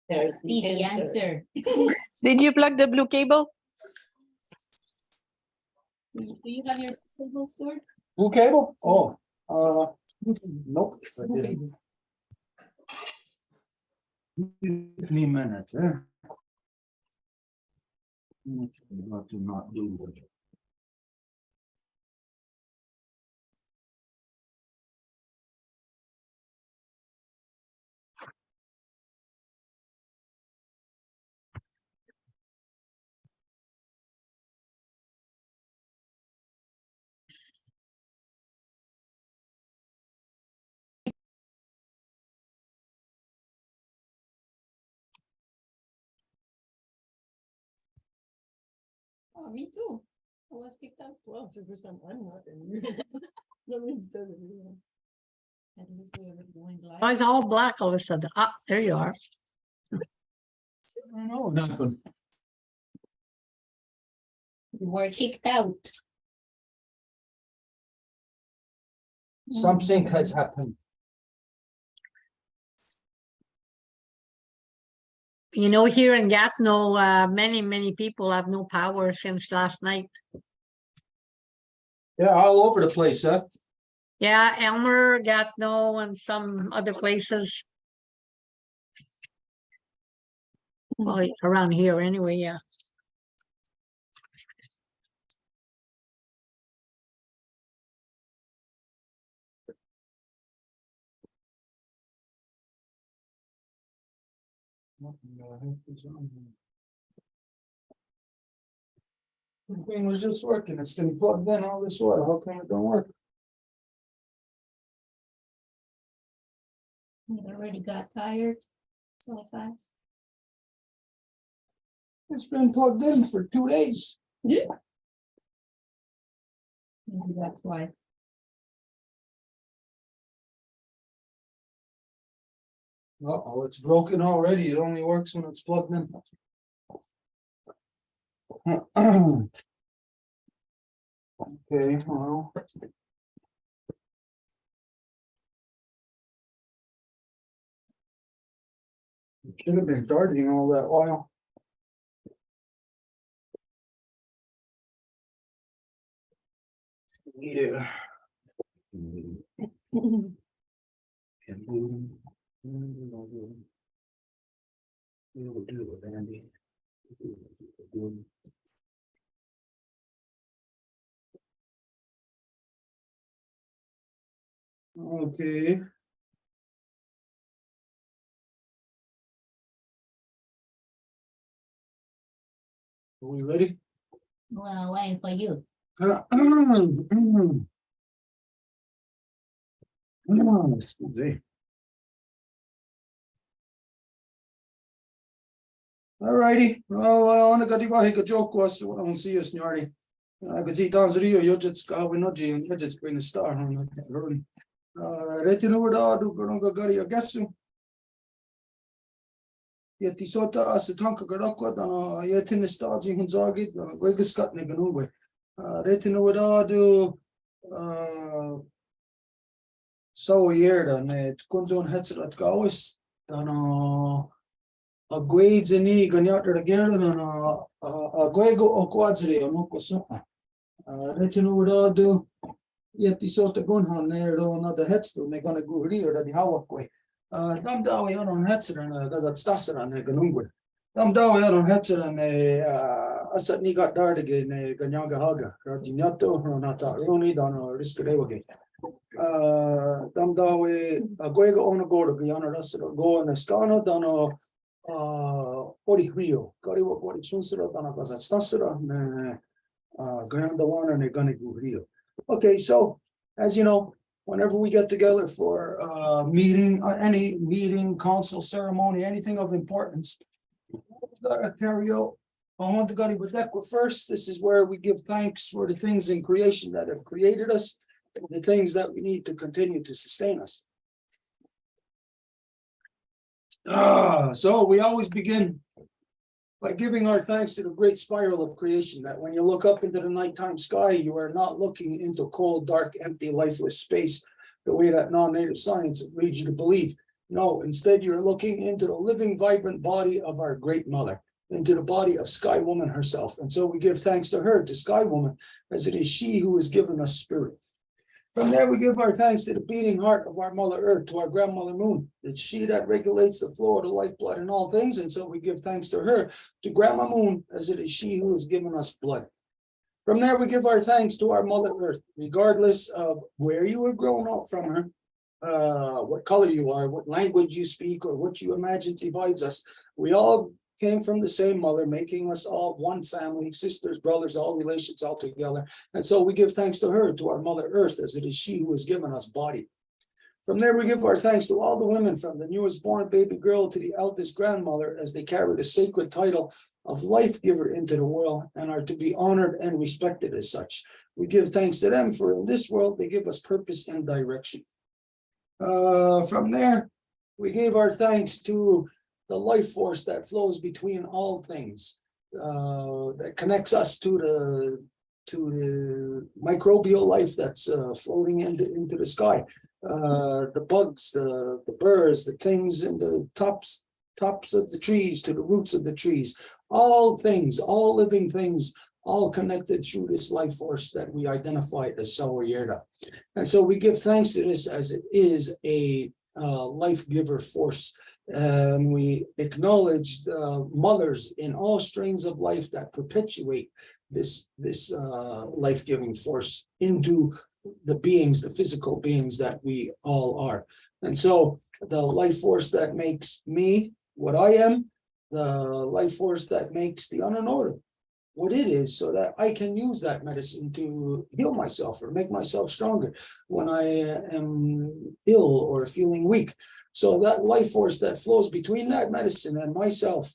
There's the answer. Did you plug the blue cable? Do you have your cable stored? Blue cable? Oh, nope. I didn't. Give me a minute, What to not do with it. Oh, me too. I was kicked out. Well, it's the first time I'm not in. That means that, yeah. At least we already going live. Oh, it's all black all of a sudden. Ah, there you are. I don't know what happened. We were kicked out. Something has happened. You know, here in Gatineau, many people have no power since last night. Yeah, all over the place, huh? Yeah, Elmer, Gatineau, and some other places. Well, around here anyway, yeah. The thing was just working. It's been plugged in all this while. How come it don't work? We already got tired so fast. It's been plugged in for 2 days. Maybe that's why. Uh-oh, it's broken already. It only works when it's plugged in. Okay, well. It should have been charging all that while. Yeah. We'll do it, Andy. Okay. Are we ready? Well, waiting for you. All righty. Well, I got the joke was I don't see us nearly. I could see down the Rio, you're just going on, you're just going to start on that. Retin over there, do go go your guess. Yet the sort of as a tank of Garako, and yet in the stars in Hunzagi, Wig Scott Niganue. Retin over there, do so a year, and it couldn't do heads at Gawis, and a grades in the Ganyard again, and a Guego or Quadri, or Moko Sopa. Retin over there, do yet the sort of gun on there, another headstone, they're going to go here, that the Hawkway. Dam dawe jag on hetser and gazat stasser and ganungwe. Dam dawe jag on hetser and asat ni got dardige ne ganyaga haga. Rajinyato, Ronata, Roni, Dono, Riskarewage. Dam dawe a goega on a go to Guyana Russell, go on a scano, Dono Ori Rio, Gariwa, Ori Chunsera, Dono Gazat Stasser, and Guyana one and a Ganigu Rio. Okay, so as you know, whenever we get together for meeting, any meeting, council ceremony, anything of importance, I want to go to first. This is where we give thanks for the things in creation that have created us, the things that we need to continue to sustain us. So we always begin by giving our thanks to the great spiral of creation, that when you look up into the nighttime sky, you are not looking into cold, dark, empty, lifeless space, the way that non-native science leads you to believe. No, instead you're looking into the living, vibrant body of our great mother, into the body of Sky Woman herself. And so we give thanks to her, to Sky Woman, as it is she who has given us spirit. From there, we give our thanks to the beating heart of our Mother Earth, to our grandmother Moon. It's she that regulates the flow of the lifeblood in all things. And so we give thanks to her, to Grandma Moon, as it is she who has given us blood. From there, we give our thanks to our Mother Earth, regardless of where you were grown up from her, what color you are, what language you speak, or what you imagine divides us. We all came from the same mother, making us all one family, sisters, brothers, all relations all together. And so we give thanks to her, to our Mother Earth, as it is she who has given us body. From there, we give our thanks to all the women, from the newest born baby girl to the eldest grandmother, as they carry the sacred title of life giver into the world and are to be honored and respected as such. We give thanks to them, for in this world they give us purpose and direction. From there, we gave our thanks to the life force that flows between all things, that connects us to the microbial life that's floating into the sky. The bugs, the birds, the things in the tops of the trees to the roots of the trees, all things, all living things, all connected through this life force that we identify as Sawa Yerda. And so we give thanks to this, as it is a life giver force. And we acknowledge the mothers in all strains of life that perpetuate this life-giving force into the beings, the physical beings that we all are. And so the life force that makes me what I am, the life force that makes the unknown what it is, so that I can use that medicine to heal myself or make myself stronger when I am ill or feeling weak. So that life force that flows between that medicine and myself,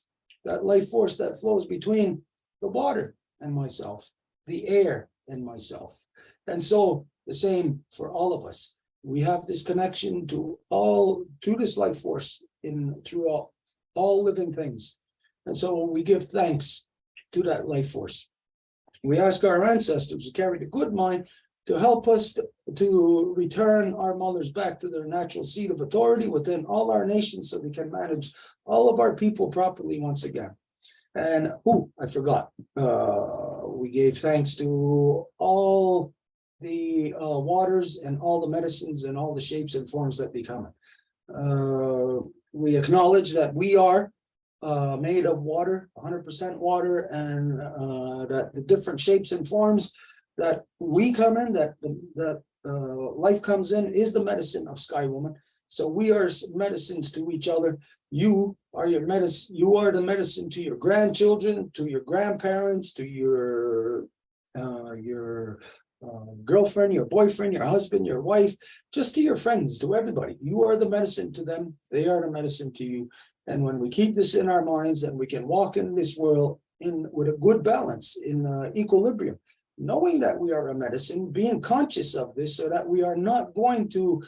that life force that flows between the water and myself, the air and myself. And so the same for all of us. We have this connection to this life force throughout all living things. And so we give thanks to that life force. We ask our ancestors who carry the good mind to help us to return our mothers back to their natural seat of authority within all our nations, so we can manage all of our people properly once again. And I forgot, we gave thanks to all the waters and all the medicines and all the shapes and forms that they come in. We acknowledge that we are made of water, 100% water, and that the different shapes and forms that we come in, that life comes in, is the medicine of Sky Woman. So we are medicines to each other. You are your medicine. You are the medicine to your grandchildren, to your grandparents, to your girlfriend, your boyfriend, your husband, your wife, just to your friends, to everybody. You are the medicine to them. They are the medicine to you. And when we keep this in our minds, then we can walk in this world with a good balance, in equilibrium, knowing that we are a medicine, being conscious of this, so that we are not going to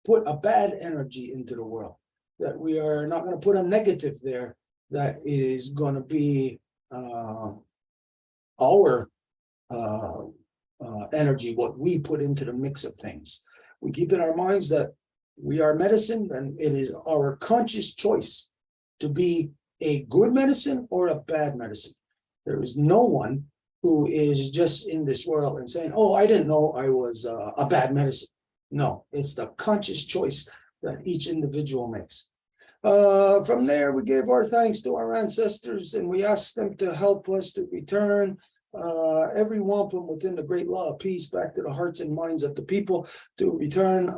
put a bad energy into the world, that we are not going to put a negative there that is going to be our energy, what we put into the mix of things. We keep in our minds that we are medicine, and it is our conscious choice to be a good medicine or a bad medicine. There is no one who is just in this world and saying, oh, I didn't know I was a bad medicine. No, it's the conscious choice that each individual makes. From there, we gave our thanks to our ancestors, and we asked them to help us to return every wampum within the great law of peace back to the hearts and minds of the people, to return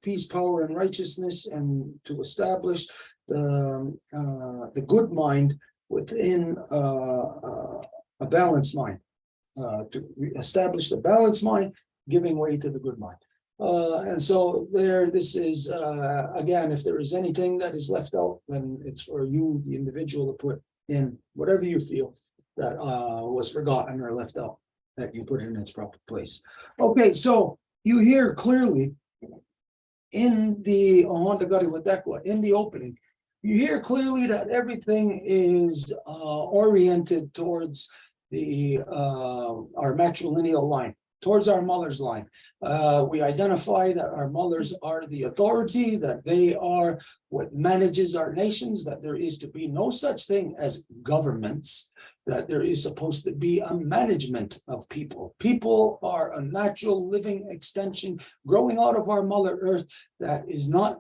peace, power, and righteousness, and to establish the good mind within a balanced mind, to establish the balanced mind, giving way to the good mind. And so this is, again, if there is anything that is left out, then it's for you, the individual, to put in whatever you feel that was forgotten or left out, that you put in its proper place. Okay, so you hear clearly in the opening, you hear clearly that everything is oriented towards our matrilineal line. towards our mother's line. We identify that our mothers are the authority, that they are what manages our nations, that there is to be no such thing as governments, that there is supposed to be a management of people. People are a natural living extension growing out of our Mother Earth that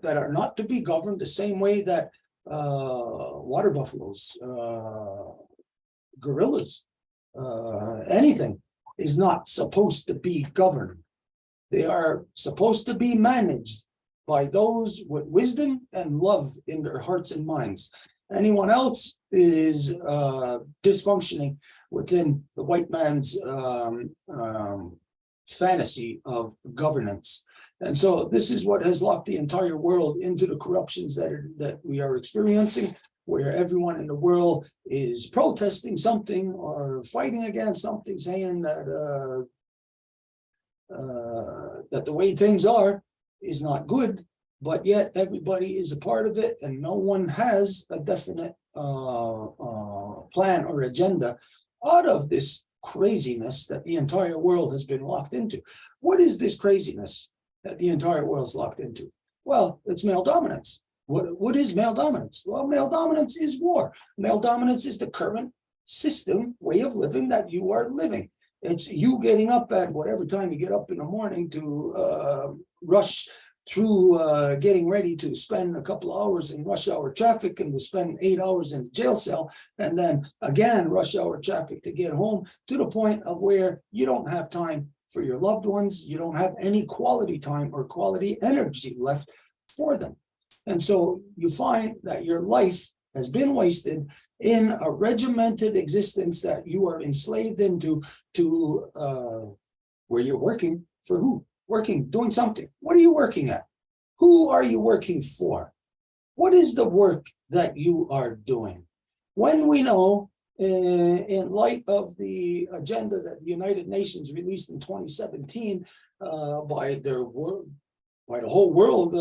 are not to be governed the same way that water buffaloes, gorillas, anything is not supposed to be governed. They are supposed to be managed by those with wisdom and love in their hearts and minds. Anyone else is dysfunctioning within the white man's fantasy of governance. And so this is what has locked the entire world into the corruptions that we are experiencing, where everyone in the world is protesting something or fighting against something, saying that that the way things are is not good, but yet everybody is a part of it, and no one has a definite plan or agenda out of this craziness that the entire world has been locked into. What is this craziness that the entire world's locked into? Well, it's male dominance. What is male dominance? Well, male dominance is war. Male dominance is the current system, way of living that you are living. It's you getting up at whatever time you get up in the morning to rush through getting ready to spend a couple of hours in rush hour traffic and to spend 8 hours in the jail cell, and then again rush hour traffic to get home, to the point of where you don't have time for your loved ones. You don't have any quality time or quality energy left for them. And so you find that your life has been wasted in a regimented existence that you are enslaved into, to where you're working for who? Working, doing something. What are you working at? Who are you working for? What is the work that you are doing? When we know, in light of the agenda that the United Nations released in 2017 by the whole world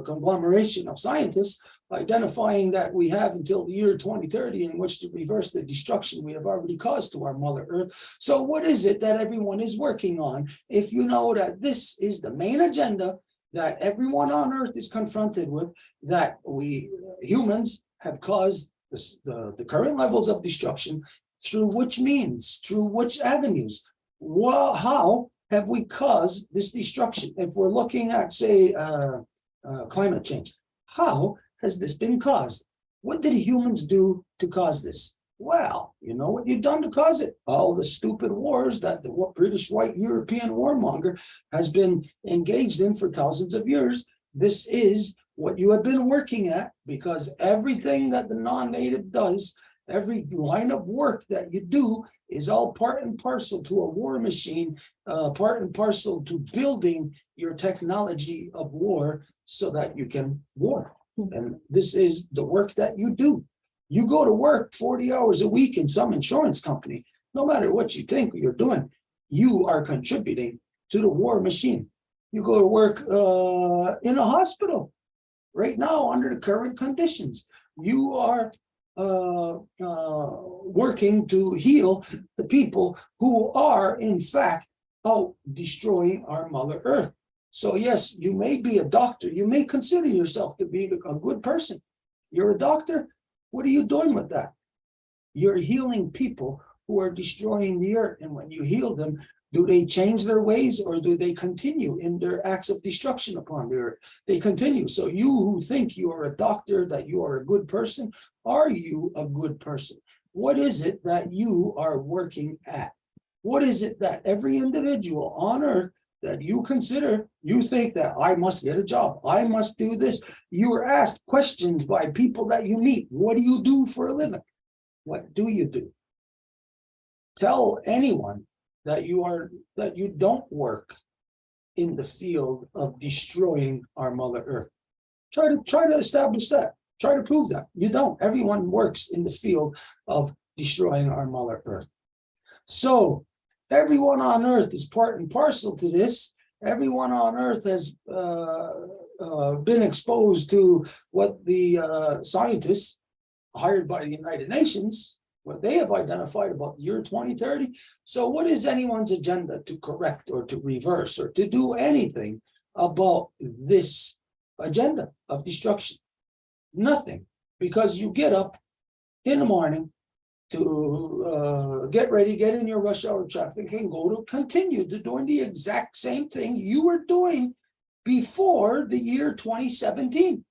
conglomeration of scientists, identifying that we have until the year 2030 in which to reverse the destruction we have already caused to our Mother Earth. So what is it that everyone is working on? If you know that this is the main agenda that everyone on Earth is confronted with, that we humans have caused the current levels of destruction, through which means, through which avenues, how have we caused this destruction? If we're looking at, say, climate change, how has this been caused? What did humans do to cause this? Well, you know what you've done to cause it? All the stupid wars that the British white European warmonger has been engaged in for thousands of years. This is what you have been working at, because everything that the non-native does, every line of work that you do, is all part and parcel to a war machine, part and parcel to building your technology of war so that you can war. And this is the work that you do. You go to work 40 hours a week in some insurance company. No matter what you think you're doing, you are contributing to the war machine. You go to work in a hospital right now under the current conditions. You are working to heal the people who are, in fact, out destroying our Mother Earth. So yes, you may be a doctor. You may consider yourself to be a good person. You're a doctor. What are you doing with that? You're healing people who are destroying the earth. And when you heal them, do they change their ways, or do they continue in their acts of destruction upon the earth? They continue. So you who think you are a doctor, that you are a good person, are you a good person? What is it that you are working at? What is it that every individual on earth that you consider, you think that I must get a job, I must do this? You are asked questions by people that you meet. What do you do for a living? What do you do? Tell anyone that you don't work in the field of destroying our Mother Earth. Try to establish that. Try to prove that. You don't. Everyone works in the field of destroying our Mother Earth. So everyone on Earth is part and parcel to this. Everyone on Earth has been exposed to what the scientists hired by the United Nations what they have identified about the year 2030. So what is anyone's agenda to correct or to reverse or to do anything about this agenda of destruction? Nothing, because you get up in the morning to get ready, get in your rush hour traffic and go to continue to doing the exact same thing you were doing before the year 2017,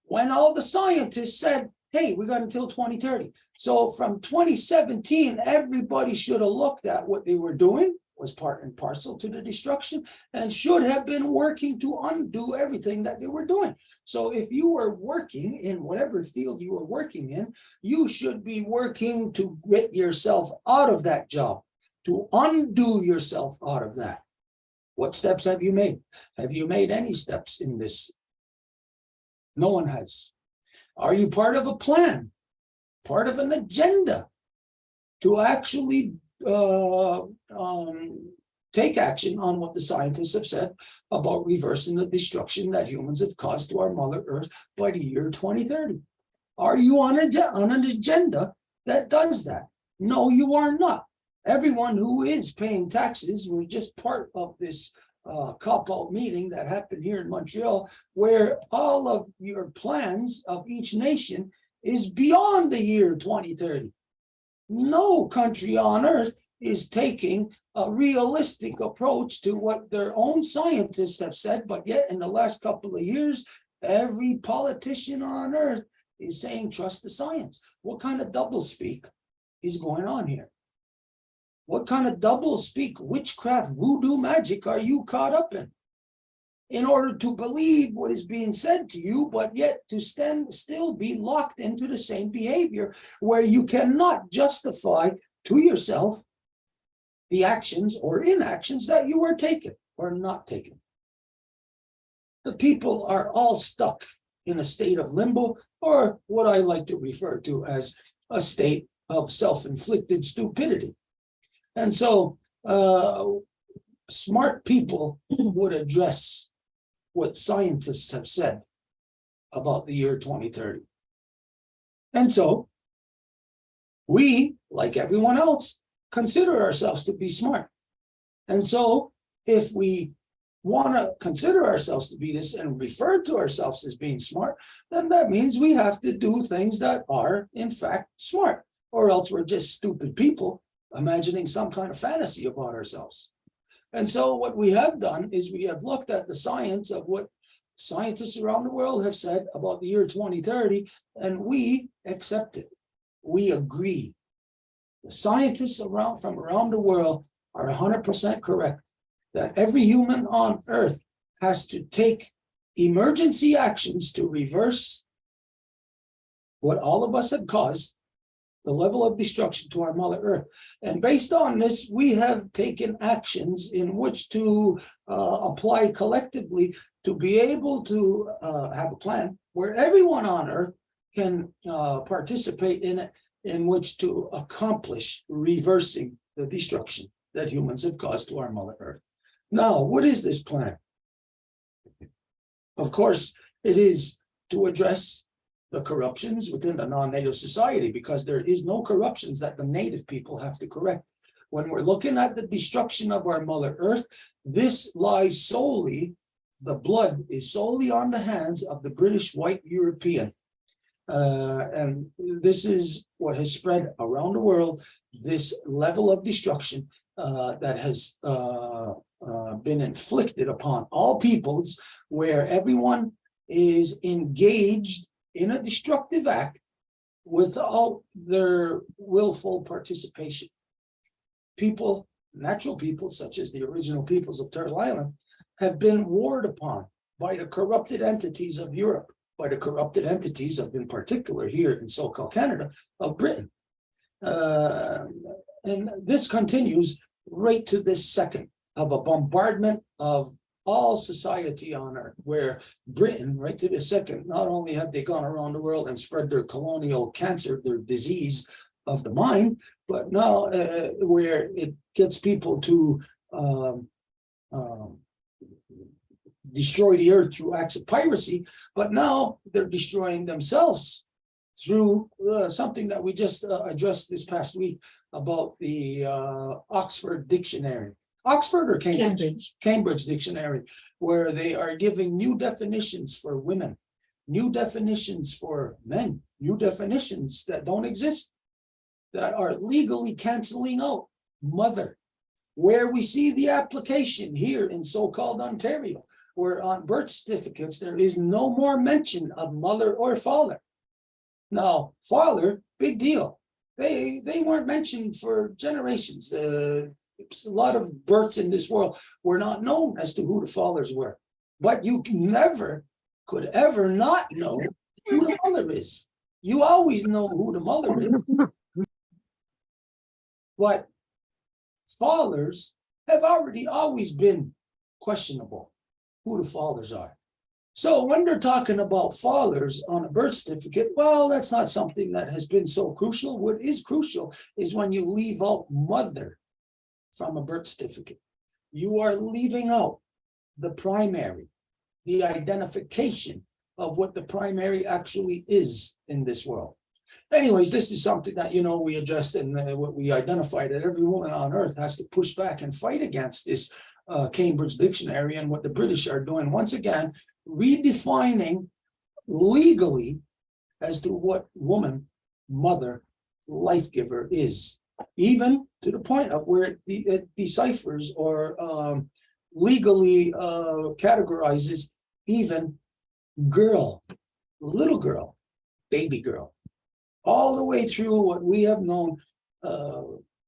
when all the scientists said, hey, we got until 2030. So from 2017, everybody should have looked at what they were doing was part and parcel to the destruction and should have been working to undo everything that they were doing. So if you were working in whatever field you were working in, you should be working to get yourself out of that job, to undo yourself out of that. What steps have you made? Have you made any steps in this? No one has. Are you part of a plan, part of an agenda to actually take action on what the scientists have said about reversing the destruction that humans have caused to our Mother Earth by the year 2030? Are you on an agenda that does that? No, you are not. Everyone who is paying taxes was just part of this cop-out meeting that happened here in Montreal, where all of your plans of each nation is beyond the year 2030. No country on earth is taking a realistic approach to what their own scientists have said, but yet in the last couple of years, every politician on earth is saying, trust the science. What kind of doublespeak is going on here? What kind of doublespeak, witchcraft, voodoo magic are you caught up in order to believe what is being said to you, but yet to still be locked into the same behavior where you cannot justify to yourself the actions or inactions that you are taking or not taking? The people are all stuck in a state of limbo, or what I like to refer to as a state of self-inflicted stupidity. And so smart people would address what scientists have said about the year 2030. And so we, like everyone else, consider ourselves to be smart. And so if we want to consider ourselves to be this and refer to ourselves as being smart, then that means we have to do things that are in fact smart, or else we're just stupid people imagining some kind of fantasy about ourselves. And so what we have done is we have looked at the science of what scientists around the world have said about the year 2030, and we accept it. We agree. The scientists from around the world are 100% correct that every human on Earth has to take emergency actions to reverse what all of us have caused, the level of destruction to our Mother Earth. And based on this, we have taken actions in which to apply collectively to be able to have a plan where everyone on Earth can participate in it, in which to accomplish reversing the destruction that humans have caused to our Mother Earth. Now, what is this plan? Of course, it is to address the corruptions within the non-native society, because there is no corruptions that the native people have to correct. When we're looking at the destruction of our Mother Earth, this lies solely, the blood is solely on the hands of the British white European. And this is what has spread around the world, this level of destruction that has been inflicted upon all peoples, where everyone is engaged in a destructive act without their willful participation. People, natural people, such as the original peoples of Turtle Island, have been warred upon by the corrupted entities of Europe, by the corrupted entities of, in particular here in so-called Canada, of Britain. And this continues right to this second, of a bombardment of all society on Earth, where Britain, right to the second, not only have they gone around the world and spread their colonial cancer, their disease of the mind, but now where it gets people to destroy the earth through acts of piracy, but now they're destroying themselves through something that we just addressed this past week about the Oxford Dictionary. Oxford or Cambridge? Cambridge. Cambridge Dictionary, where they are giving new definitions for women, new definitions for men, new definitions that don't exist, that are legally canceling out mother, where we see the application here in so-called Ontario, where on birth certificates there is no more mention of mother or father. Now, father, big deal. They weren't mentioned for generations. A lot of births in this world were not known as to who the fathers were. But you never could ever not know who the mother is. You always know who the mother is. But fathers have always been questionable, who the fathers are. So when they're talking about fathers on a birth certificate, well, that's not something that has been so crucial. What is crucial is when you leave out mother from a birth certificate. You are leaving out the primary, the identification of what the primary actually is in this world. Anyways, this is something that, we addressed and what we identified, that every woman on earth has to push back and fight against this Cambridge Dictionary, and what the British are doing, once again, redefining legally as to what woman, mother, life giver is, even to the point of where it deciphers or legally categorizes even girl, little girl, baby girl, all the way through what we have known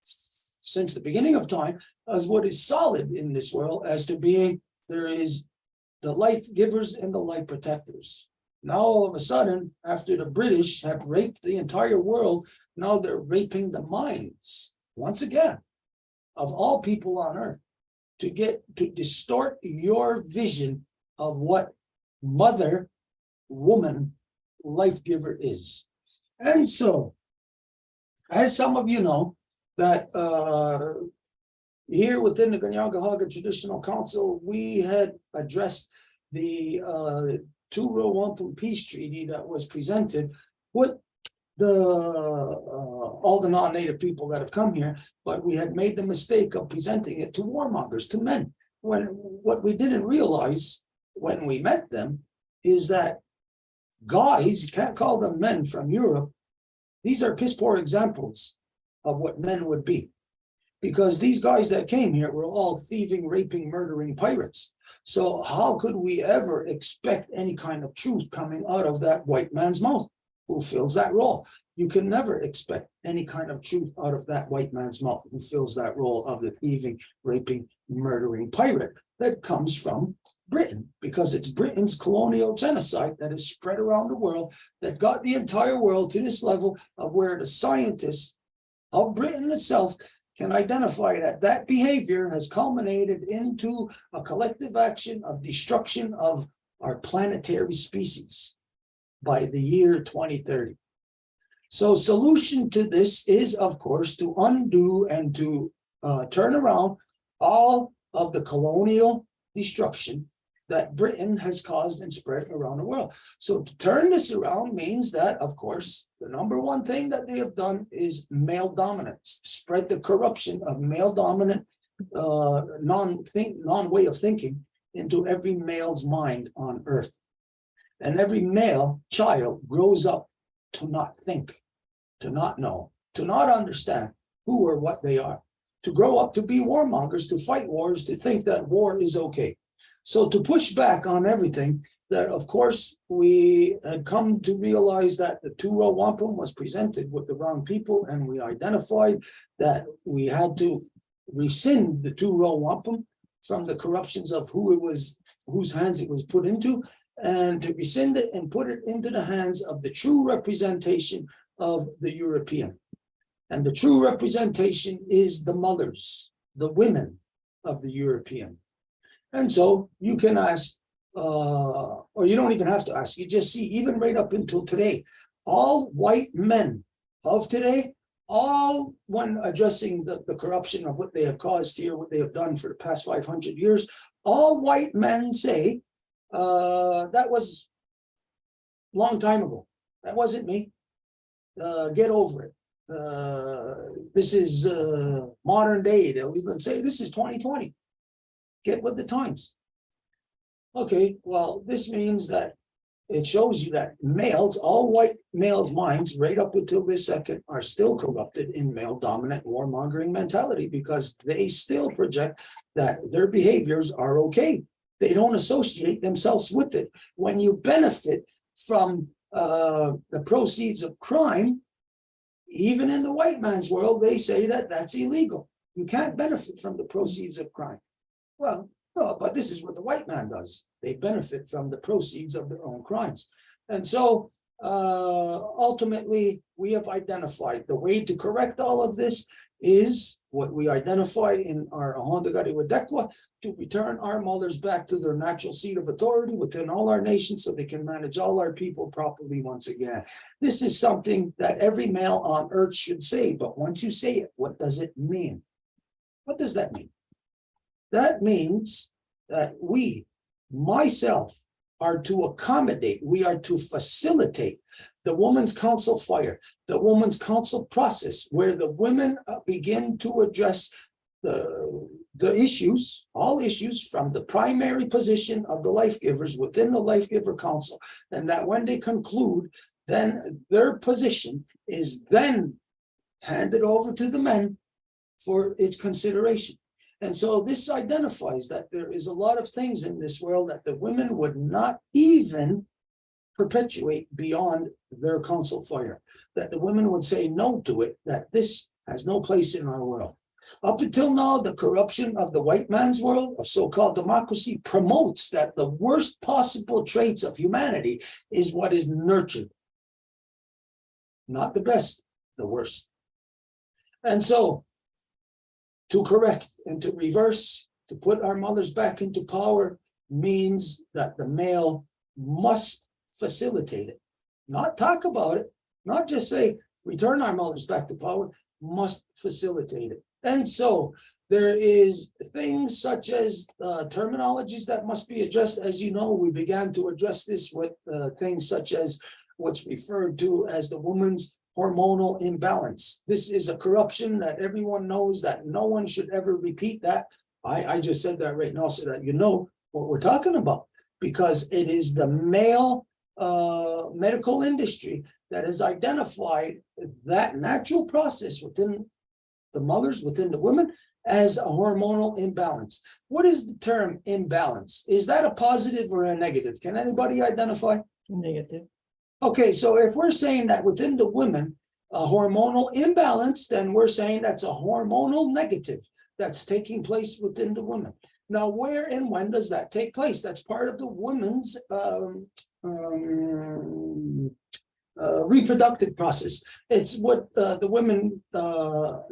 since the beginning of time as what is solid in this world, as to being there is the life givers and the life protectors. Now, all of a sudden, after the British have raped the entire world, now they're raping the minds, once again, of all people on earth, to distort your vision of what mother, woman, life giver is. And so, as some of you know, that here within the Ganyangahaga Traditional Council, we had addressed the Two-Row Wampum Peace Treaty that was presented with all the non-native people that have come here, but we had made the mistake of presenting it to warmongers, to men. When what we didn't realize when we met them is that guys, you can't call them men from Europe, these are piss poor examples of what men would be. Because these guys that came here were all thieving, raping, murdering pirates. So how could we ever expect any kind of truth coming out of that white man's mouth who fills that role? You can never expect any kind of truth out of that white man's mouth who fills that role of the thieving, raping, murdering pirate that comes from Britain, because it's Britain's colonial genocide that is spread around the world that got the entire world to this level of where the scientists of Britain itself can identify that behavior has culminated into a collective action of destruction of our planetary species by the year 2030. So solution to this is, of course, to undo and to turn around all of the colonial destruction that Britain has caused and spread around the world. So to turn this around means that, of course, the number one thing that they have done is male dominance, spread the corruption of male dominant non-way of thinking into every male's mind on earth. And every male child grows up to not think, to not know, to not understand who or what they are, to grow up to be warmongers, to fight wars, to think that war is okay. So to push back on everything, that of course we had come to realize that the Two-Row Wampum was presented with the wrong people, and we identified that we had to rescind the Two-Row Wampum from the corruptions of whose hands it was put into, and to rescind it and put it into the hands of the true representation of the European. And the true representation is the mothers, the women of the European. And so you can ask, or you don't even have to ask, you just see, even right up until today, all white men of today, all when addressing the corruption of what they have caused here, what they have done for the past 500 years, all white men say, that was a long time ago. That wasn't me. get over it. This is modern day. They'll even say this is 2020. Get with the times. Okay, well, this means that it shows you that males, all white males' minds, right up until this second, are still corrupted in male-dominant warmongering mentality because they still project that their behaviors are okay. They don't associate themselves with it. When you benefit from the proceeds of crime, even in the white man's world, they say that that's illegal. You can't benefit from the proceeds of crime. Well, no, but this is what the white man does. They benefit from the proceeds of their own crimes. And so ultimately, we have identified the way to correct all of this is what we identified in our Ahondagari Wadekwa, to return our mothers back to their natural seat of authority within all our nations so they can manage all our people properly once again. This is something that every male on earth should say, but once you say it, what does it mean? What does that mean? That means that we, myself, are to accommodate, we are to facilitate the Women's Council fire, the Women's Council process, where the women begin to address the issues, all issues from the primary position of the life givers within the Life Giver Council, and that when they conclude, then their position is then handed over to the men for its consideration. And so this identifies that there is a lot of things in this world that the women would not even perpetuate beyond their council fire, that the women would say no to it, that this has no place in our world. Up until now, the corruption of the white man's world of so-called democracy promotes that the worst possible traits of humanity is what is nurtured. Not the best, the worst. And so, to correct and to reverse, to put our mothers back into power means that the male must facilitate it, not talk about it, not just say, return our mothers back to power, must facilitate it. And so there is things such as terminologies that must be addressed. As you know, we began to address this with things such as what's referred to as the woman's hormonal imbalance. This is a corruption that everyone knows, that no one should ever repeat that. I just said that right now so that you know what we're talking about, because it is the male medical industry that has identified that natural process within the mothers, within the women, as a hormonal imbalance. What is the term imbalance? Is that a positive or a negative? Can anybody identify? Negative. Okay, so if we're saying that within the women, a hormonal imbalance, then we're saying that's a hormonal negative that's taking place within the women. Now, where and when does that take place? That's part of the women's reproductive process. It's what the women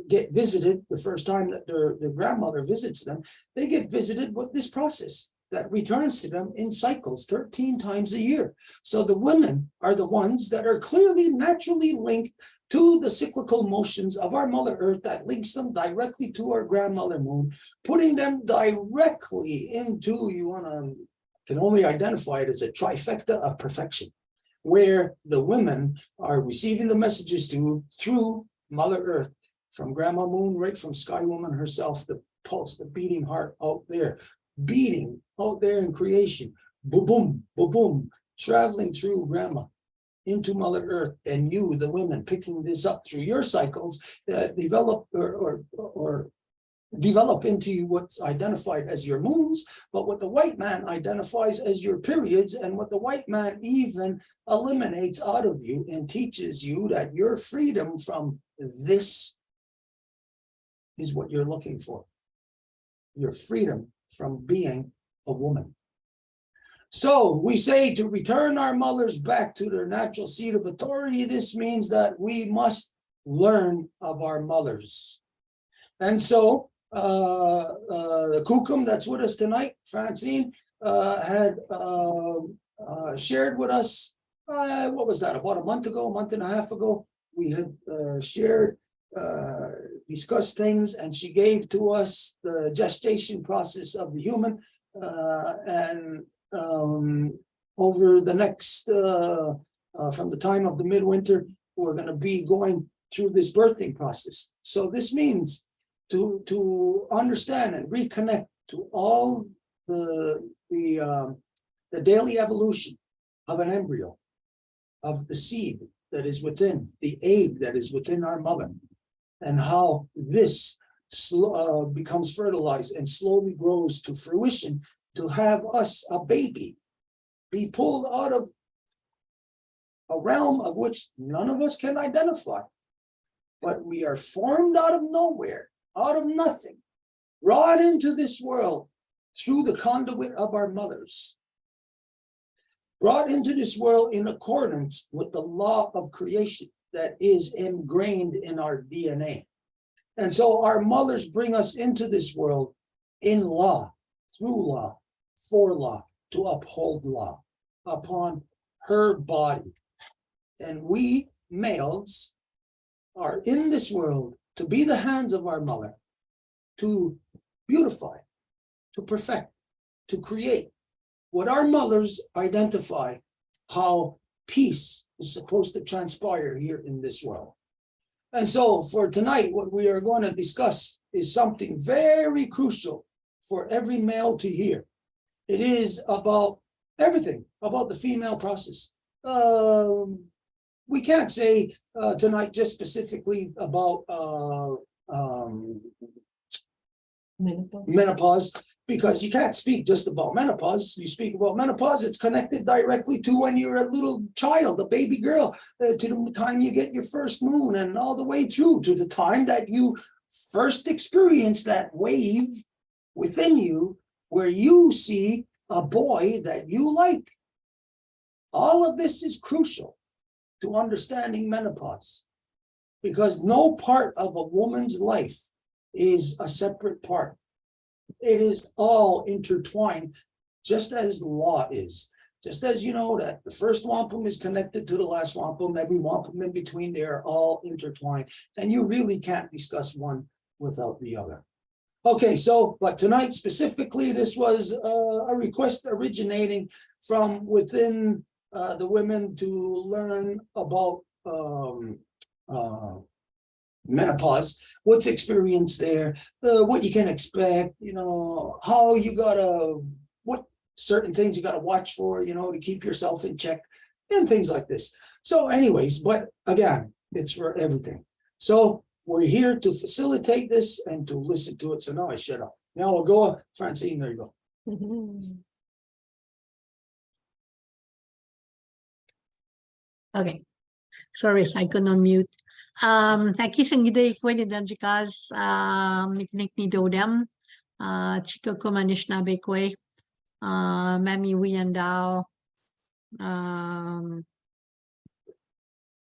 get visited the first time that their grandmother visits them. They get visited with this process that returns to them in cycles 13 times a year. So the women are the ones that are clearly naturally linked to the cyclical motions of our Mother Earth that links them directly to our grandmother Moon, putting them directly into, can only identify it as a trifecta of perfection, where the women are receiving the messages through Mother Earth, from Grandma Moon, right from Sky Woman herself, the pulse, the beating heart out there, beating out there in creation, boom, boom, boom, boom, traveling through Grandma into Mother Earth, and you, the women, picking this up through your cycles, develop or develop into what's identified as your moons, but what the white man identifies as your periods, and what the white man even eliminates out of you and teaches you that your freedom from this is what you're looking for. Your freedom from being a woman. So we say to return our mothers back to their natural seat of authority. This means that we must learn of our mothers. And so the Kukum that's with us tonight, Francine, had shared with us, what was that, about a month and a half ago, we had shared, discussed things, and she gave to us the gestation process of the human, and over the next, from the time of the midwinter we're going to be going through this birthing process. So this means to understand and reconnect to all the daily evolution of an embryo, of the seed that is within, the egg that is within our mother, and how this becomes fertilized and slowly grows to fruition to have us, a baby, be pulled out of a realm of which none of us can identify. But we are formed out of nowhere, out of nothing, brought into this world through the conduit of our mothers, brought into this world in accordance with the law of creation that is ingrained in our DNA. And so our mothers bring us into this world in law, through law, for law, to uphold law upon her body. And we males are in this world to be the hands of our mother, to beautify, to perfect, to create what our mothers identify how peace is supposed to transpire here in this world. And so for tonight, what we are going to discuss is something very crucial for every male to hear. It is about everything, about the female process. We can't say tonight just specifically about menopause, because you can't speak just about menopause. You speak about menopause, it's connected directly to when you're a little child, a baby girl, to the time you get your first moon, and all the way through to the time that you first experience that wave within you where you see a boy that you like. All of this is crucial to understanding menopause, because no part of a woman's life is a separate part. It is all intertwined, just as law is. Just as you know that the first wampum is connected to the last wampum, every wampum in between, they are all intertwined. And you really can't discuss one without the other. Okay, so, but tonight specifically, this was a request originating from within the women to learn about menopause, what's experienced there, what you can expect, you know, how you gotta, what certain things you gotta watch for, you know, to keep yourself in check and things like this. So anyways, but again, it's for everything. So we're here to facilitate this and to listen to it. So now I shut up. Now we'll go, Francine, there you go. Okay. Sorry, I couldn't unmute. Taki singide kwede danjikas miknik ni dodem. Chico kumanish na bekwe. Mami Wiyandao.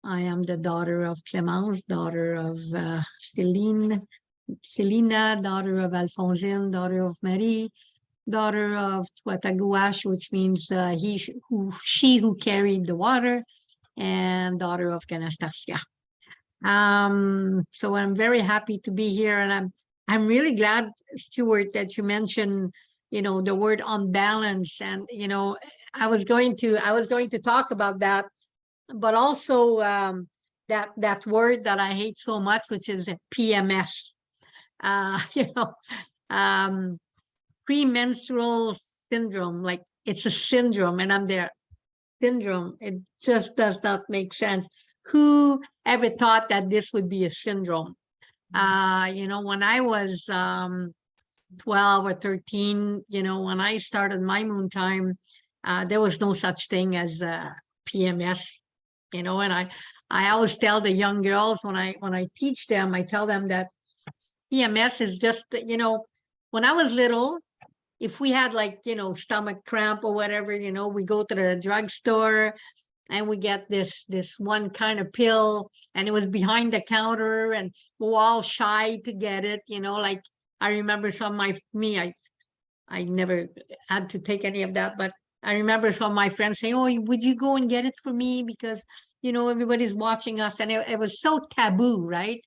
I am the daughter of Clemence, daughter of Selina, daughter of Alphonsine, daughter of Marie, daughter of Tuataguash, which means she who carried the water, and daughter of Canastasia. So I'm very happy to be here, and I'm really glad, Stuart, that you mentioned, you know, the word unbalance, and you know, I was going to talk about that, but also that word that I hate so much, which is PMS. You know, premenstrual syndrome, like it's a syndrome, and I'm there. Syndrome, it just does not make sense. Who ever thought that this would be a syndrome? You know, when I was 12 or 13, you know, when I started my moon time, there was no such thing as PMS, you know, and I always tell the young girls when I teach them, I tell them that PMS is just, you know, when I was little, if we had like, you know, stomach cramp or whatever, you know, we go to the drugstore and we get this one kind of pill, and it was behind the counter, and we're all shy to get it, you know, like I remember I never had to take any of that, but I remember some of my friends saying, oh, would you go and get it for me? Because, you know, everybody's watching us, and it was so taboo, right?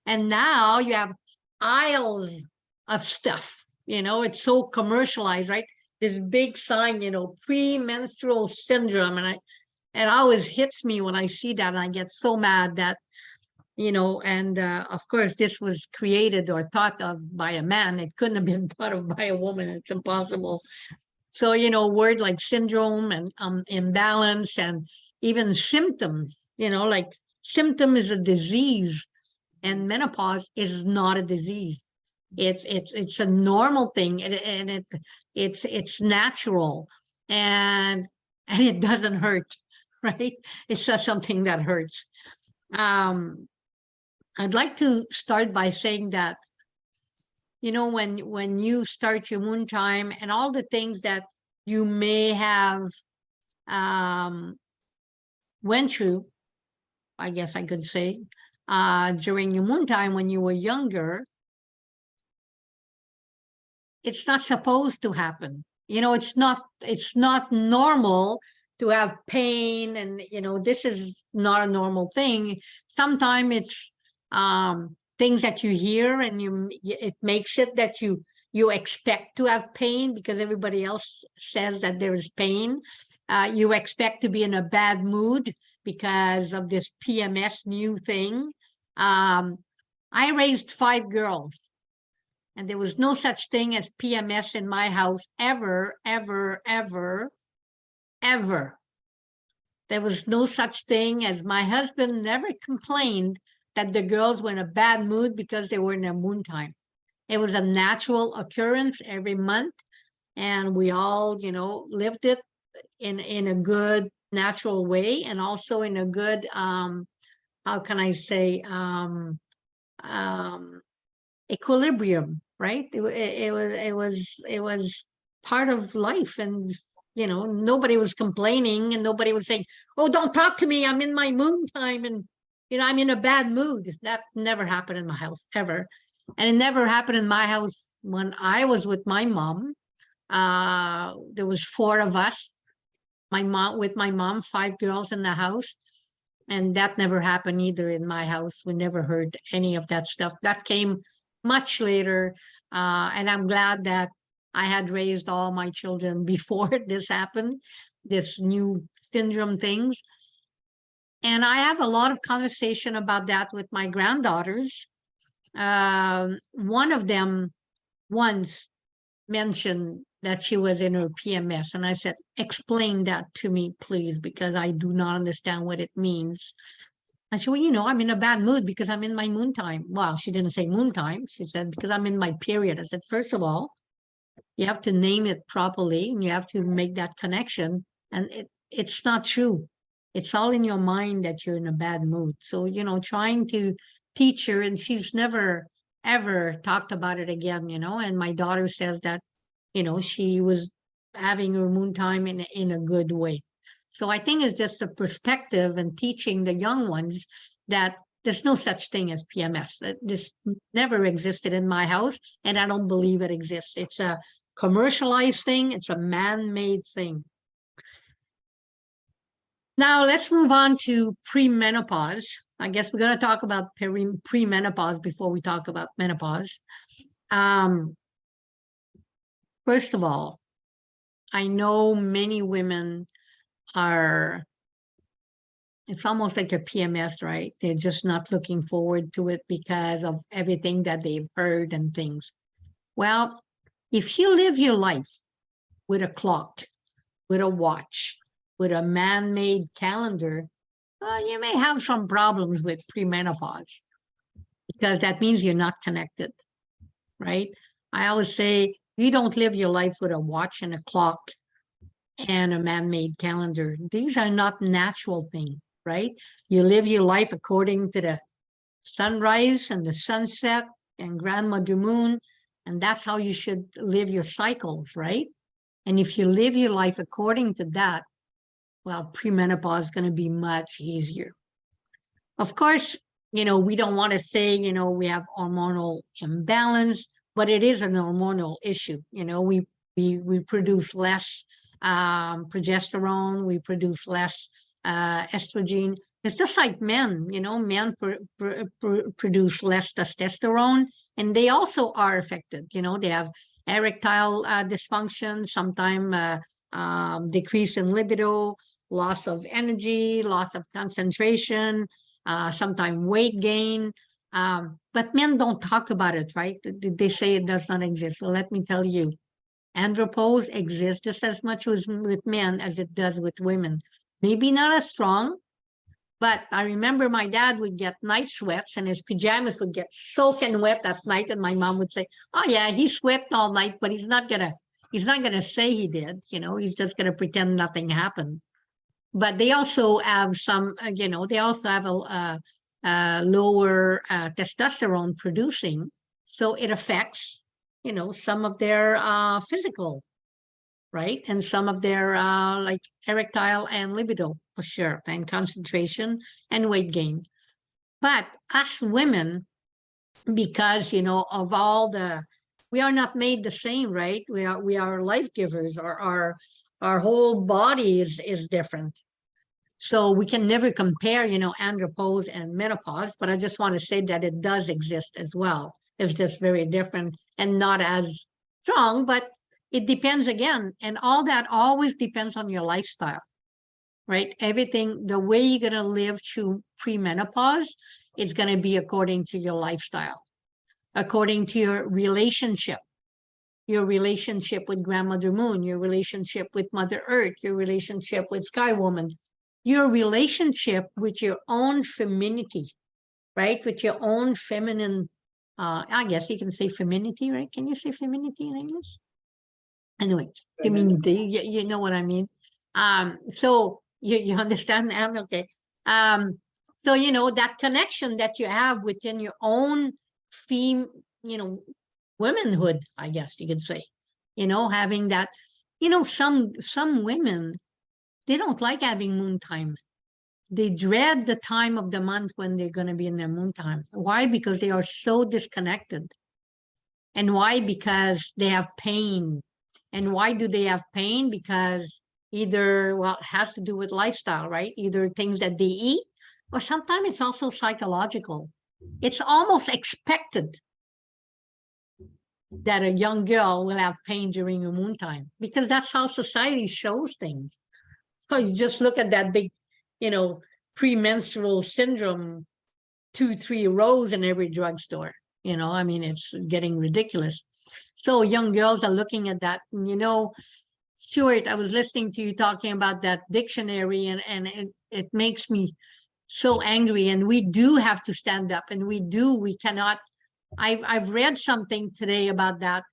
And now you have aisles of stuff. You know, it's so commercialized, right? This big sign, you know, premenstrual syndrome. And it always hits me when I see that, and I get so mad that, and of course, this was created or thought of by a man. It couldn't have been thought of by a woman. It's impossible. So, word like syndrome and imbalance and even symptoms, like symptom is a disease, and menopause is not a disease. It's a normal thing, and it's natural, and it doesn't hurt, right? It's not something that hurts. I'd like to start by saying that, when you start your moon time and all the things that you may have went through, I guess I could say, during your moon time when you were younger, it's not supposed to happen. It's not normal to have pain, and this is not a normal thing. Sometimes it's things that you hear, and it makes it that you expect to have pain because everybody else says that there is pain. You expect to be in a bad mood because of this PMS new thing. I raised 5 girls, and there was no such thing as PMS in my house ever, ever, ever, ever. There was no such thing, as my husband never complained that the girls were in a bad mood because they were in their moon time. It was a natural occurrence every month, and we all, lived it in a good natural way, and also in a good, how can I say, equilibrium, right? It was part of life, and nobody was complaining, and nobody was saying, "Oh, don't talk to me, I'm in my moon time, and I'm in a bad mood." That never happened in my house, ever. And it never happened in my house when I was with my mom. There was 4 of us, with my mom, 5 girls in the house. And that never happened either in my house. We never heard any of that stuff. That came much later. And I'm glad that I had raised all my children before this happened, this new syndrome things. And I have a lot of conversation about that with my granddaughters. One of them once mentioned that she was in her PMS. And I said, explain that to me, please, because I do not understand what it means. I said, well, I'm in a bad mood because I'm in my moon time. Well, she didn't say moon time. She said, because I'm in my period. I said, first of all, you have to name it properly, and you have to make that connection. And it's not true. It's all in your mind that you're in a bad mood. So, trying to teach her, and she's never, ever talked about it again, and my daughter says that, she was having her moon time in a good way. So I think it's just a perspective, and teaching the young ones that there's no such thing as PMS. This never existed in my house, and I don't believe it exists. It's a commercialized thing. It's a man-made thing. Now let's move on to premenopause. I guess we're going to talk about premenopause before we talk about menopause. First of all, I know many women it's almost like a PMS, right? They're just not looking forward to it because of everything that they've heard and things. Well, if you live your life with a clock, with a watch, with a man-made calendar, you may have some problems with premenopause, because that means you're not connected, right? I always say, you don't live your life with a watch and a clock and a man-made calendar. These are not natural things, right? You live your life according to the sunrise and the sunset and grandmother moon, and that's how you should live your cycles, right? And if you live your life according to that, well, premenopause is going to be much easier. Of course, we don't want to say, we have hormonal imbalance, but it is an hormonal issue. We produce less progesterone, we produce less estrogen. It's just like men, men produce less testosterone, and they also are affected. They have erectile dysfunction, sometimes decrease in libido, loss of energy, loss of concentration, sometimes weight gain. But men don't talk about it, right? They say it does not exist. So let me tell you, andropause exists just as much with men as it does with women. Maybe not as strong, but I remember my dad would get night sweats and his pajamas would get soaking wet at night. And my mom would say, oh yeah, he sweat all night, but he's not gonna say he did, he's just gonna pretend nothing happened. But they also have some, they also have a lower testosterone producing. So it affects, some of their physical, right? And some of their like erectile and libido for sure, and concentration and weight gain. But us women, because of all we are not made the same, right? We are life givers. Our whole body is different. So we can never compare, andropause and menopause, but I just want to say that it does exist as well. It's just very different and not as strong, but it depends again. And all that always depends on your lifestyle, right? Everything, the way you're going to live through premenopause is going to be according to your lifestyle, according to your relationship with Grandmother Moon, your relationship with Mother Earth, your relationship with Sky Woman, your relationship with your own femininity, right? With your own feminine, I guess you can say femininity, right? Can you say femininity in English? Anyway, femininity, you know what I mean? So you understand that? Okay. So, that connection that you have within your own womanhood, I guess you could say, having that, some women, they don't like having moon time. They dread the time of the month when they're going to be in their moon time. Why? Because they are so disconnected. And why? Because they have pain. And why do they have pain? Because either, well, it has to do with lifestyle, right? Either things that they eat, or sometimes it's also psychological. It's almost expected that a young girl will have pain during a moon time, because that's how society shows things. So you just look at that big, premenstrual syndrome, 2-3 rows in every drugstore. I mean, it's getting ridiculous. So young girls are looking at that. Stuart, I was listening to you talking about that dictionary, and it makes me so angry. And we do have to stand up, and we cannot. I've read something today about that.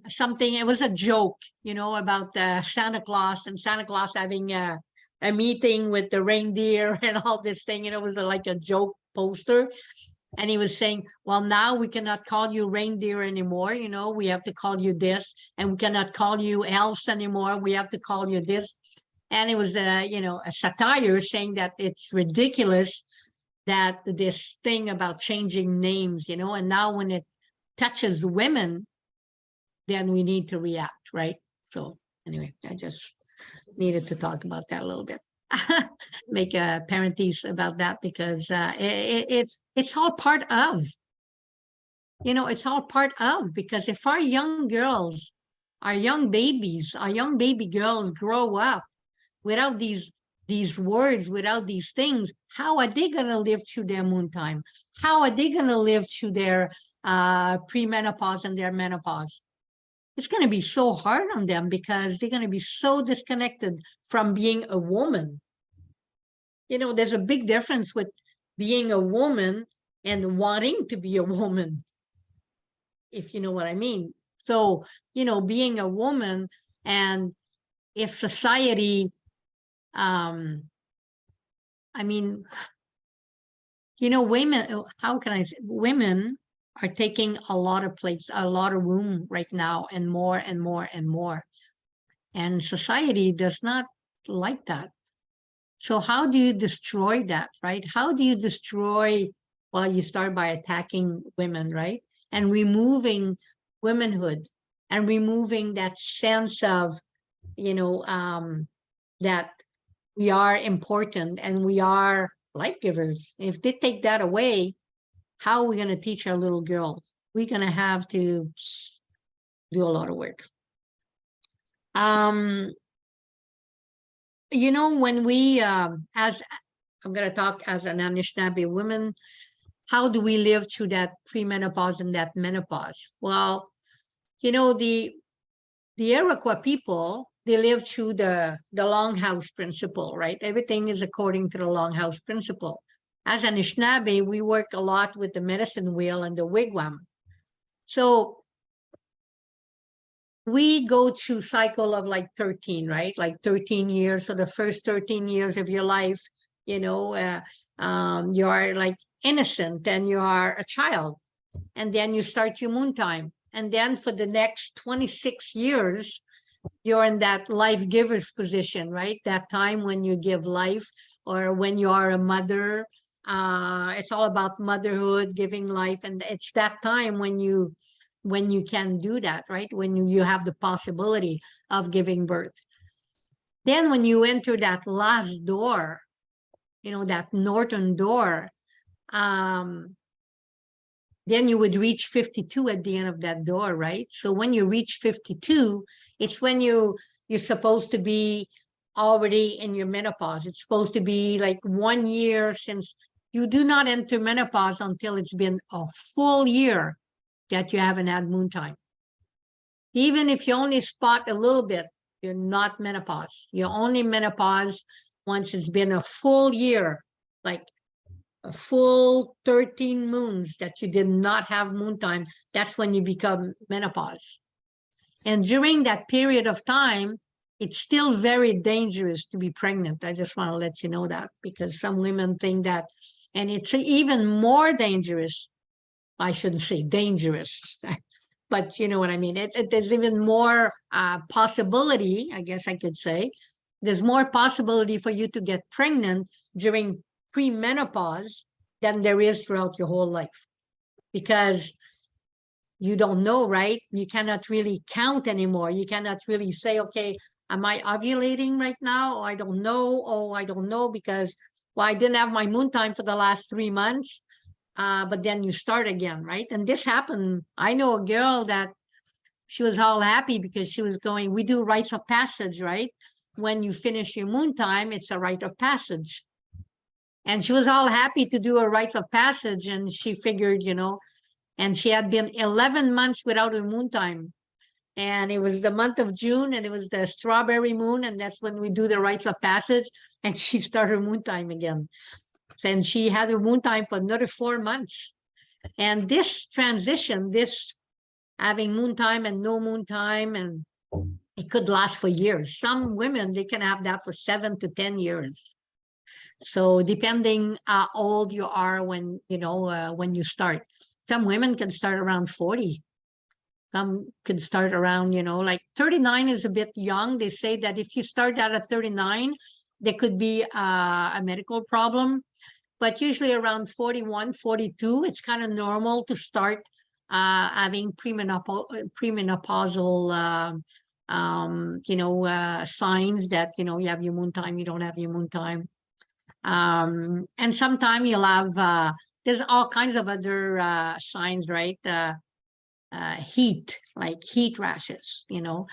Something, it was a joke, about Santa Claus, and Santa Claus having a meeting with the reindeer and all this thing. It was like a joke poster. And he was saying, well, now we cannot call you reindeer anymore. We have to call you this, and we cannot call you elves anymore. We have to call you this. And it was a satire saying that it's ridiculous that this thing about changing names, and now when it touches women, then we need to react, right? So anyway, I just needed to talk about that a little bit. Make a parenthesis about that, because it's all part of, it's all part of, because if our young girls, our young baby girls grow up without these words, without these things, how are they going to live through their moon time? How are they going to live through their premenopause and their menopause? It's going to be so hard on them, because they're going to be so disconnected from being a woman. There's a big difference with being a woman and wanting to be a woman, if you know what I mean. So, being a woman, and if society, I mean, women, how can I say, women are taking a lot of places, a lot of room right now, and more and more and more. And society does not like that. So how do you destroy that, right? How do you destroy, well, you start by attacking women, right? And removing womanhood, and removing that sense of, that we are important and we are life givers. If they take that away, how are we going to teach our little girls? We're going to have to do a lot of work. you know, when we, as I'm going to talk as an Anishinaabe woman, how do we live through that premenopause and that menopause? Well, you know, the Iroquois people, they live through the Longhouse principle, right? Everything is according to the Longhouse principle. As Anishinaabe, we work a lot with the medicine wheel and the wigwam. So we go through cycle of like 13, right? Like 13 years. So the first 13 years of your life, you know, you are like innocent and you are a child. And then you start your moon time. And then for the next 26 years, you're in that life giver's position, right? That time when you give life or when you are a mother. It's all about motherhood, giving life. And it's that time when you can do that, right? When you have the possibility of giving birth. Then when you enter that last door, you know, that northern door, then you would reach 52 at the end of that door, right? So when you reach 52, it's when you're supposed to be already in your menopause. It's supposed to be like 1 year, since you do not enter menopause until it's been a full year that you haven't had moon time. Even if you only spot a little bit, you're not menopause. You're only menopause once it's been a full year, like a full 13 moons that you did not have moon time. That's when you become menopause. And during that period of time, it's still very dangerous to be pregnant. I just want to let you know that, because some women think that, and it's even more dangerous. I shouldn't say dangerous, but you know what I mean. There's even more possibility, I guess I could say. There's more possibility for you to get pregnant during premenopause than there is throughout your whole life, because you don't know, right? You cannot really count anymore. You cannot really say, okay, am I ovulating right now? Oh, I don't know. Oh, I don't know, because, well, I didn't have my moon time for the last 3 months. But then you start again, right? And this happened. I know a girl that she was all happy because she was going, we do rites of passage, right? When you finish your moon time, it's a rite of passage. And she was all happy to do a rite of passage. And she figured, you know, and she had been 11 months without a moon time. And it was the month of June, and it was the strawberry moon. And that's when we do the rites of passage. And she started her moon time again. And she had her moon time for another 4 months. And this transition, this having moon time and no moon time, and it could last for years. Some women, they can have that for 7 to 10 years. So depending how old you are when, you know, when you start. Some women can start around 40. Some could start around, you know, like 39 is a bit young. They say that if you start out at 39, there could be a medical problem. But usually around 41, 42, it's kind of normal to start having premenopausal, you know, signs that, you know, you have your moon time, you don't have your moon time. And sometimes you'll have, there's all kinds of other signs, right? Heat, like heat rashes, you know,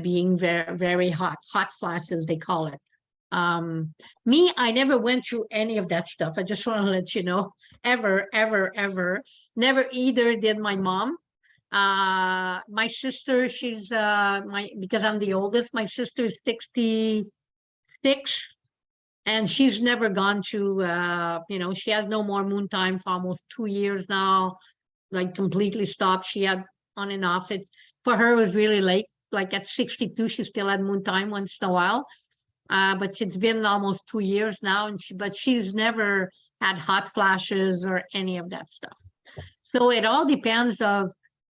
being very, very hot flashes, they call it. Me, I never went through any of that stuff. I just want to let you know, ever. Never either did my mom. My sister, she's because I'm the oldest, my sister is 66, and she's never gone through, you know, she has no more moon time for almost 2 years now, like completely stopped. She had on and off. It for her, it was really late. Like at 62, she still had moon time once in a while. But it's been almost 2 years now, and she's never had hot flashes or any of that stuff. So it all depends of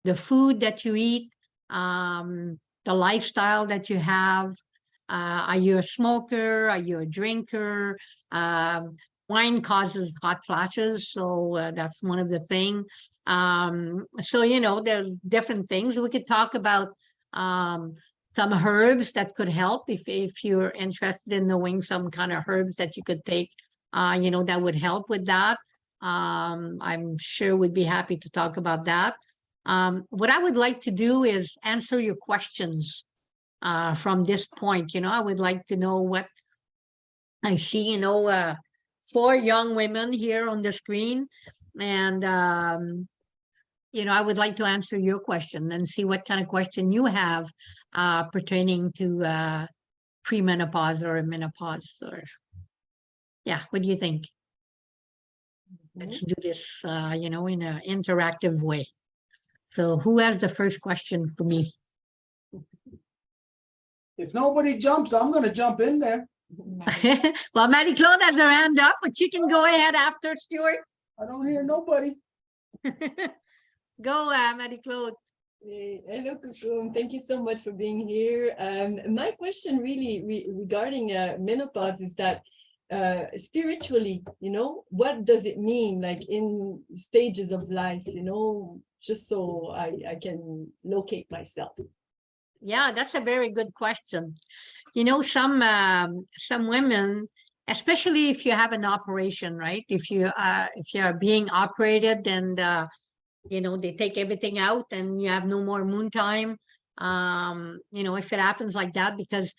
the food that you eat, the lifestyle that you have. Are you a smoker? Are you a drinker? Wine causes hot flashes, so that's one of the things. So, you know, there's different things. We could talk about some herbs that could help if you're interested in knowing some kind of herbs that you could take, you know, that would help with that. I'm sure we'd be happy to talk about that. What I would like to do is answer your questions from this point. You know, I would like to know I see, 4 young women here on the screen, and I would like to answer your question and see what kind of question you have pertaining to premenopause or menopause, or what do you think? Let's do this, in an interactive way. So who has the first question for me? If nobody jumps, I'm gonna jump in there. Well, Marie Claude has her hand up, but you can go ahead after, Stuart. I don't hear nobody. Go, Marie Claude. Hello, Kukum. Thank you so much for being here. My question really regarding menopause is that spiritually, what does it mean, like in stages of life, just so I can locate myself? Yeah, that's a very good question. Some women, especially if you have an operation, right? If you are being operated and they take everything out and you have no more moon time. If it happens like that, because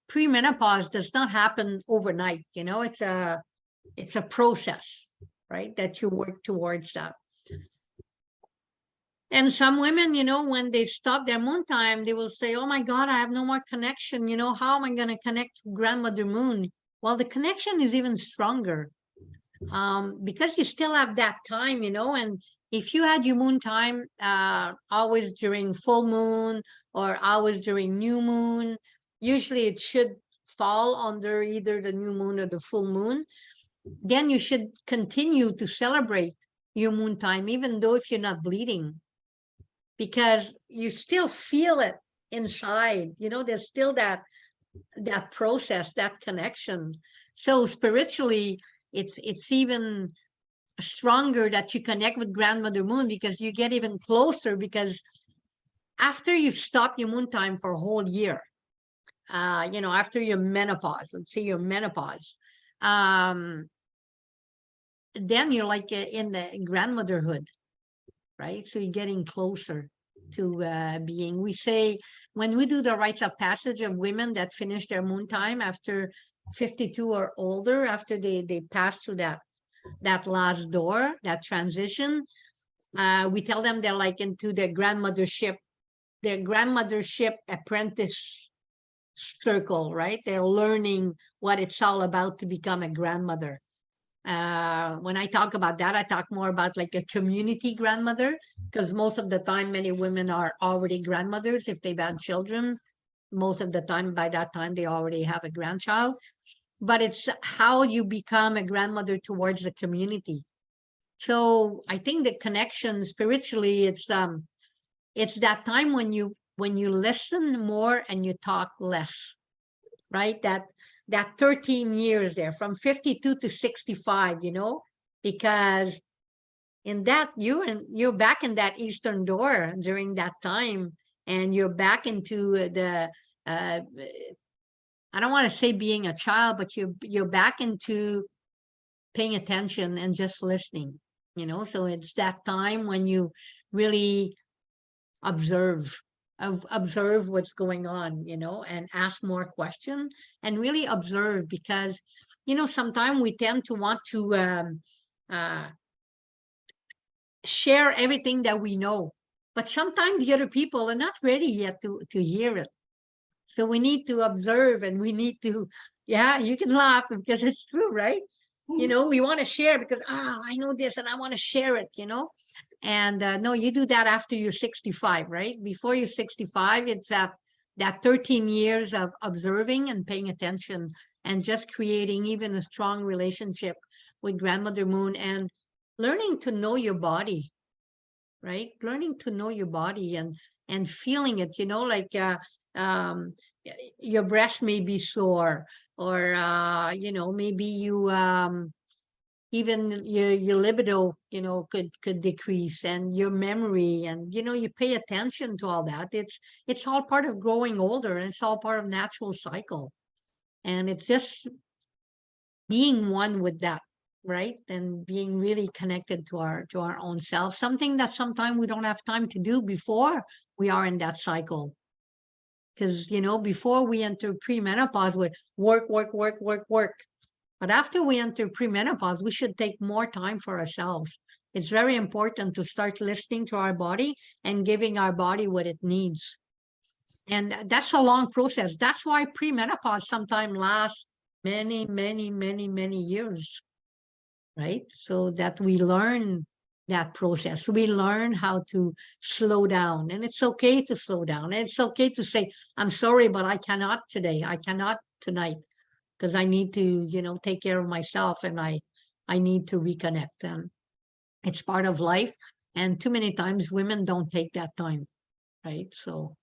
premenopause does not happen overnight. It's a process, right? That you work towards that. And some women, when they stop their moon time, they will say, oh my God, I have no more connection. How am I going to connect to grandmother moon? Well, the connection is even stronger because you still have that time, and if you had your moon time always during full moon or always during new moon, usually it should fall under either the new moon or the full moon, then you should continue to celebrate your moon time, even though if you're not bleeding, because you still feel it inside. There's still that process, that connection. So spiritually, it's even stronger that you connect with grandmother moon, because you get even closer, because after you stop your moon time for a whole year, after your menopause, let's say your menopause, then you're like in the grandmotherhood, right? So you're getting closer to being, we say, when we do the rites of passage of women that finish their moon time after 52 or older, after they pass through that last door, that transition, we tell them they're like into their grandmothership apprentice circle, right? They're learning what it's all about to become a grandmother. When I talk about that, I talk more about like a community grandmother, because most of the time, many women are already grandmothers. If they've had children, most of the time, by that time, they already have a grandchild. But it's how you become a grandmother towards the community. So I think the connection spiritually, it's that time when you listen more and you talk less, right? That 13 years there, from 52 to 65, because in that you're back in that eastern door during that time, and you're back into the I don't want to say being a child, but you're back into paying attention and just listening, so it's that time when you really observe what's going on, and ask more questions and really observe, because sometimes we tend to want to share everything that we know, but sometimes the other people are not ready yet to hear it. So we need to observe, and we need to, you can laugh because it's true, right? We want to share because, I know this and I want to share it, and no, you do that after you're 65, right? Before you're 65, it's that 13 years of observing and paying attention and just creating even a strong relationship with grandmother moon and learning to know your body, right? Learning to know your body and feeling it, like your breast may be sore, or maybe you even your libido could decrease, and your memory, and you pay attention to all that. It's all part of growing older, and it's all part of natural cycle, and it's just being one with that, right? And being really connected to our own self, something that sometimes we don't have time to do before we are in that cycle. Because before we enter premenopause, with work, But after we enter premenopause, we should take more time for ourselves. It's very important to start listening to our body and giving our body what it needs. And that's a long process. That's why premenopause sometimes lasts many, many, many, many years, right? So that we learn that process. We learn how to slow down, and it's okay to slow down. And it's okay to say, I'm sorry, but I cannot today. I cannot tonight because I need to, you know, take care of myself, and I need to reconnect. And it's part of life. And too many times women don't take that time, right? So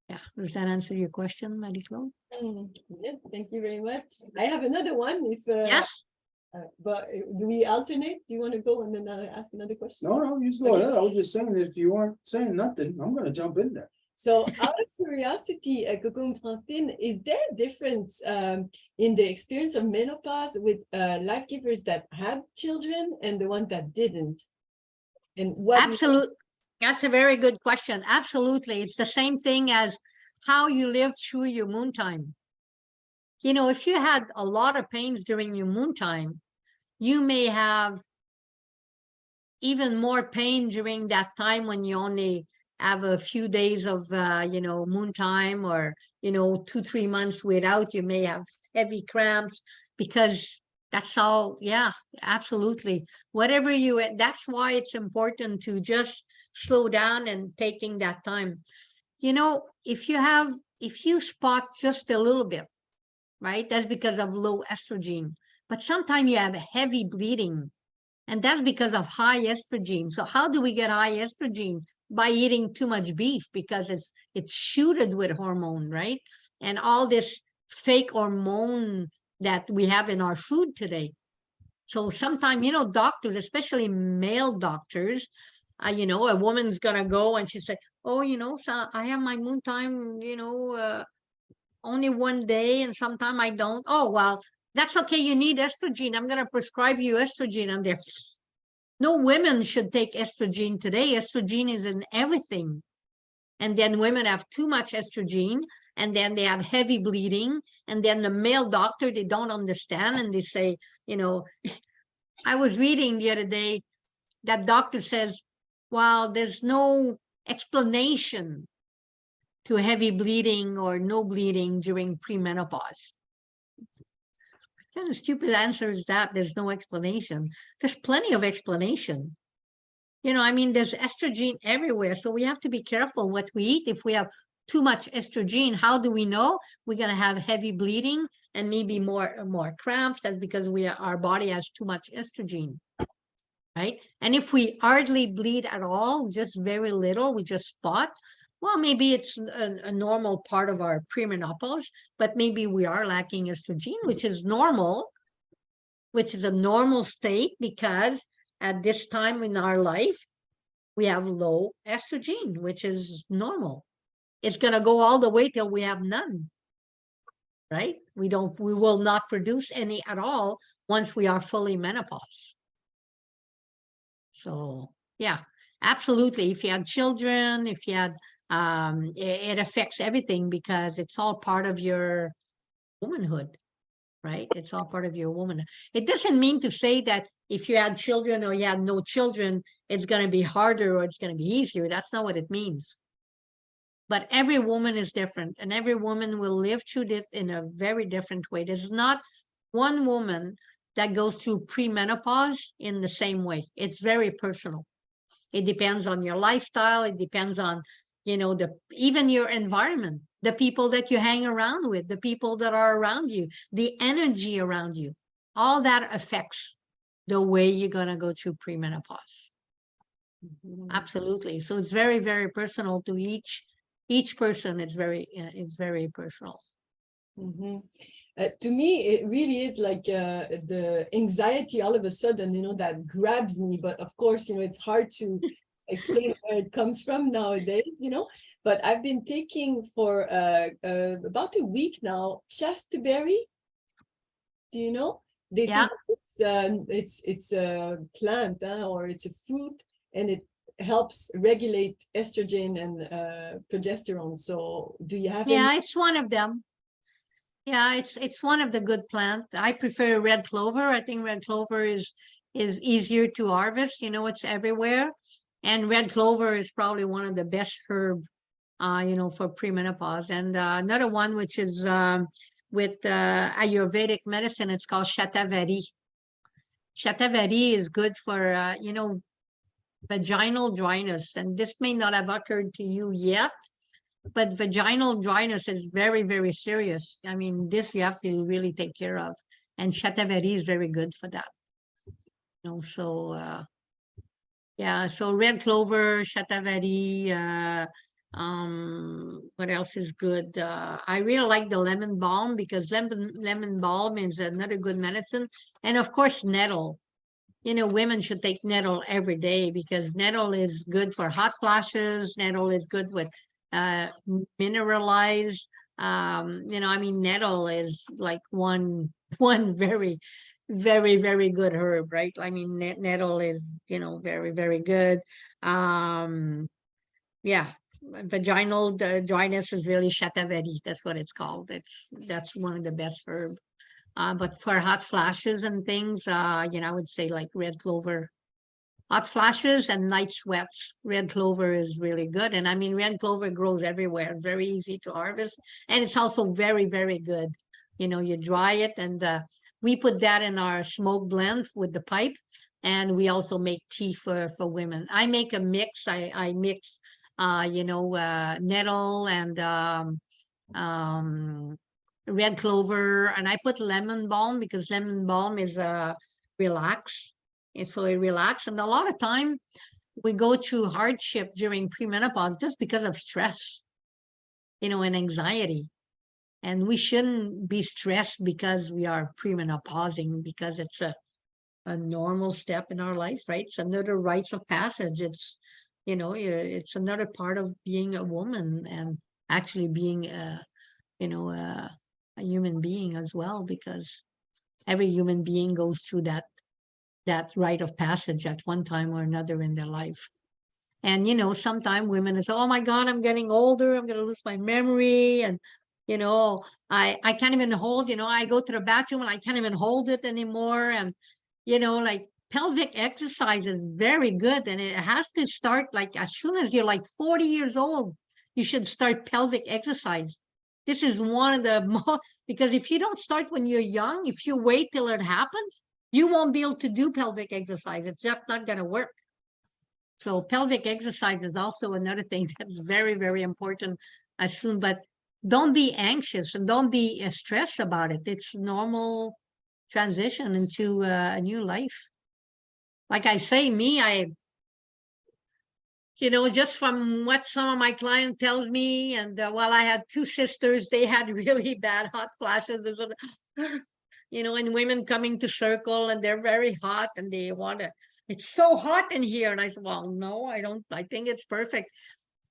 yeah, does that answer your question, Marie-Claude? Yeah, thank you very much. I have another one if Yes. but do we alternate? Do you want to go and then ask another question? No, you just go ahead. I was just saying, if you weren't saying nothing, I'm gonna jump in there. So out of curiosity, Coco and Francine, is there a difference in the experience of menopause with life givers that had children and the ones that didn't? And what? Absolutely. That's a very good question. Absolutely. It's the same thing as how you live through your moon time. You know, if you had a lot of pains during your moon time, you may have even more pain during that time when you only have a few days of, you know, moon time, or, you know, 2-3 months without, you may have heavy cramps because that's all. Yeah, absolutely. Whatever you, that's why it's important to just slow down and taking that time. You know, if you spot just a little bit, right, that's because of low estrogen. But sometimes you have heavy bleeding, and that's because of high estrogen. So how do we get high estrogen? By eating too much beef, because it's shooted with hormone, right? And all this fake hormone that we have in our food today. So sometimes, you know, doctors, especially male doctors, you know, a woman's gonna go and she say, oh, you know, so I have my moon time, you know, only one day, and sometimes I don't. Oh, well, that's okay. You need estrogen. I'm gonna prescribe you estrogen. I'm there. No, women should take estrogen today. Estrogen is in everything. And then women have too much estrogen, and then they have heavy bleeding. And then the male doctor, they don't understand, and they say, you know, I was reading the other day that doctor says, well, there's no explanation to heavy bleeding or no bleeding during premenopause. What kind of stupid answer is that? There's no explanation. There's plenty of explanation. You know, I mean, there's estrogen everywhere. So we have to be careful what we eat. If we have too much estrogen, how do we know? We're going to have heavy bleeding and maybe more cramps. That's because our body has too much estrogen, right? And if we hardly bleed at all, just very little, we just spot, well, maybe it's a normal part of our premenopause, but maybe we are lacking estrogen, which is normal, which is a normal state, because at this time in our life, we have low estrogen, which is normal. It's going to go all the way till we have none, right? We will not produce any at all once we are fully menopause. So yeah, absolutely. If you had children, if you had, it affects everything, because it's all part of your womanhood, right? It's all part of your womanhood. It doesn't mean to say that if you had children or you had no children, it's going to be harder or it's going to be easier. That's not what it means. But every woman is different, and every woman will live through this in a very different way. There's not one woman that goes through premenopause in the same way. It's very personal. It depends on your lifestyle. It depends on, you know, even your environment, the people that you hang around with, the people that are around you, the energy around you. All that affects the way you're going to go through premenopause. Absolutely. So it's very, very personal to each person. It's very personal. To me, it really is like the anxiety all of a sudden, you know, that grabs me. But of course, you know, it's hard to explain where it comes from nowadays, you know. But I've been taking for about a week now chasteberry. Do you know? They say it's a plant, or it's a fruit, and it helps regulate estrogen and progesterone. So do you have it's one of them. Yeah, it's one of the good plants. I prefer red clover. I think red clover is easier to harvest. You know, it's everywhere. And red clover is probably one of the best herb, for premenopause. And another one which is with Ayurvedic medicine, it's called shatavari. Shatavari is good for vaginal dryness. And this may not have occurred to you yet, but vaginal dryness is very, very serious. I mean, this you have to really take care of. And shatavari is very good for that. Yeah, so red clover, shatavari, what else is good? I really like the lemon balm because lemon balm is another good medicine. And of course, nettle. Women should take nettle every day because nettle is good for hot flashes. Nettle is good with mineralized. Nettle is like one very, very, very good herb, right? I mean, nettle is, very, very good. Yeah, vaginal dryness is really shatavari. That's what it's called. That's one of the best herbs. But for hot flashes and things, I would say like red clover. Hot flashes and night sweats. Red clover is really good. And I mean, red clover grows everywhere. Very easy to harvest. And it's also very, very good. You dry it and we put that in our smoke blend with the pipe. And we also make tea for women. I make a mix. I mix, nettle and red clover, and I put lemon balm because lemon balm is relax. And so it relax. And a lot of time we go through hardship during premenopause just because of stress, and anxiety. And we shouldn't be stressed because we are premenopausing because it's a normal step in our life, right? It's another rites of passage. It's another part of being a woman and actually being a human being as well, because every human being goes through that rite of passage at one time or another in their life. And sometimes women say, oh my God, I'm getting older, I'm going to lose my memory. And I can't even hold, I go to the bathroom and I can't even hold it anymore. And like pelvic exercise is very good, and it has to start like as soon as you're like 40 years old. You should start pelvic exercise. This is one of the most, because if you don't start when you're young, if you wait till it happens, you won't be able to do pelvic exercise. It's just not going to work. So pelvic exercise is also another thing that's very, very important as soon, but don't be anxious and don't be stressed about it. It's normal transition into a new life. Like I say, just from what some of my client tells me, and while I had two sisters, they had really bad hot flashes. And women coming to circle and they're very hot and they want to, it's so hot in here. And I said, well, no, I don't, I think it's perfect.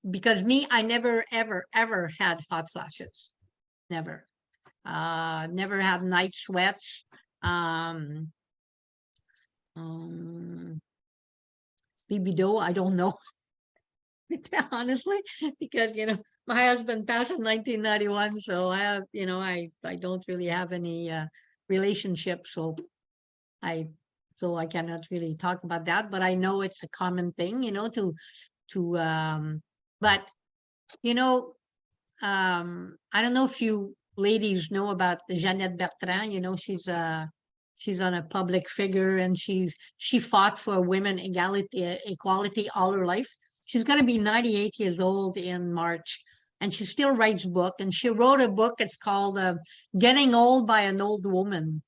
Because I never, ever, ever had hot flashes. Never. Never had night sweats. Libido, I don't know. Honestly, because my husband passed in 1991, so I have I don't really have any relationship, so I cannot really talk about that, but I know it's a common thing, but I don't know if you ladies know about Jeannette Bertrand. She's on a public figure, and she fought for women equality all her life. She's going to be 98 years old in March, and she still writes book. And she wrote a book. It's called Getting Old by an Old Woman.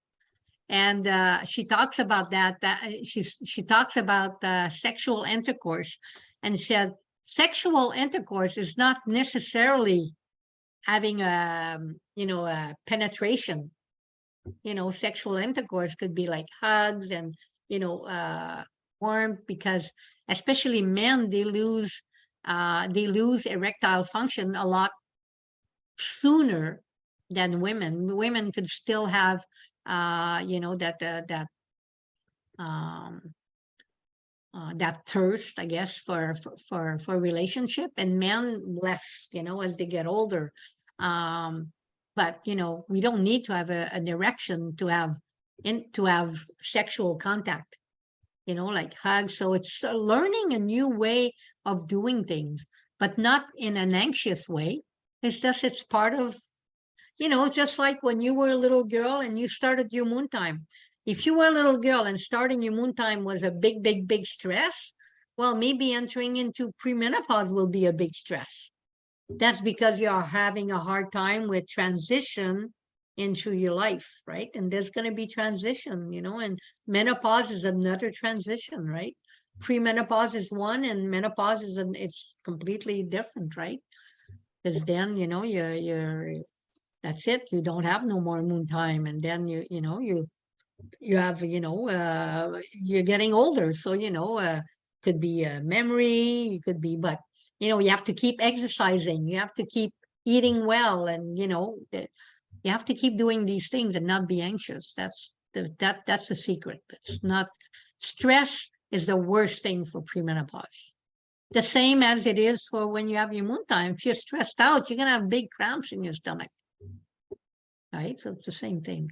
And she talks about that she talks about sexual intercourse, and said sexual intercourse is not necessarily having a penetration. Sexual intercourse could be like hugs and warmth, because especially men, they lose erectile function a lot sooner than women. Women could still have that thirst, I guess, for relationship, and men less, as they get older. But but we don't need to have an erection to have sexual contact, like hugs. So it's learning a new way of doing things, but not in an anxious way. It's part of, just like when you were a little girl and you started your moon time. If you were a little girl and starting your moon time was a big, big, big stress, well, maybe entering into premenopause will be a big stress. That's because you are having a hard time with transition into your life, right? And there's going to be transition, and menopause is another transition, right? Premenopause is one, and menopause it's completely different, right? Because then, you're that's it. You don't have no more moon time, and then you have you're getting older, so could be a memory, it could be, but you have to keep exercising, you have to keep eating well, and you have to keep doing these things and not be anxious. That's the secret. It's not stress is the worst thing for premenopause. The same as it is for when you have your moon time. If you're stressed out, you're gonna have big cramps in your stomach. Right? So it's the same thing.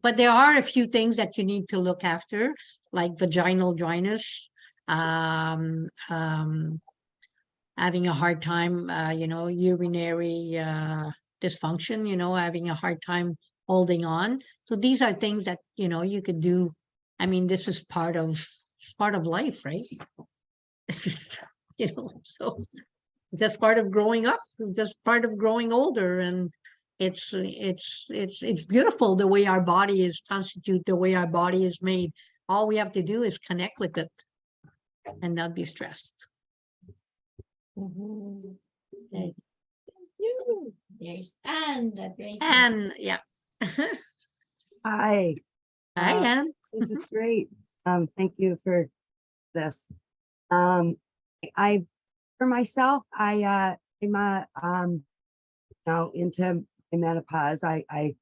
But there are a few things that you need to look after, like vaginal dryness, having a hard time, urinary dysfunction, having a hard time holding on. So these are things that, you could do. I mean, this is part of life, right? So just part of growing up, just part of growing older. And it's beautiful the way our body is constituted, the way our body is made. All we have to do is connect with it and not be stressed. Mhm. Okay. You. There's Anne that raised. And yeah. Hi, Hi, Anne. this is great. Thank you for this. For myself, I'm now into menopause. I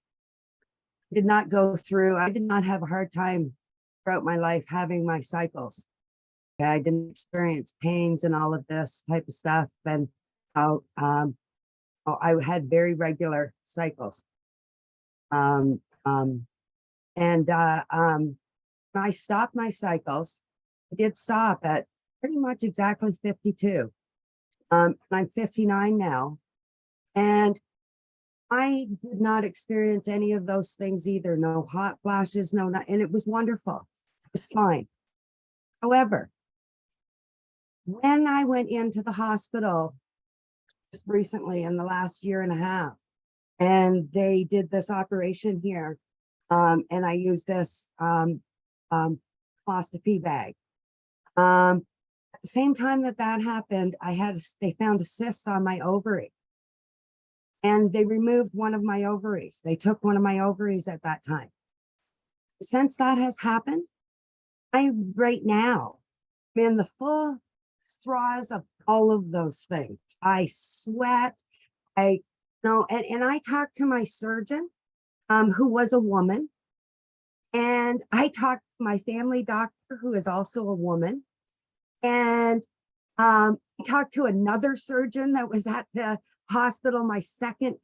did not have a hard time throughout my life having my cycles. Okay, I didn't experience pains and all of this type of stuff. And I had very regular cycles. When I stopped my cycles, I did stop at pretty much exactly 52. And I'm 59 now. And I did not experience any of those things either. No hot flashes, and it was wonderful. It was fine. However, when I went into the hospital just recently in the last year and a half, and they did this operation here, and I used this colonoscopy bag. At the same time that happened, they found a cyst on my ovary. And they removed one of my ovaries. They took one of my ovaries at that time. Since that has happened, right now, I'm in the full straws of all of those things. I sweat, and I talked to my surgeon, who was a woman, and I talked to my family doctor, who is also a woman, and I talked to another surgeon that was at the hospital, my second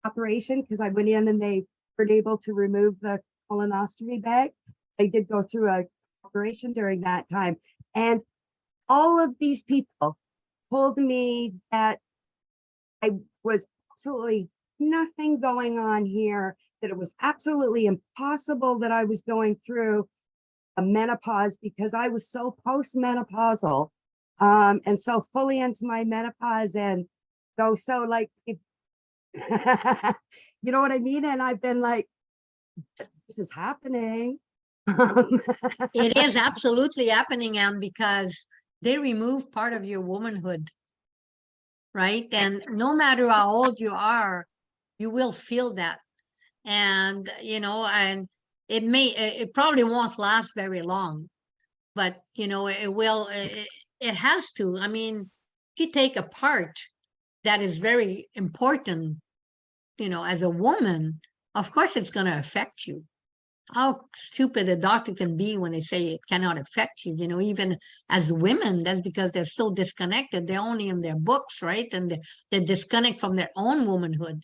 operation, because I went in and they were able to remove the colonoscopy bag. They did go through an operation during that time. And all of these people told me that I was absolutely nothing going on here, that it was absolutely impossible that I was going through a menopause because I was so postmenopausal, and so fully into my menopause, and so like, you know what I mean? And I've been like, this is happening. It is absolutely happening, Anne, because they remove part of your womanhood, right? And no matter how old you are, you will feel that. And, and it probably won't last very long, but, it will, it has to. I mean, if you take a part that is very important, as a woman, of course it's going to affect you. How stupid a doctor can be when they say it cannot affect you, even as women. That's because they're so disconnected. They're only in their books, right? And they disconnect from their own womanhood.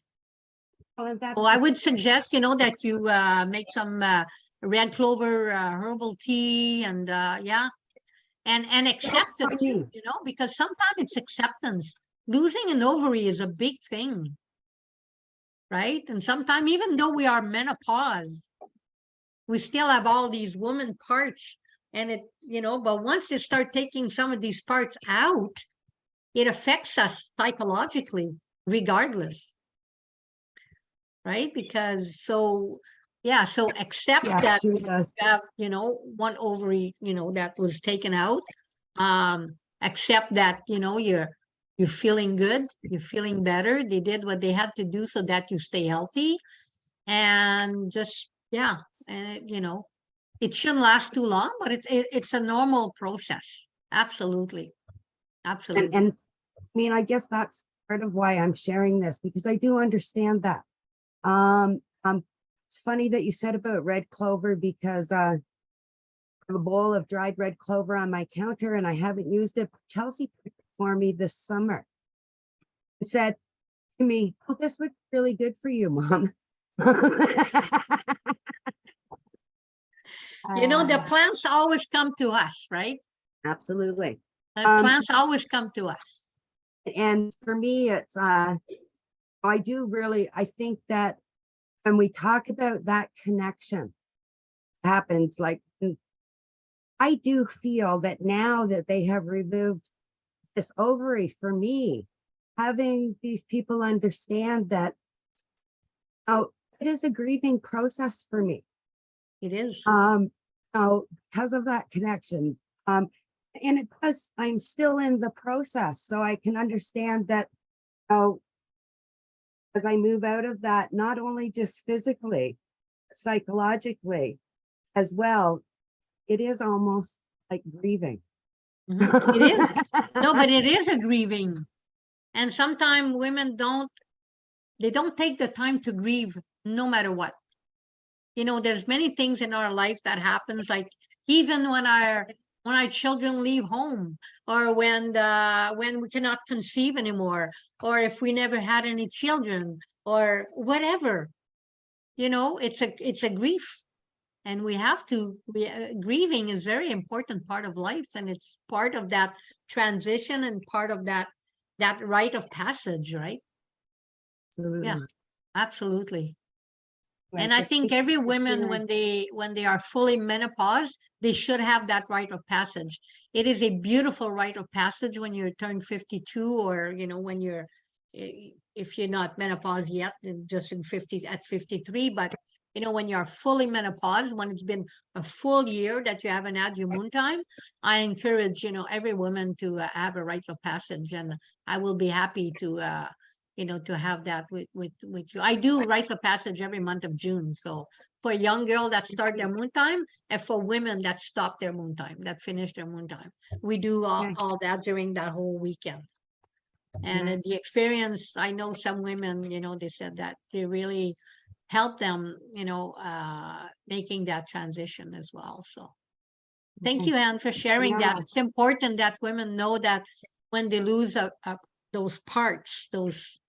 Well, that's Oh, I would suggest, that you make some red clover herbal tea and yeah, and accept it I too, mean. because sometimes it's acceptance. Losing an ovary is a big thing, right? And sometimes even though we are menopause, we still have all these woman parts, and but once they start taking some of these parts out, it affects us psychologically, regardless. Right? Because so accept Yeah, that sure you does. have, one ovary, that was taken out. Accept that, you're feeling good, you're feeling better. They did what they had to do so that you stay healthy. And just, and it shouldn't last too long, but it's a normal process. Absolutely. Absolutely. And I mean, I guess that's part of why I'm sharing this, because I do understand that. It's funny that you said about red clover, because I have a bowl of dried red clover on my counter and I haven't used it. Chelsea picked it for me this summer and said to me, "Oh, this would be really good for you, Mom." The plants always come to us, right? Absolutely. The plants always come to us. And for me, it's I think that when we talk about that connection happens, like I do feel that now that they have removed this ovary, for me, having these people understand that, it is a grieving process for me. It is. Because of that connection. And it does, I'm still in the process, so I can understand that, as I move out of that, not only just physically, psychologically as well, it is almost like grieving. It is. No, but it is a grieving. And sometimes women don't take the time to grieve no matter what. There's many things in our life that happens, like even when our children leave home, or when we cannot conceive anymore, or if we never had any children, or whatever. It's a grief. And we have to grieving is very important part of life, and it's part of that transition and part of that rite of passage, right? Absolutely. Yeah, absolutely. Right, And I but think thank every you for woman, sharing. when they are fully menopause, they should have that rite of passage. It is a beautiful rite of passage when you turn 52, or when you're, if you're not menopause yet, then just at 53. But when you're fully menopause, when it's been a full year that you haven't had your moon time, I encourage every woman to have a rite of passage, and I will be happy to to have that with you. I do write the passage every month of June. So for a young girl that start their moon time, and for women that stop their moon time, that finish their moon time, we do Okay. all that during that whole weekend. And Yes. the experience, I know some women, they said that they really helped them, making that transition as well. So thank Okay. you, Anne, for sharing that. Yeah. It's important that women know that when they lose those parts, those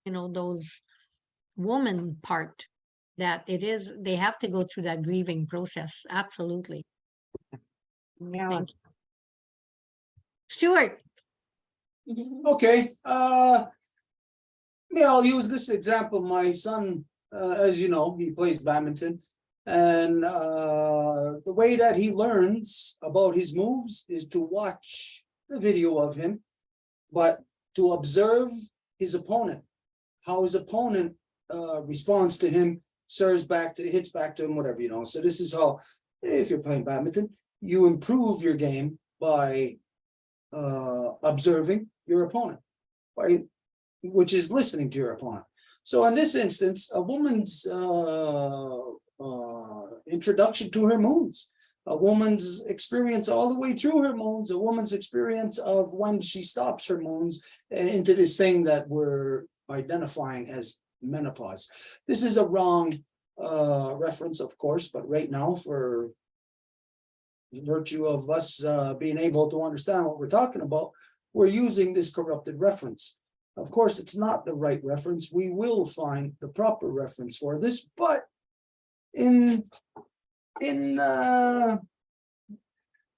woman part, that they have to go through that grieving process. Absolutely. Yeah. Thank you. Stuart. Okay, yeah, I'll use this example. My son, as you know, he plays badminton. And the way that he learns about his moves is to watch the video of him, but to observe his opponent, how his opponent responds to him, serves back to, hits back to him, whatever. So this is how, if you're playing badminton, you improve your game by observing your opponent, which is listening to your opponent. So in this instance, a woman's introduction to her moons, a woman's experience all the way through her moons, a woman's experience of when she stops her moons, and into this thing that we're identifying as menopause. This is a wrong reference, of course, but right now, for virtue of us being able to understand what we're talking about, we're using this corrupted reference. Of course, it's not the right reference. We will find the proper reference for this, but in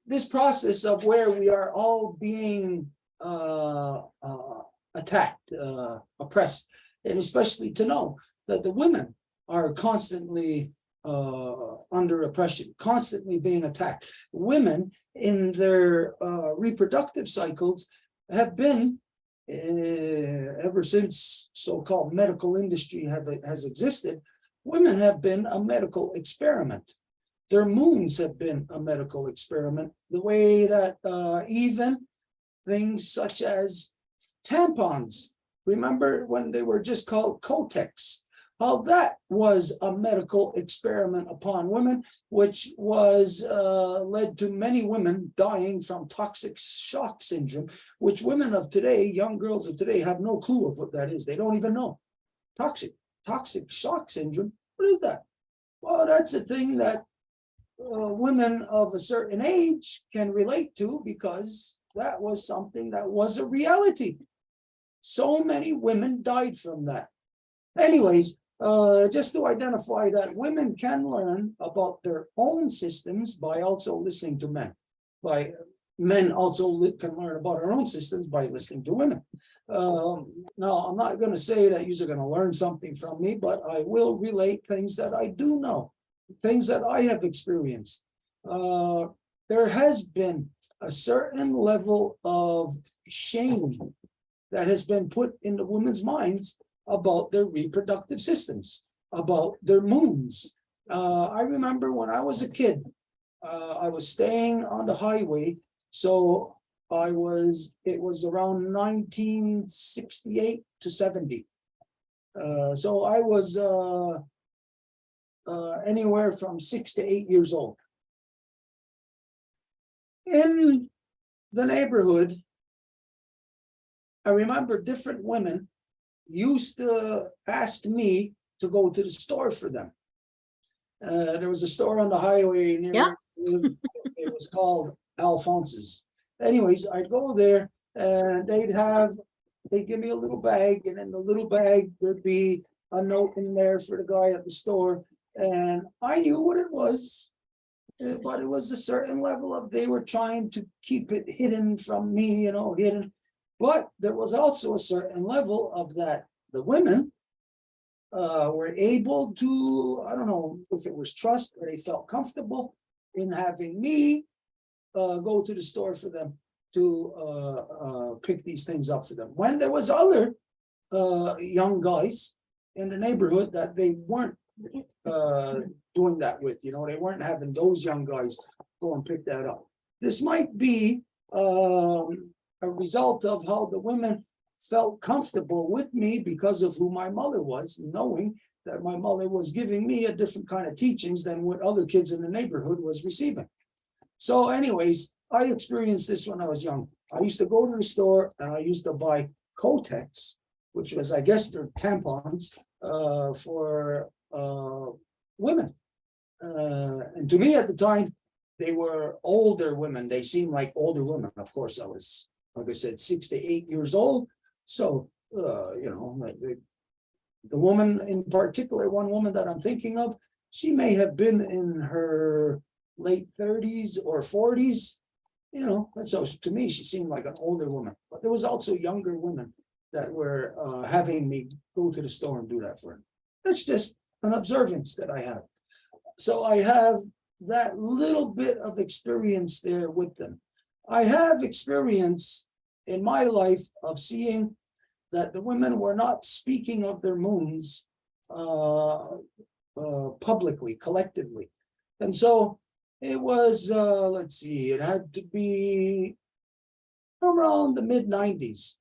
this process of where we are all being attacked, oppressed, and especially to know that the women are constantly under oppression, constantly being attacked. Women in their reproductive cycles have been, ever since so-called medical industry has existed, women have been a medical experiment. Their moons have been a medical experiment, the way that even things such as tampons, remember when they were just called Kotex, how that was a medical experiment upon women, which was led to many women dying from toxic shock syndrome, which women of today, young girls of today, have no clue of what that is. They don't even know. Toxic shock syndrome, what is that? Well, that's a thing that women of a certain age can relate to, because that was something that was a reality. So many women died from that. Anyways, just to identify that women can learn about their own systems by also listening to men. Men also can learn about our own systems by listening to women. Now, I'm not going to say that you're going to learn something from me, but I will relate things that I do know, things that I have experienced. There has been a certain level of shame that has been put in the women's minds about their reproductive systems, about their moons. I remember when I was a kid, I was staying on the highway. So it was around 1968 to 70. So I was anywhere from 6 to 8 years old. In the neighborhood, I remember different women used to ask me to go to the store for them. There was a store on the highway near Yeah. it was called Alphonse's. Anyways, I'd go there and they'd give me a little bag, and in the little bag there'd be a note in there for the guy at the store, and I knew what it was, but it was a certain level of, they were trying to keep it hidden from me, hidden. But there was also a certain level of that the women were able to, I don't know if it was trust or they felt comfortable in having me go to the store for them to pick these things up for them. When there was other young guys in the neighborhood that they weren't doing that with, they weren't having those young guys go and pick that up. This might be a result of how the women felt comfortable with me because of who my mother was, knowing that my mother was giving me a different kind of teachings than what other kids in the neighborhood was receiving. So anyways, I experienced this when I was young. I used to go to the store and I used to buy Kotex, which was, I guess, their tampons for women. And to me at the time, they were older women. They seemed like older women. Of course, I was, like I said, 6 to 8 years old. So, the woman in particular, one woman that I'm thinking of, she may have been in her late 30s or 40s, and so to me, she seemed like an older woman. But there was also younger women that were having me go to the store and do that for them. That's just an observance that I have. So I have that little bit of experience there with them. I have experience in my life of seeing that the women were not speaking of their moons publicly, collectively. And so it was, let's see, it had to be around the mid-90s,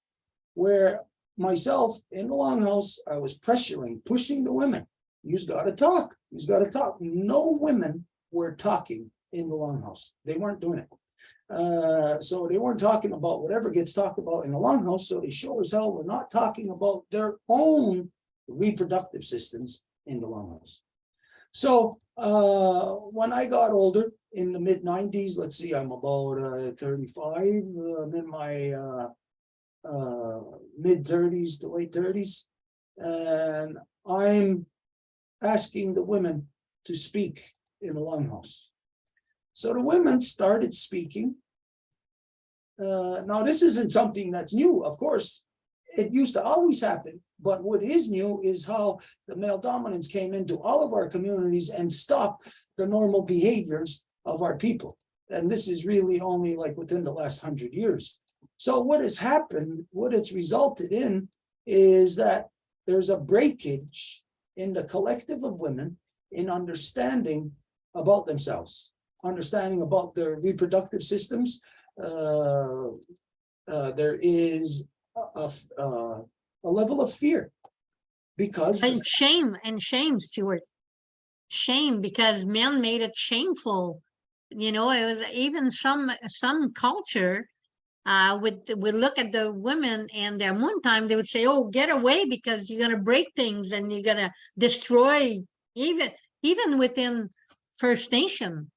where myself in the Longhouse, I was pushing the women. You've got to talk. You've got to talk. No women were talking in the Longhouse. They weren't doing it. So they weren't talking about whatever gets talked about in the Longhouse. So they sure as hell were not talking about their own reproductive systems in the Longhouse. So when I got older in the mid-90s, let's see, I'm about 35. I'm in my mid-30s to late 30s. And I'm asking the women to speak in the Longhouse. So the women started speaking. Now, this isn't something that's new, of course. It used to always happen. But what is new is how the male dominance came into all of our communities and stopped the normal behaviors of our people. And this is really only like within the last 100 years. So what has happened, what it's resulted in is that there's a breakage in the collective of women in understanding about themselves, understanding about their reproductive systems. There is a level of fear because And shame, Stuart. Shame, because men made it shameful. You know, it was even some culture would look at the women and their moon time, they would say, oh, get away because you're gonna break things and you're gonna destroy, even within First Nation.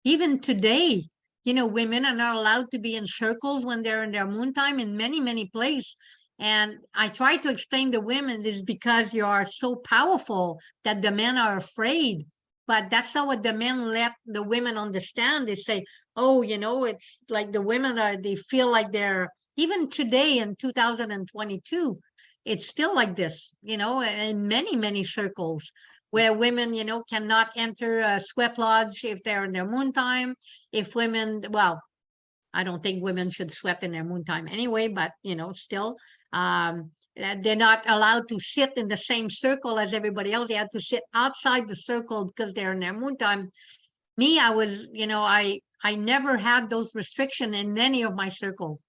Even today, you know, women are not allowed to be in circles when they're in their moon time in many places. And I try to explain to women this is because you are so powerful that the men are afraid. But that's not what the men let the women understand. They say, oh, you know, it's like the women they feel like they're, even today in 2022, it's still like this, you know, in many circles where women, you know, cannot enter a sweat lodge if they're in their moon time. If women, well, I don't think women should sweat in their moon time anyway, but, you know, still, they're not allowed to sit in the same circle as everybody else. They have to sit outside the circle because they're in their moon time. Me, I was, you know, I never had those restrictions in any of my circles.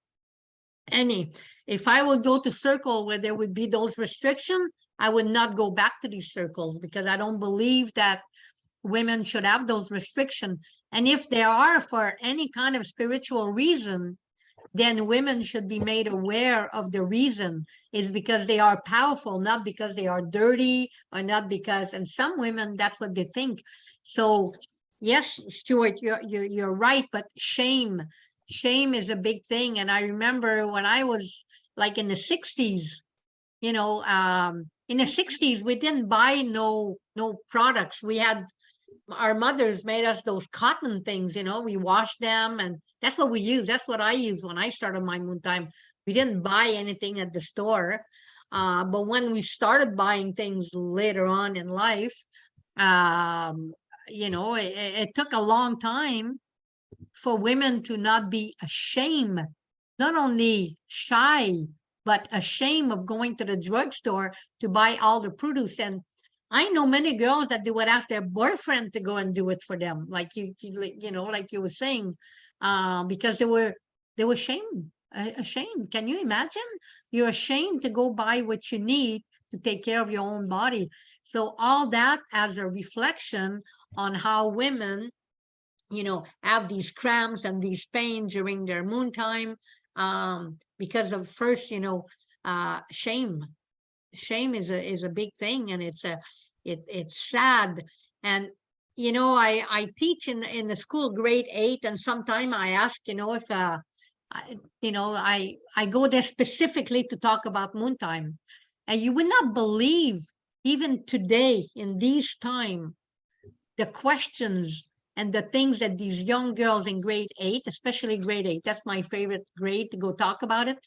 If I would go to circle where there would be those restrictions, I would not go back to these circles because I don't believe that women should have those restrictions. And if there are for any kind of spiritual reason, then women should be made aware of the reason. It's because they are powerful, not because they are dirty or not because, and some women, that's what they think. So yes, Stuart, you're right, but shame is a big thing. And I remember when I was like in the 60s, you know, in the 60s, we didn't buy no products. We had, our mothers made us those cotton things, you know, we washed them and that's what we use. That's what I used when I started my moon time. We didn't buy anything at the store. But when we started buying things later on in life, you know, it took a long time for women to not be ashamed, not only shy, but ashamed of going to the drugstore to buy all the produce. And I know many girls that they would ask their boyfriend to go and do it for them, like you know, like you were saying, because they were ashamed. Can you imagine? You're ashamed to go buy what you need to take care of your own body. So all that as a reflection on how women, you know, have these cramps and these pains during their moon time, because of first, you know, shame is a big thing, and it's sad. And you know, I teach in the school grade 8, and sometime I ask, you know, if you know, I go there specifically to talk about moon time, and you would not believe, even today in these time, the questions and the things that these young girls in grade 8, especially grade 8, that's my favorite grade to go talk about it.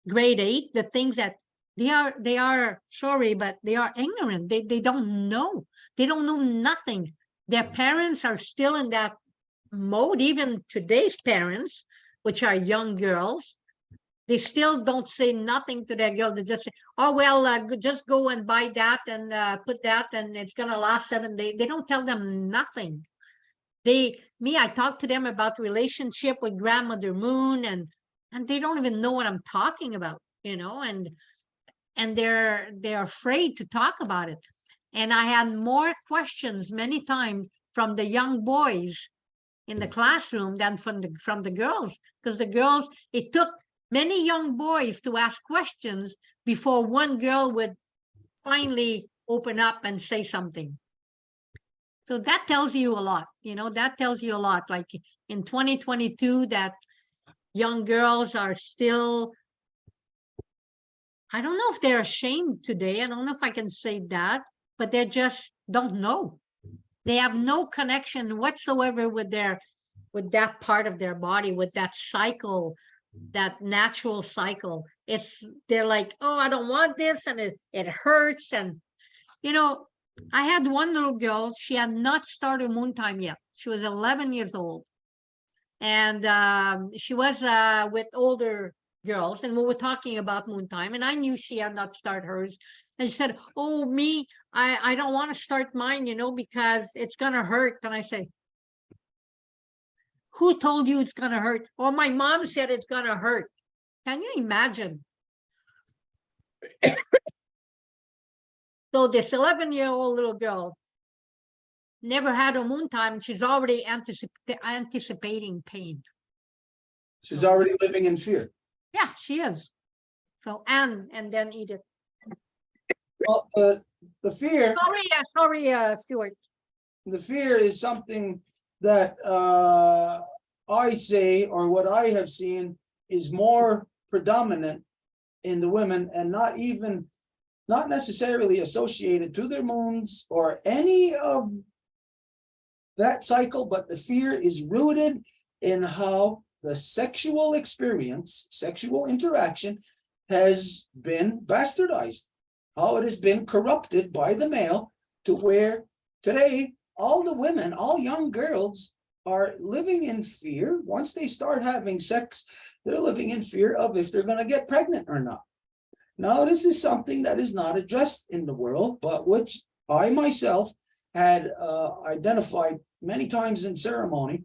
Grade 8, the things that they are sorry, but they are ignorant. They don't know. They don't know nothing. Their parents are still in that mode. Even today's parents, which are young girls, they still don't say nothing to their girl. They just say, oh, well, just go and buy that and put that and it's going to last 7 days. They don't tell them nothing. I talk to them about relationship with Grandmother Moon, and they don't even know what I'm talking about, you know, and they're afraid to talk about it. And I had more questions many times from the young boys in the classroom than from the girls, because the girls, it took many young boys to ask questions before one girl would finally open up and say something. So that tells you a lot, you know, that tells you a lot. Like in 2022, that young girls are still I don't know if they're ashamed today. I don't know if I can say that, but they just don't know. They have no connection whatsoever with that part of their body, with that cycle, that natural cycle. They're like, oh, I don't want this, and it hurts. And I had one little girl, she had not started moon time yet. She was 11 years old. And she was with older girls, and we were talking about moon time, and I knew she had not started hers. And she said, oh, me, I don't want to start mine, because it's going to hurt. And I say, who told you it's going to hurt? Well, my mom said it's going to hurt. Can you imagine? So this 11-year-old little girl never had a moon time. She's already anticipating pain. She's already living in fear. Yeah, she is. So, and then eat it. Well, the fear, Sorry, Stuart. the fear is something that I say, or what I have seen, is more predominant in the women, and not necessarily associated to their moons or any of that cycle, but the fear is rooted in how the sexual experience, sexual interaction has been bastardized, how it has been corrupted by the male, to where today all the women, all young girls are living in fear. Once they start having sex, they're living in fear of if they're going to get pregnant or not. Now, this is something that is not addressed in the world, but which I myself had identified many times in ceremony,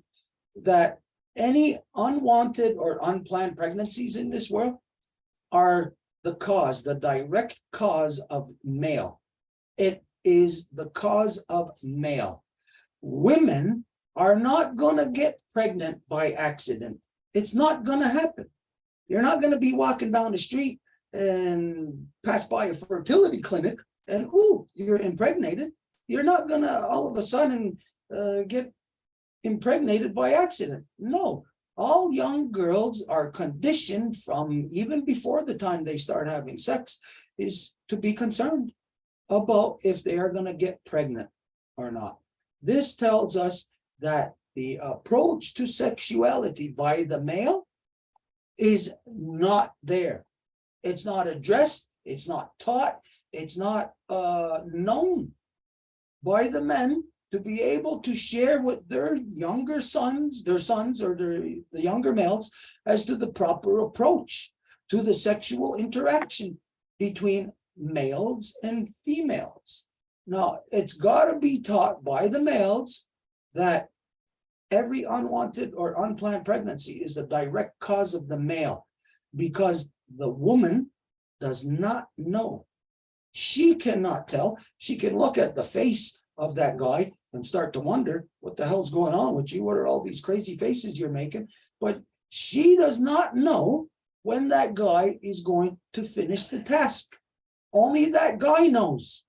that any unwanted or unplanned pregnancies in this world are the direct cause of male. It is the cause of male. Women are not going to get pregnant by accident. It's not going to happen. You're not going to be walking down the street and pass by a fertility clinic and, ooh, you're impregnated. You're not going to all of a sudden get impregnated by accident. No, all young girls are conditioned from even before the time they start having sex is to be concerned about if they are going to get pregnant or not. This tells us that the approach to sexuality by the male is not there. It's not addressed. It's not taught. It's not known by the men to be able to share with their younger sons, or the younger males, as to the proper approach to the sexual interaction between males and females. Now, it's got to be taught by the males that every unwanted or unplanned pregnancy is the direct cause of the male, because the woman does not know. She cannot tell. She can look at the face of that guy and start to wonder, what the hell's going on with you? What are all these crazy faces you're making? But she does not know when that guy is going to finish the task. Only that guy knows.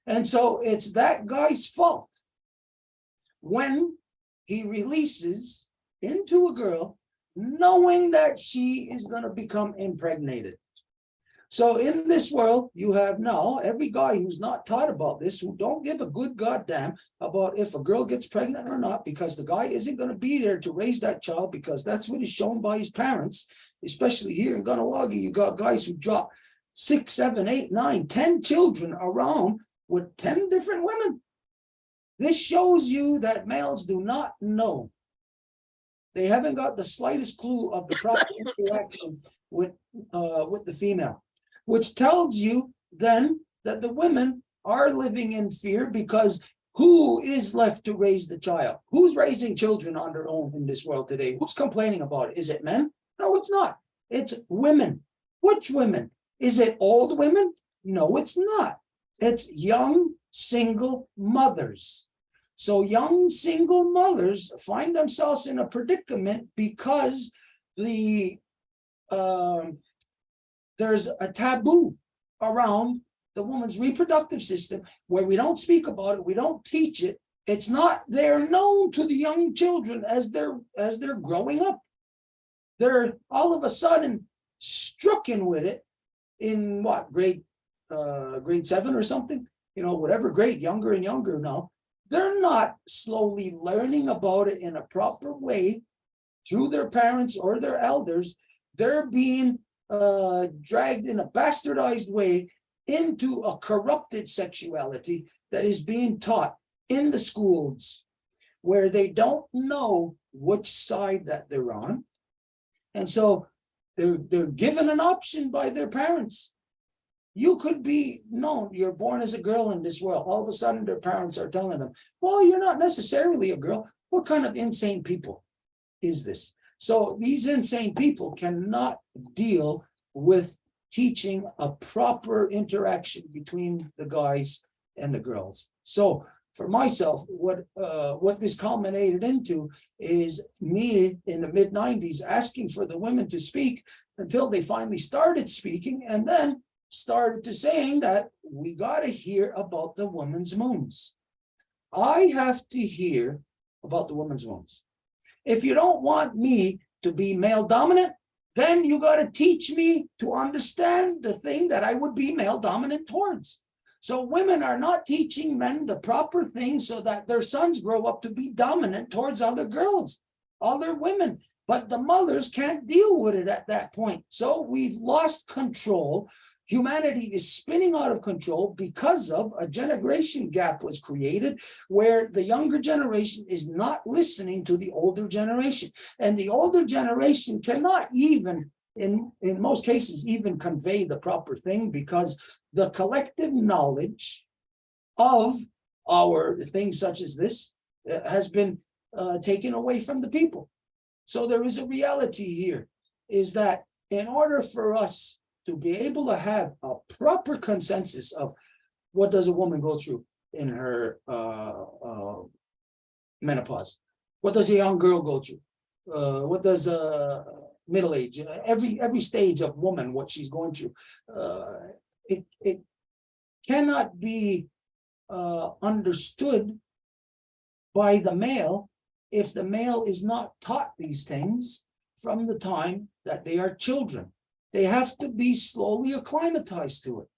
And so it's that guy's fault when he releases into a girl knowing that she is going to become impregnated. So in this world, you have now every guy who's not taught about this, who don't give a good goddamn about if a girl gets pregnant or not, because the guy isn't going to be there to raise that child, because that's what is shown by his parents. Especially here in Ganawagi, you got guys who drop 6, 7, 8, 9, 10 children around with 10 different women. This shows you that males do not know. They haven't got the slightest clue of the proper interaction with the female, which tells you then that the women are living in fear, because who is left to raise the child? Who's raising children on their own in this world today? Who's complaining about it? Is it men? No, it's not. It's women. Which women? Is it old women? No, it's not. It's young single mothers. So young single mothers find themselves in a predicament because there's a taboo around the woman's reproductive system where we don't speak about it, we don't teach it. It's not there known to the young children as they're growing up. They're all of a sudden stricken with it in what, grade 7 or something, you know, whatever grade, younger and younger now, they're not slowly learning about it in a proper way through their parents or their elders. They're being dragged in a bastardized way into a corrupted sexuality that is being taught in the schools, where they don't know which side that they're on. And so they're given an option by their parents. You could be known, you're born as a girl in this world. All of a sudden, their parents are telling them, well, you're not necessarily a girl. What kind of insane people is this? So these insane people cannot deal with teaching a proper interaction between the guys and the girls. So for myself, what this culminated into is me in the mid-90s asking for the women to speak until they finally started speaking, and then started to saying that we got to hear about the women's moons. I have to hear about the women's moons. If you don't want me to be male dominant, then you got to teach me to understand the thing that I would be male dominant towards. So women are not teaching men the proper things so that their sons grow up to be dominant towards other girls, other women. But the mothers can't deal with it at that point. So we've lost control. Humanity is spinning out of control because of a generation gap was created where the younger generation is not listening to the older generation. And the older generation cannot even, in most cases, even convey the proper thing, because the collective knowledge of our things such as this has been taken away from the people. So there is a reality here, is that in order for us to be able to have a proper consensus of what does a woman go through in her menopause, what does a young girl go through, what does middle age, every stage of woman, what she's going through, it cannot be understood by the male if the male is not taught these things from the time that they are children. They have to be slowly acclimatized to it.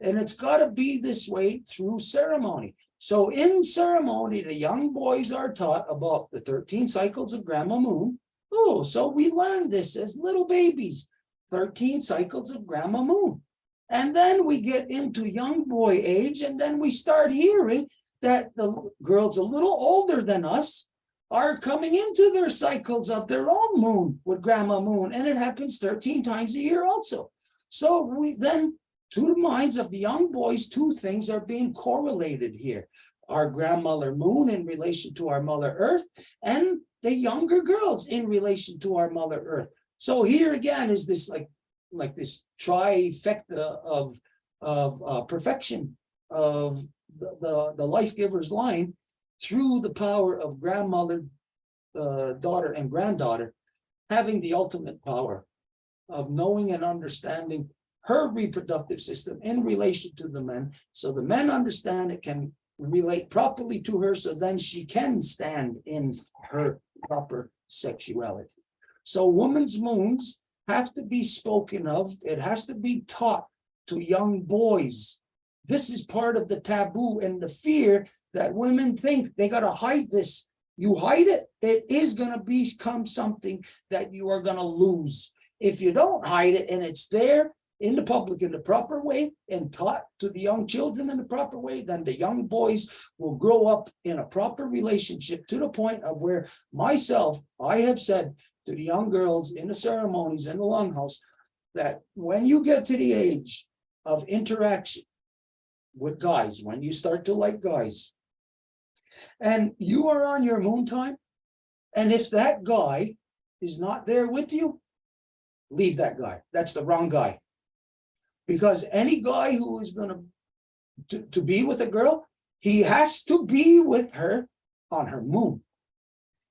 And it's got to be this way through ceremony. So in ceremony, the young boys are taught about the 13 cycles of Grandma Moon. Oh, so we learned this as little babies, 13 cycles of Grandma Moon. And then we get into young boy age, and then we start hearing that the girls a little older than us are coming into their cycles of their own moon with Grandma Moon, and it happens 13 times a year also. So we then, to the minds of the young boys, two things are being correlated here. Our grandmother Moon in relation to our Mother Earth, and the younger girls in relation to our Mother Earth. So here again is this like this trifecta of perfection of the life giver's line, through the power of grandmother, daughter, and granddaughter, having the ultimate power of knowing and understanding her reproductive system in relation to the men, so the men understand it, can relate properly to her, so then she can stand in her proper sexuality. So women's moons have to be spoken of. It has to be taught to young boys. This is part of the taboo and the fear that women think they got to hide this. You hide it, it is going to become something that you are going to lose. If you don't hide it and it's there in the public in the proper way and taught to the young children in the proper way, then the young boys will grow up in a proper relationship, to the point of where myself, I have said to the young girls in the ceremonies in the Longhouse that when you get to the age of interaction with guys, when you start to like guys, and you are on your moon time, and if that guy is not there with you, leave that guy. That's the wrong guy. Because any guy who is going to be with a girl, he has to be with her on her moon.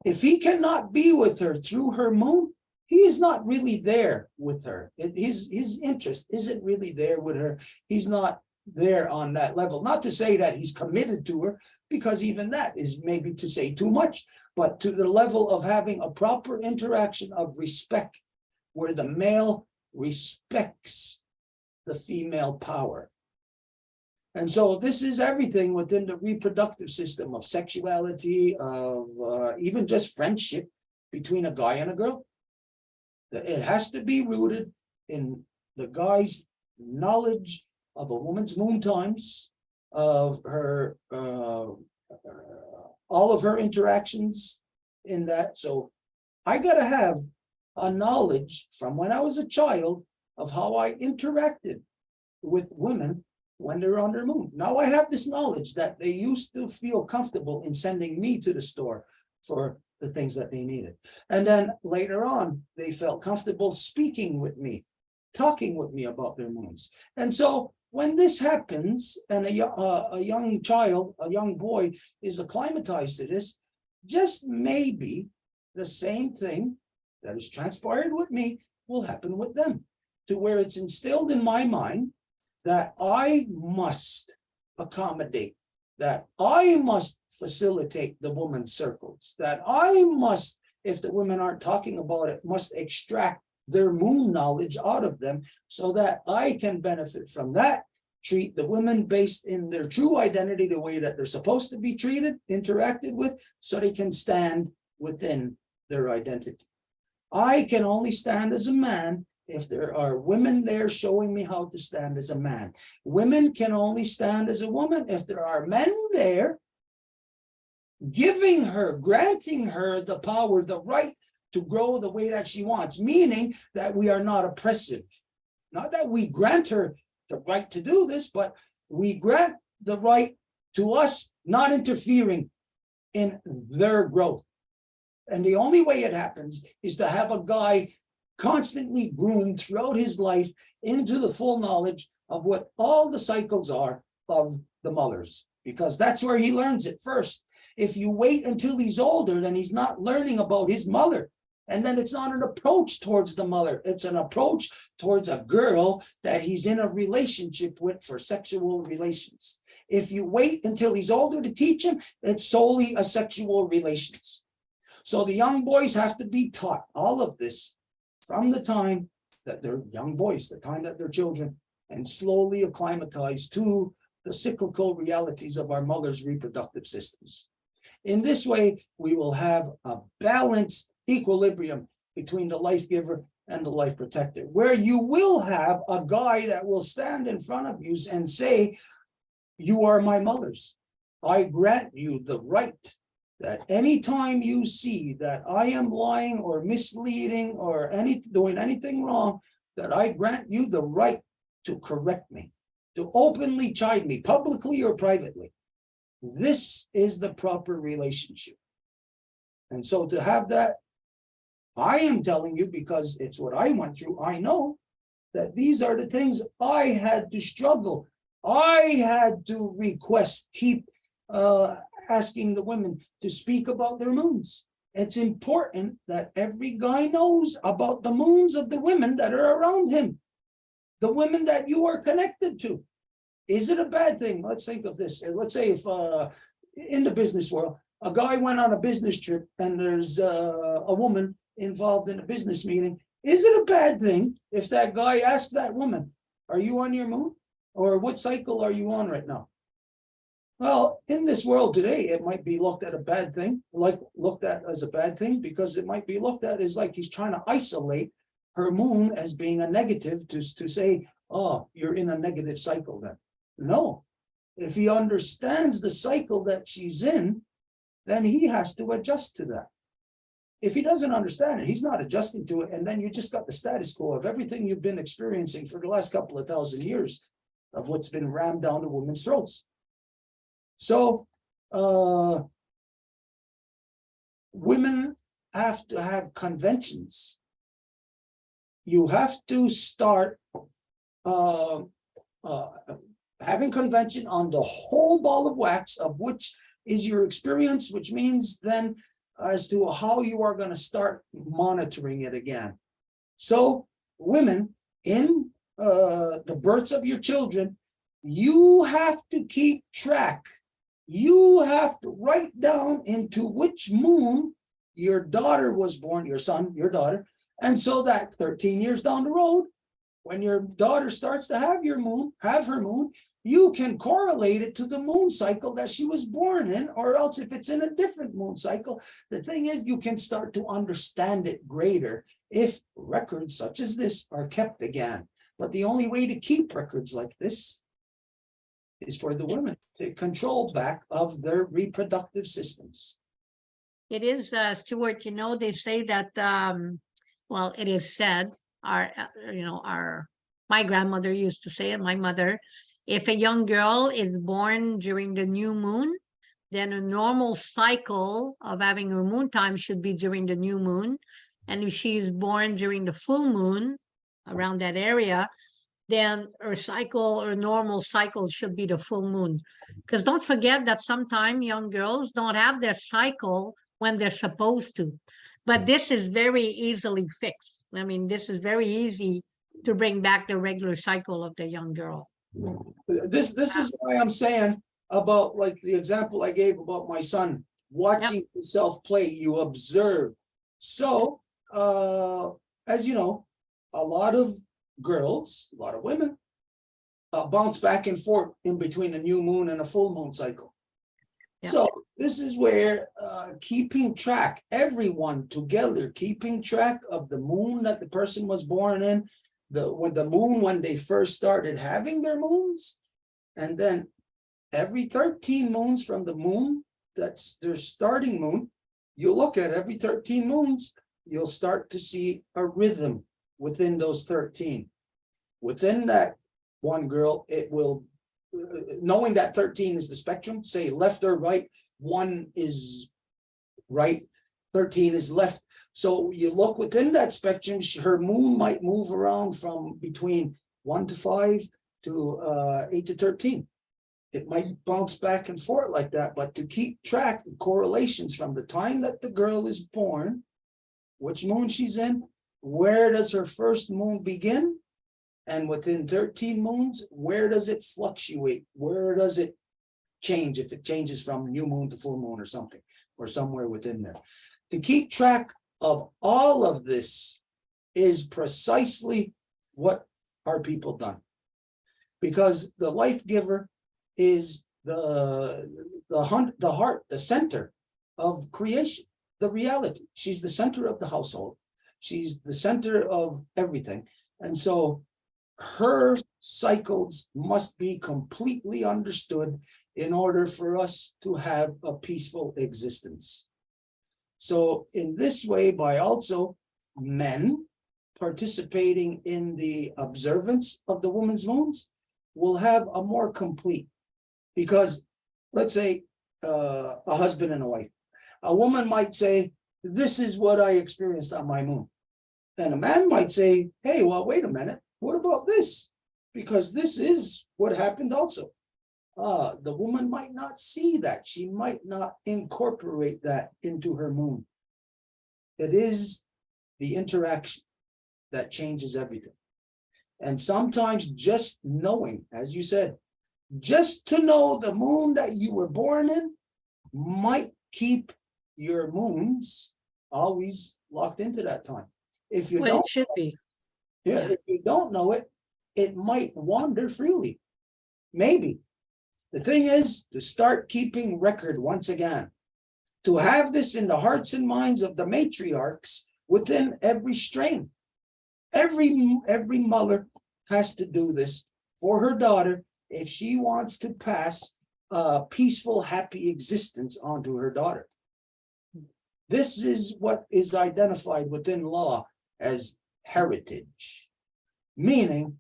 If he cannot be with her through her moon, he is not really there with her. His interest isn't really there with her. He's not there on that level. Not to say that he's committed to her, because even that is maybe to say too much, but to the level of having a proper interaction of respect, where the male respects the female power. And so this is everything within the reproductive system of sexuality, of even just friendship between a guy and a girl. It has to be rooted in the guy's knowledge of a woman's moon times, of her, all of her interactions in that. So I got to have a knowledge from when I was a child of how I interacted with women when they're on their moon. Now I have this knowledge that they used to feel comfortable in sending me to the store for the things that they needed. And then later on, they felt comfortable speaking with me, talking with me about their moons. And so when this happens, and a young child, a young boy is acclimatized to this, just maybe the same thing that has transpired with me will happen with them, to where it's instilled in my mind that I must accommodate, that I must facilitate the women's circles, that I must, if the women aren't talking about it, must extract their moon knowledge out of them so that I can benefit from that, treat the women based in their true identity the way that they're supposed to be treated, interacted with, so they can stand within their identity. I can only stand as a man if there are women there showing me how to stand as a man. Women can only stand as a woman if there are men there giving her, granting her the power, the right to grow the way that she wants, meaning that we are not oppressive. Not that we grant her the right to do this, but we grant the right to us not interfering in their growth. And the only way it happens is to have a guy constantly groomed throughout his life into the full knowledge of what all the cycles are of the mothers, because that's where he learns it first. If you wait until he's older, then he's not learning about his mother. And then it's not an approach towards the mother. It's an approach towards a girl that he's in a relationship with for sexual relations. If you wait until he's older to teach him, it's solely a sexual relations. So the young boys have to be taught all of this from the time that they're young boys, the time that they're children, and slowly acclimatize to the cyclical realities of our mother's reproductive systems. In this way, we will have a balanced equilibrium between the life giver and the life protector, where you will have a guy that will stand in front of you and say, you are my mothers. I grant you the right that anytime you see that I am lying or misleading or doing anything wrong, that I grant you the right to correct me, to openly chide me, publicly or privately. This is the proper relationship. And so to have that, I am telling you, because it's what I went through, I know that these are the things I had to struggle. I had to request, keep asking the women to speak about their moons. It's important that every guy knows about the moons of the women that are around him, the women that you are connected to. Is it a bad thing? Let's think of this. Let's say if in the business world, a guy went on a business trip and there's a woman involved in a business meeting. Is it a bad thing if that guy asked that woman, are you on your moon? Or what cycle are you on right now? Well, in this world today, it might be looked at a bad thing, looked at as a bad thing, because it might be looked at as like he's trying to isolate her moon as being a negative to say, oh, you're in a negative cycle then. No, if he understands the cycle that she's in, then he has to adjust to that. If he doesn't understand it, he's not adjusting to it. And then you just got the status quo of everything you've been experiencing for the last couple of thousand years of what's been rammed down the women's throats. So women have to have conventions. You have to start having convention on the whole ball of wax, of which is your experience, which means then as to how you are going to start monitoring it again. So women, in the births of your children, you have to keep track. You have to write down into which moon your daughter was born, your son, your daughter. And so that 13 years down the road, when your daughter starts to have her moon, you can correlate it to the moon cycle that she was born in, or else if it's in a different moon cycle, the thing is you can start to understand it greater if records such as this are kept again. But the only way to keep records like this is for the women to control back of their reproductive systems. It is, Stuart, they say that, well, it is said, my grandmother used to say, and my mother, if a young girl is born during the new moon, then a normal cycle of having her moon time should be during the new moon. And if she is born during the full moon around that area, then her normal cycle should be the full moon. Because don't forget that sometimes young girls don't have their cycle when they're supposed to. But this is very easily fixed. I mean, this is very easy to bring back the regular cycle of the young girl. This is why I'm saying about like the example I gave about my son watching himself play, you observe. So as you know, a lot of girls, a lot of women bounce back and forth in between a new moon and a full moon cycle. Yep. So this is where keeping track, everyone together, keeping track of the moon that the person was born in, when they first started having their moons, and then every 13 moons from the moon, that's their starting moon, you look at every 13 moons, you'll start to see a rhythm within those 13. Within that one girl, it will, knowing that 13 is the spectrum, say left or right, 1 is right, 13 is left. So you look within that spectrum, her moon might move around from between 1 to 5 to 8 to 13. It might bounce back and forth like that, but to keep track of correlations from the time that the girl is born, which moon she's in, where does her first moon begin? And within 13 moons, where does it fluctuate? Where does it change? If it changes from new moon to full moon or something, or somewhere within there. To keep track of all of this is precisely what our people done. Because the life giver is the heart, the center of creation, the reality. She's the center of the household. She's the center of everything. And so her cycles must be completely understood in order for us to have a peaceful existence. So in this way, by also men participating in the observance of the woman's moons, will have a more complete, because let's say a husband and a wife, a woman might say, this is what I experienced on my moon. And a man might say, hey, well, wait a minute, what about this? Because this is what happened also. The woman might not see that. She might not incorporate that into her moon. It is the interaction that changes everything. And sometimes just knowing, as you said, just to know the moon that you were born in might keep your moons always locked into that time. If you Well, don't, it should be. if you don't know it, it might wander freely. Maybe. The thing is to start keeping record once again, to have this in the hearts and minds of the matriarchs within every strain. Every mother has to do this for her daughter if she wants to pass a peaceful, happy existence onto her daughter. This is what is identified within law as heritage, meaning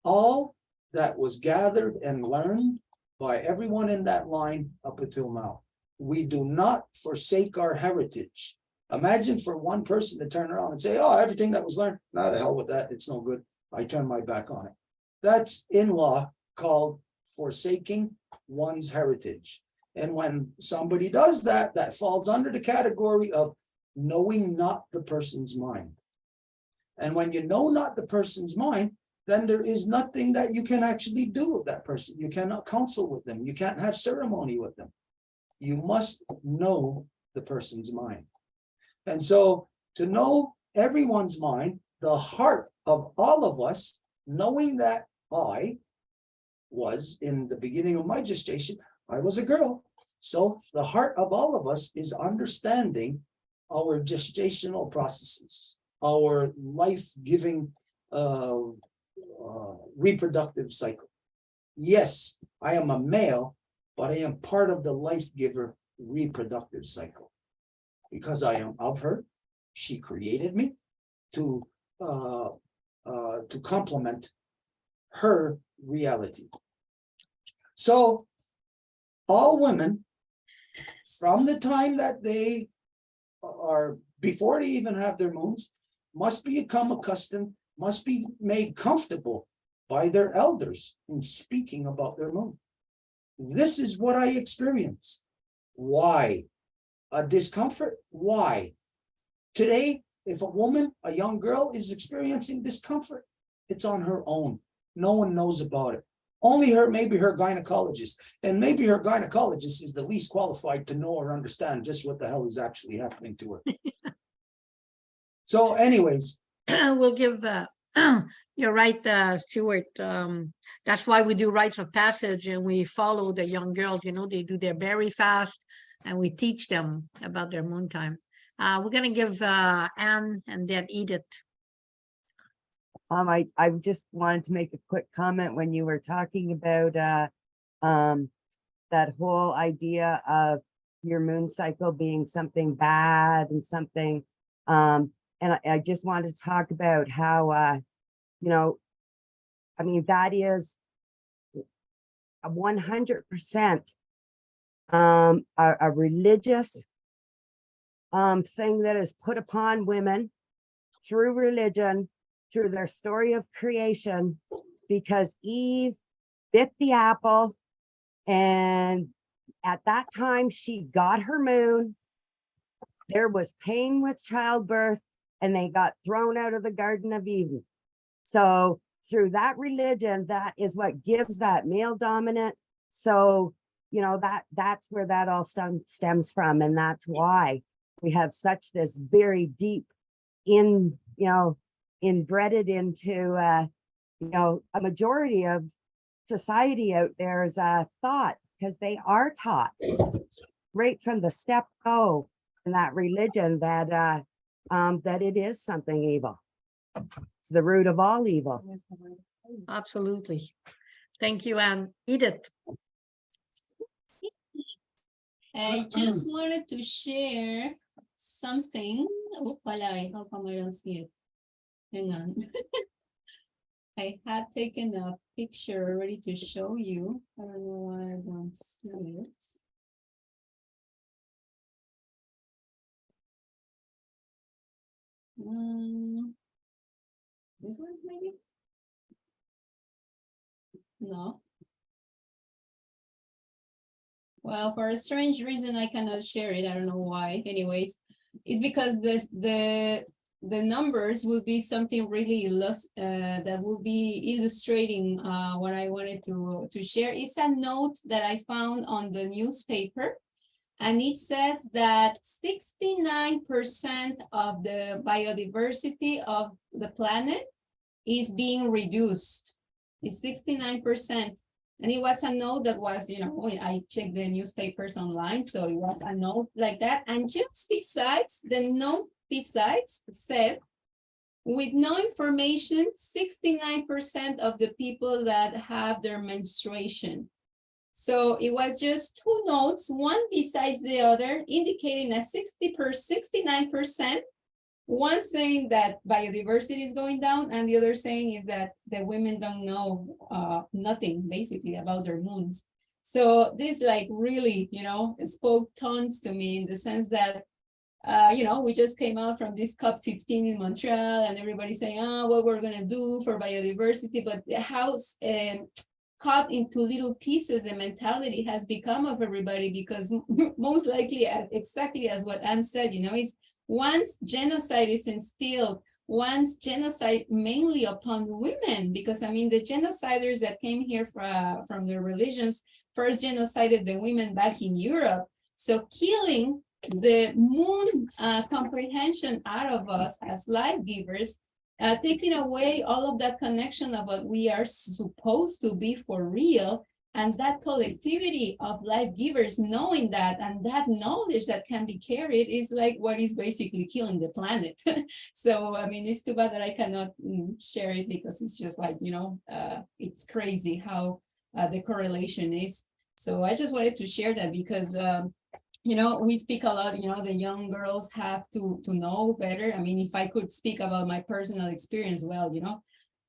all that was gathered and learned by everyone in that line up until now. We do not forsake our heritage. Imagine for one person to turn around and say, oh, everything that was learned, not the hell with that, it's no good. I turn my back on it. That's in law called forsaking one's heritage. And when somebody does that, that falls under the category of knowing not the person's mind. And when you know not the person's mind, then there is nothing that you can actually do with that person. You cannot counsel with them. You can't have ceremony with them. You must know the person's mind. And so to know everyone's mind, the heart of all of us knowing that I was in the beginning of my gestation, I was a girl. So the heart of all of us is understanding our gestational processes, our life-giving reproductive cycle. Yes, I am a male, but I am part of the life giver reproductive cycle because I am of her. She created me to complement her reality. So all women, from the time that they are, before they even have their moons, must become accustomed, must be made comfortable by their elders in speaking about their moon. This is what I experienced. Why? A discomfort? Why? Today, if a woman, a young girl is experiencing discomfort, it's on her own. No one knows about it. Only her, maybe her gynecologist. And maybe her gynecologist is the least qualified to know or understand just what the hell is actually happening to her. So anyways, We'll give, you're right, Stuart. That's why we do rites of passage and we follow the young girls, you know, they do their berry fast and we teach them about their moon time. We're gonna give Anne and then Edith. I just wanted to make a quick comment when you were talking about that whole idea of your moon cycle being something bad and something, and I just wanted to talk about how you know, I mean, that is a 100% a religious thing that is put upon women through religion, through their story of creation, because Eve bit the apple, and at that time she got her moon. There was pain with childbirth, and they got thrown out of the Garden of Eden. So through that religion, that is what gives that male dominant. So, you know, that's where that all stems from, and that's why we have such this very deep inbred into a majority of society out there is thought, because they are taught right from the step go in that religion that that it is something evil. It's the root of all evil. Absolutely. Thank you, Anne. Edith. I just wanted to share something. Oh, how come I don't see it? Hang on. I had taken a picture ready to show you. I don't know why I don't see it. This one maybe? No. Well, for a strange reason, I cannot share it. I don't know why. Anyways, it's because the numbers will be something really that will be illustrating what I wanted to share. It's a note that I found on the newspaper, and it says that 69% of the biodiversity of the planet is being reduced. It's 69%. And it was a note that was, you know, I checked the newspapers online, so it was a note like that. And just besides, the note besides said, with no information, 69% of the people that have their menstruation. So it was just two notes, one besides the other, indicating a 69%. One saying that biodiversity is going down, and the other saying is that the women don't know nothing basically about their moons. So this like really, you know, spoke tons to me in the sense that, you know, we just came out from this COP15 in Montreal, and everybody's saying, oh, what we're gonna do for biodiversity, but the house cut into little pieces, the mentality has become of everybody, because most likely, exactly as what Anne said, you know, is once genocide is instilled, once genocide mainly upon women, because I mean, the genociders that came here from their religions first genocided the women back in Europe. So killing the moon comprehension out of us as life givers taking away all of that connection of what we are supposed to be for real, and that collectivity of life givers knowing that, and that knowledge that can be carried is like what is basically killing the planet. So, I mean, it's too bad that I cannot share it, because it's just like, it's crazy how the correlation is. So I just wanted to share that because, we speak a lot, the young girls have to know better. I mean, if I could speak about my personal experience, well,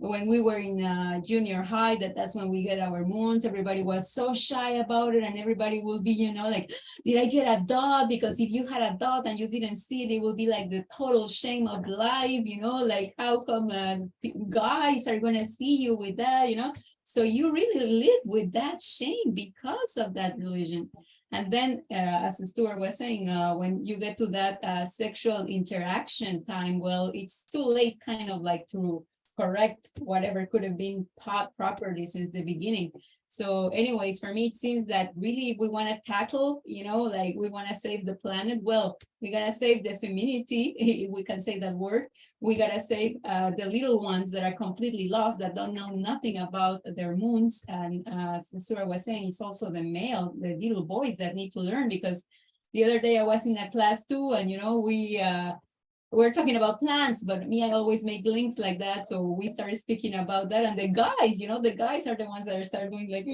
when we were in junior high, that's when we get our moons. Everybody was so shy about it, and everybody will be, like, did I get a dot? Because if you had a dot and you didn't see it, it will be like the total shame of life, like how come guys are gonna see you with that, So you really live with that shame because of that religion. And then, as Stuart was saying, when you get to that sexual interaction time, well, it's too late kind of like to correct whatever could have been taught properly since the beginning. So anyways, for me, it seems that really we want to tackle, like we want to save the planet. Well, we got to save the femininity, if we can say that word. We got to save the little ones that are completely lost, that don't know nothing about their moons. And as Stuart was saying, it's also the little boys that need to learn, because the other day I was in a class too, and we're talking about plants, but me, I always make links like that. So we started speaking about that, and the guys are the ones that are start going like,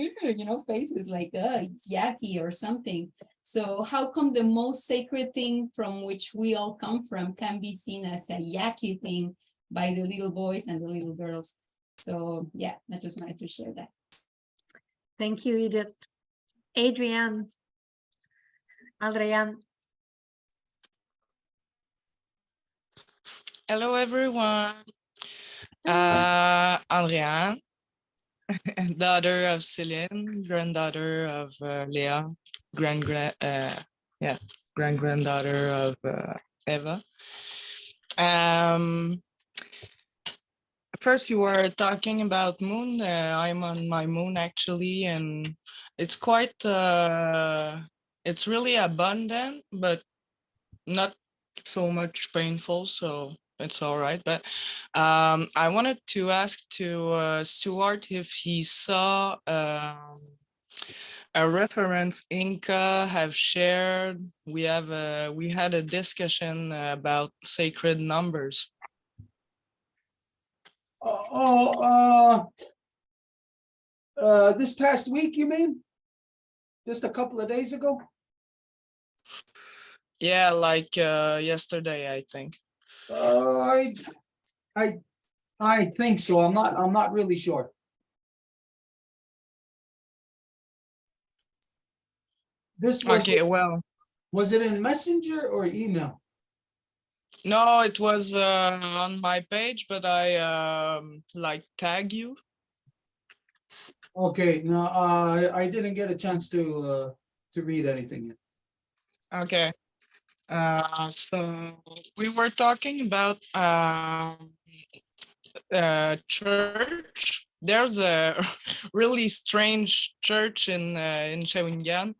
faces like, it's yucky or something. So how come the most sacred thing from which we all come from can be seen as a yucky thing by the little boys and the little girls? So yeah, I just wanted to share that. Thank you, Edith. Adrienne. Hello, everyone. Adrienne, daughter of Celine, granddaughter of Leah, grand-granddaughter of Eva. First, you were talking about moon. I'm on my moon actually, and it's quite, it's really abundant, but not so much painful. So it's all right. But I wanted to ask to Stuart if he saw a reference Inca have shared. We had a discussion about sacred numbers. This past week, you mean? Just a couple of days ago? Yeah, like yesterday, I think. I think so. I'm not really sure. This was Okay, well, was it in Messenger or email? no, it was on my page, but I like tag you. Okay, no, I didn't get a chance to read anything yet. Okay. So we were talking about church. There's a really strange church in Shawinigan,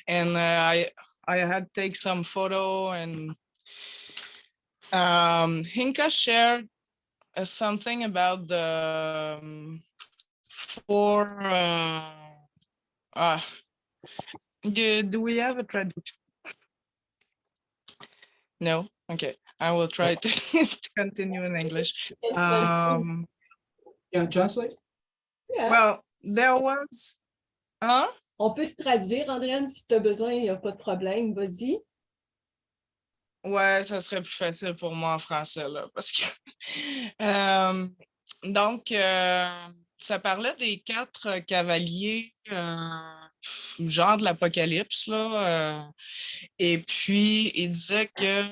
and I had to take some photo, and Hinka shared something about the four. Do we have a traduction? No? Okay. I will try to continue in English. Can you translate? Yeah. Well, there was... Huh? On peut te traduire, Andréane, si tu as besoin, il n'y a pas de problème. Vas-y. Ouais, ça serait plus facile pour moi en français, là, parce que... donc, ça parlait des 4 cavaliers, genre de l'Apocalypse, là. Et puis, il disait que,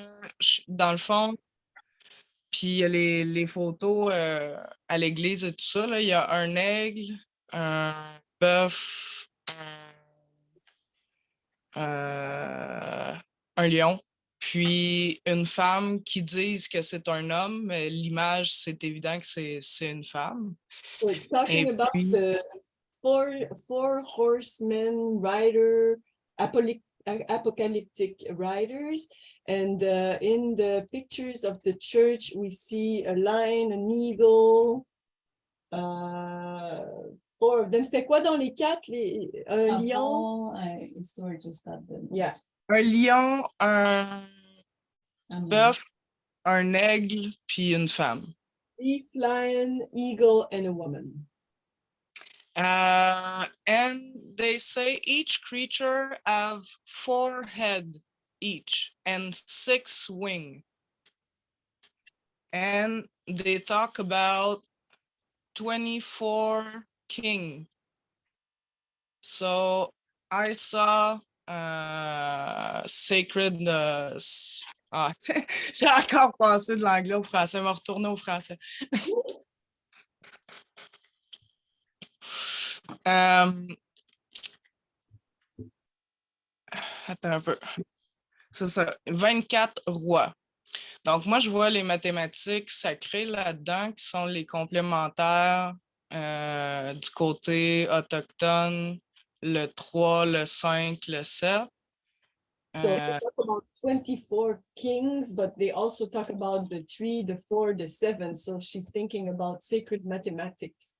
dans le fond, puis les photos à l'église et tout ça, là, il y a un aigle, un bœuf, un lion, puis une femme qui disent que c'est un homme, mais l'image, c'est évident que c'est une femme. We're talking Et about puis, the four horsemen rider, apocalyptic riders. And in the pictures of the church, we see a lion, an eagle, 4 of them. C'était quoi dans les 4? Un lion? Stuart just got the. Yeah. Un lion, un Um, bœuf, un aigle, puis une femme. Beef, lion, eagle, and a woman. And they say each creature have 4 heads each and 6 wings. And they talk about 24 kings. So I saw sacred. J'ai encore passé de l'anglais au français, me retourner au français. Attends un peu. C'est ça, 24 rois. Donc, moi, je vois les mathématiques sacrées là-dedans, qui sont les complémentaires du côté autochtone, le 3, le 5, le 7. So they talk about 24 kings, but they also talk about the 3, the 4, the 7. So she's thinking about sacred mathematics.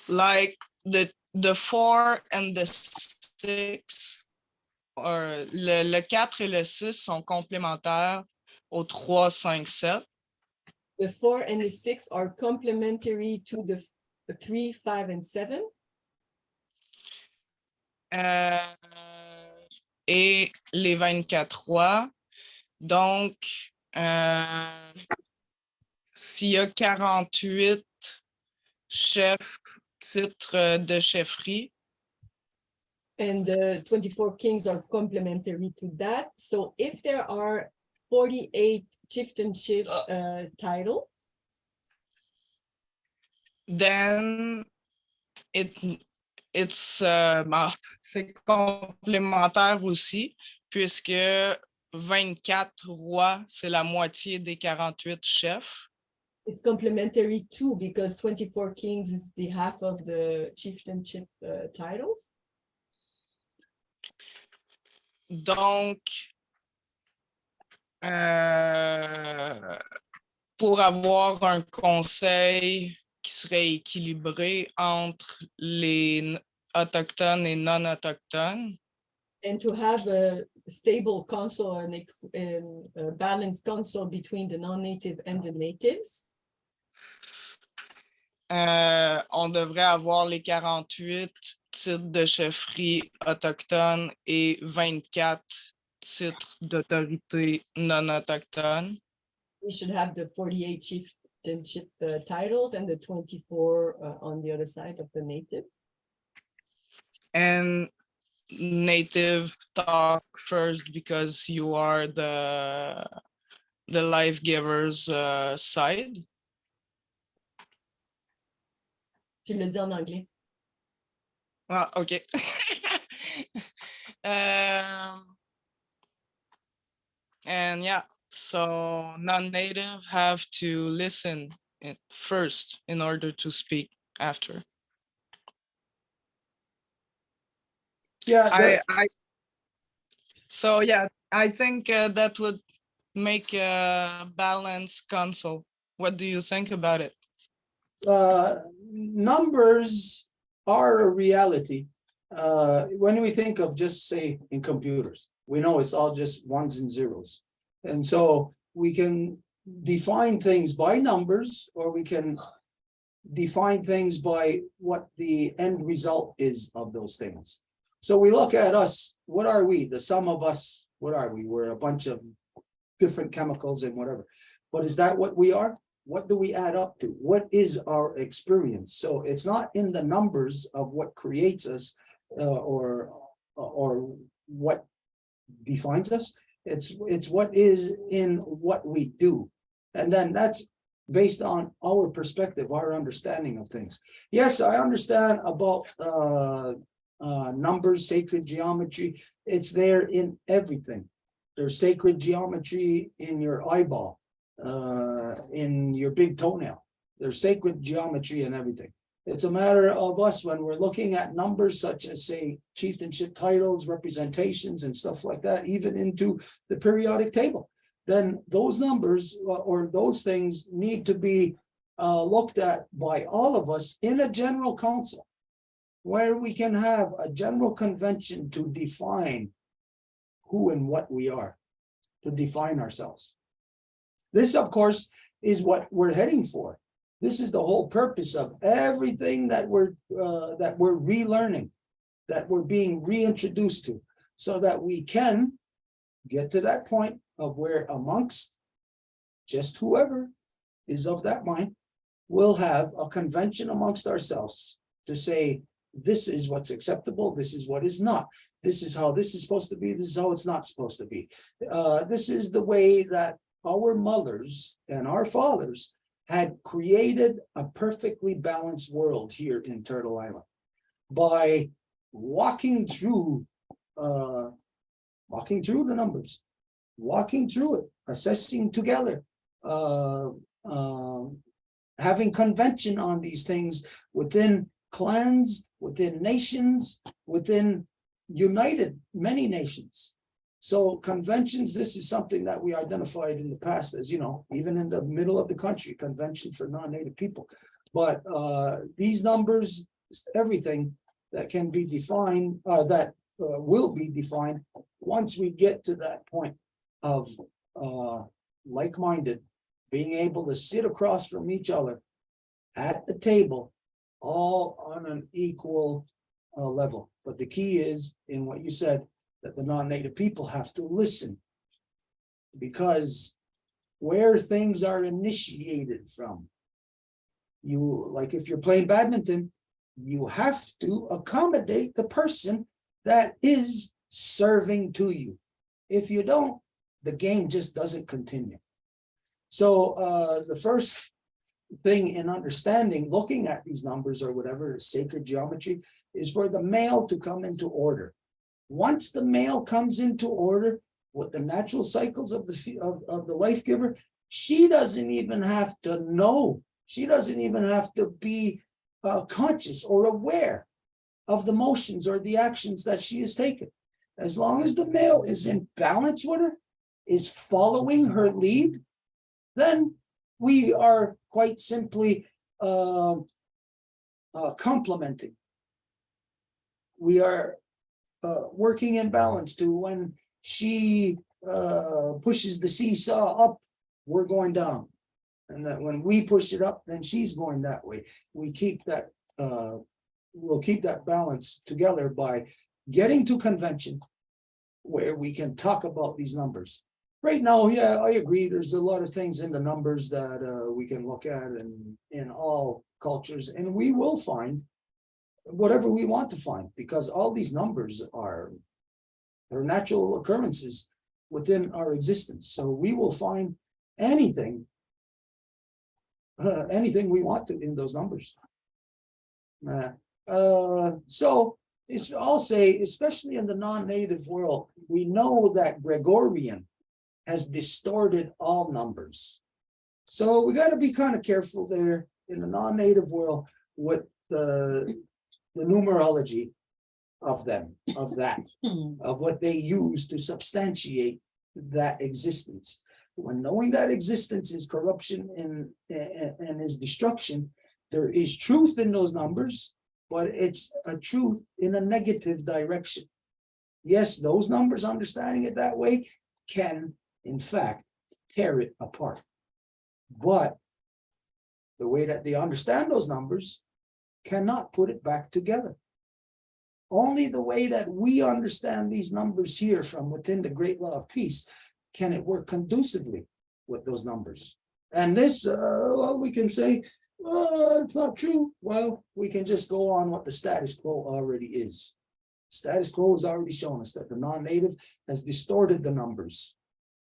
Like the 4 and the 6, le 4 et le 6 sont complémentaires au 3, 5, 7. The 4 and the 6 are complementary to the 3, 5, and 7. Et les 24 rois. Donc, s'il y a 48 chefs, titres de chefferie. And the 24 kings are complementary to that. So if there are 48 chieftainship title, then it's c'est complémentaire aussi, puisque 24 rois, c'est la moitié des 48 chefs. it's complementary too, because 24 kings is the half of the chieftainship titles. Donc, pour avoir un conseil qui serait équilibré entre les autochtones et non-autochtones. And to have a stable council and a balanced council between the non-native and the natives. On devrait avoir les 48 titres de chefferie autochtone et 24 titres d'autorité non autochtone. We should have the 48 chieftainship titles and the 24 on the other side of the native. And native talk first because you are the life giver's side. Tu le dis en anglais. Ah, okay. And yeah, so non-native have to listen first in order to speak after. Yeah, So yeah, I think that would make a balanced council. What do you think about it? numbers are a reality. When we think of just say in computers, we know it's all just ones and zeros. And so we can define things by numbers, or we can define things by what the end result is of those things. So we look at us, what are we? The sum of us, what are we? We're a bunch of different chemicals and whatever. But is that what we are? What do we add up to? What is our experience? So it's not in the numbers of what creates us or what defines us. It's what is in what we do. And then that's based on our perspective, our understanding of things. Yes, I understand about numbers, sacred geometry. It's there in everything. There's sacred geometry in your eyeball, in your big toenail. There's sacred geometry in everything. It's a matter of us when we're looking at numbers such as, say, chieftainship titles, representations, and stuff like that, even into the periodic table. Then those numbers or those things need to be looked at by all of us in a general council, where we can have a general convention to define who and what we are, to define ourselves. This, of course, is what we're heading for. This is the whole purpose of everything that we're relearning, that we're being reintroduced to, so that we can get to that point of where amongst just whoever is of that mind, we'll have a convention amongst ourselves to say, this is what's acceptable, this is what is not. This is how this is supposed to be, this is how it's not supposed to be. This is the way that our mothers and our fathers had created a perfectly balanced world here in Turtle Island by walking through the numbers, walking through it, assessing together, having convention on these things within clans, within nations, within united many nations. So conventions, this is something that we identified in the past as, even in the middle of the country, convention for non-native people. But these numbers, everything that can be defined, will be defined once we get to that point of like-minded, being able to sit across from each other at the table, all on an equal level. But the key is in what you said, that the non-native people have to listen, because where things are initiated from, like if you're playing badminton, you have to accommodate the person that is serving to you. If you don't, the game just doesn't continue. So the first thing in understanding, looking at these numbers or whatever, sacred geometry, is for the male to come into order. Once the male comes into order with the natural cycles of the life giver, she doesn't even have to know. She doesn't even have to be conscious or aware of the motions or the actions that she is taking. As long as the male is in balance with her, is following her lead, then we are quite simply complementing. We are working in balance to when she pushes the seesaw up, we're going down. And that when we push it up, then she's going that way. We keep that, we'll keep that balance together by getting to convention where we can talk about these numbers. Right now, yeah, I agree. There's a lot of things in the numbers that we can look at in all cultures, and we will find whatever we want to find, because all these numbers are natural occurrences within our existence. So we will find anything we want to in those numbers. So I'll say, especially in the non-native world, we know that Gregorian has distorted all numbers. So we got to be kind of careful there in the non-native world with the numerology of them, of what they use to substantiate that existence. When knowing that existence is corruption and is destruction, there is truth in those numbers, but it's a truth in a negative direction. Yes, those numbers, understanding it that way, can in fact tear it apart. But the way that they understand those numbers cannot put it back together. Only the way that we understand these numbers here from within the great law of peace can it work conducively with those numbers. And this, well, we can say, it's not true. Well, we can just go on what the status quo already is. Status quo has already shown us that the non-native has distorted the numbers.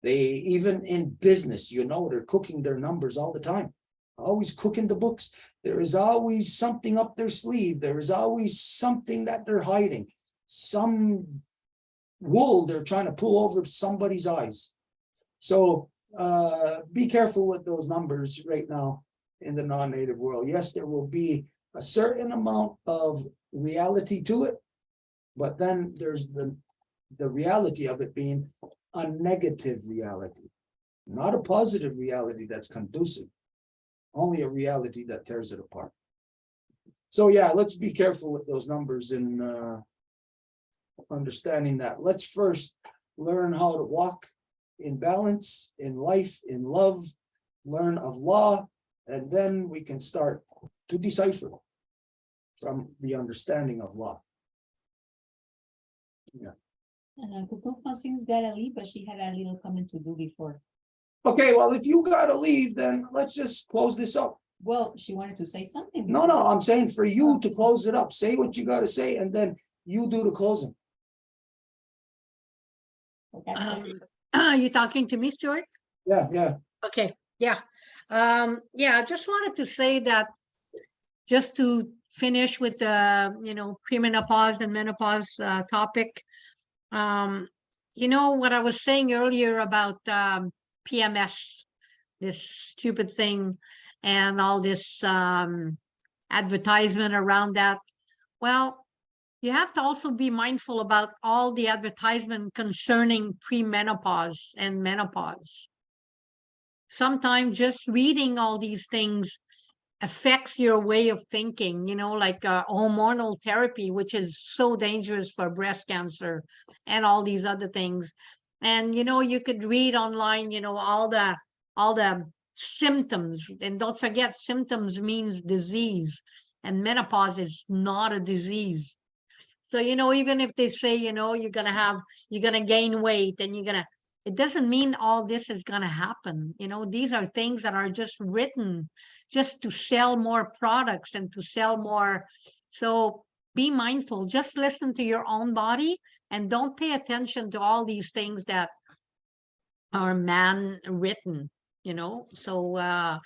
They, even in business, they're cooking their numbers all the time. Always cooking the books. There is always something up their sleeve. There is always something that they're hiding. Some wool they're trying to pull over somebody's eyes. So be careful with those numbers right now in the non-native world. Yes, there will be a certain amount of reality to it, but then there's the reality of it being a negative reality, not a positive reality that's conducive, only a reality that tears it apart. So yeah, let's be careful with those numbers and understanding that. Let's first learn how to walk in balance, in life, in love, learn of law, and then we can start to decipher from the understanding of law. Coco Francine's gotta leave, but she had a little comment to do before. Okay, well, if you gotta leave, then let's just close this up. Well, she wanted to say something. No, I'm saying for you to close it up. Say what you gotta say, and then you do the closing. You talking to me, Stuart? Yeah. Okay, yeah. I just wanted to say that just to finish with the, premenopause and menopause topic. What I was saying earlier about PMS, this stupid thing, and all this advertisement around that. Well, you have to also be mindful about all the advertisement concerning premenopause and menopause. Sometimes just reading all these things affects your way of thinking, like hormonal therapy, which is so dangerous for breast cancer and all these other things. And, you could read online, all the symptoms, and don't forget, symptoms means disease, and menopause is not a disease. So, even if they say, you're gonna gain weight and it doesn't mean all this is gonna happen. These are things that are just written just to sell more products and to sell more. So be mindful, just listen to your own body and don't pay attention to all these things that are man written, So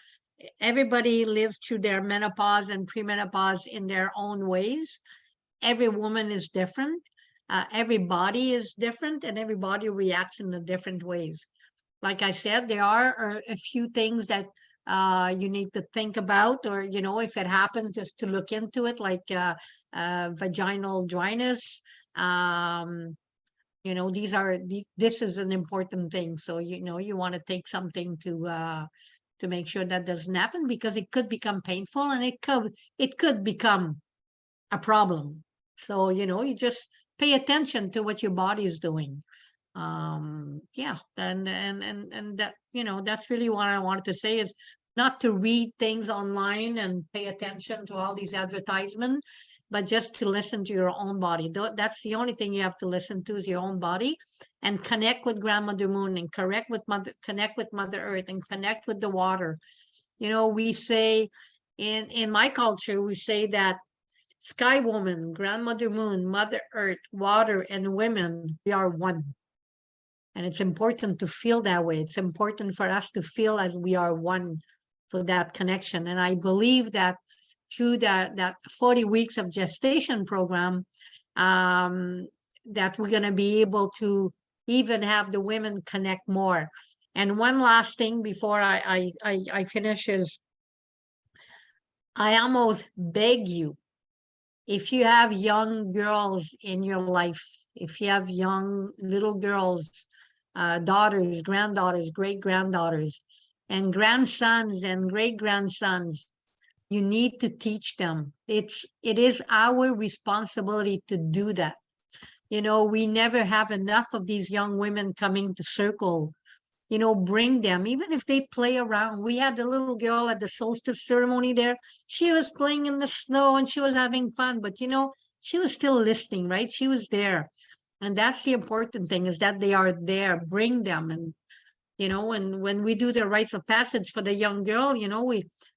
everybody lives through their menopause and premenopause in their own ways. Every woman is different. Every body is different, and everybody reacts in the different ways. Like I said, there are a few things that you need to think about, or, if it happens, just to look into it, like vaginal dryness. This is an important thing. So, you want to take something to make sure that doesn't happen, because it could become painful and it could become a problem. So, you just pay attention to what your body is doing. And that, that's really what I wanted to say, is not to read things online and pay attention to all these advertisements, but just to listen to your own body. That's the only thing you have to listen to, is your own body, and connect with Grandmother Moon, and connect with Mother Earth, and connect with the water. We say in my culture, we say that Sky Woman, Grandmother Moon, Mother Earth, water, and women, we are one. And it's important to feel that way. It's important for us to feel as we are one, for that connection. And I believe that through that 40 weeks of gestation program, that we're going to be able to even have the women connect more. And one last thing before I finish is, I almost beg you, if you have young girls in your life, if you have young little girls, daughters, granddaughters, great-granddaughters, and grandsons and great-grandsons, you need to teach them. It is our responsibility to do that. We never have enough of these young women coming to circle. Bring them, even if they play around. We had a little girl at the solstice ceremony there. She was playing in the snow and she was having fun, but she was still listening, right? She was there. And that's the important thing, is that they are there. Bring them. And, and when we do the rites of passage for the young girl,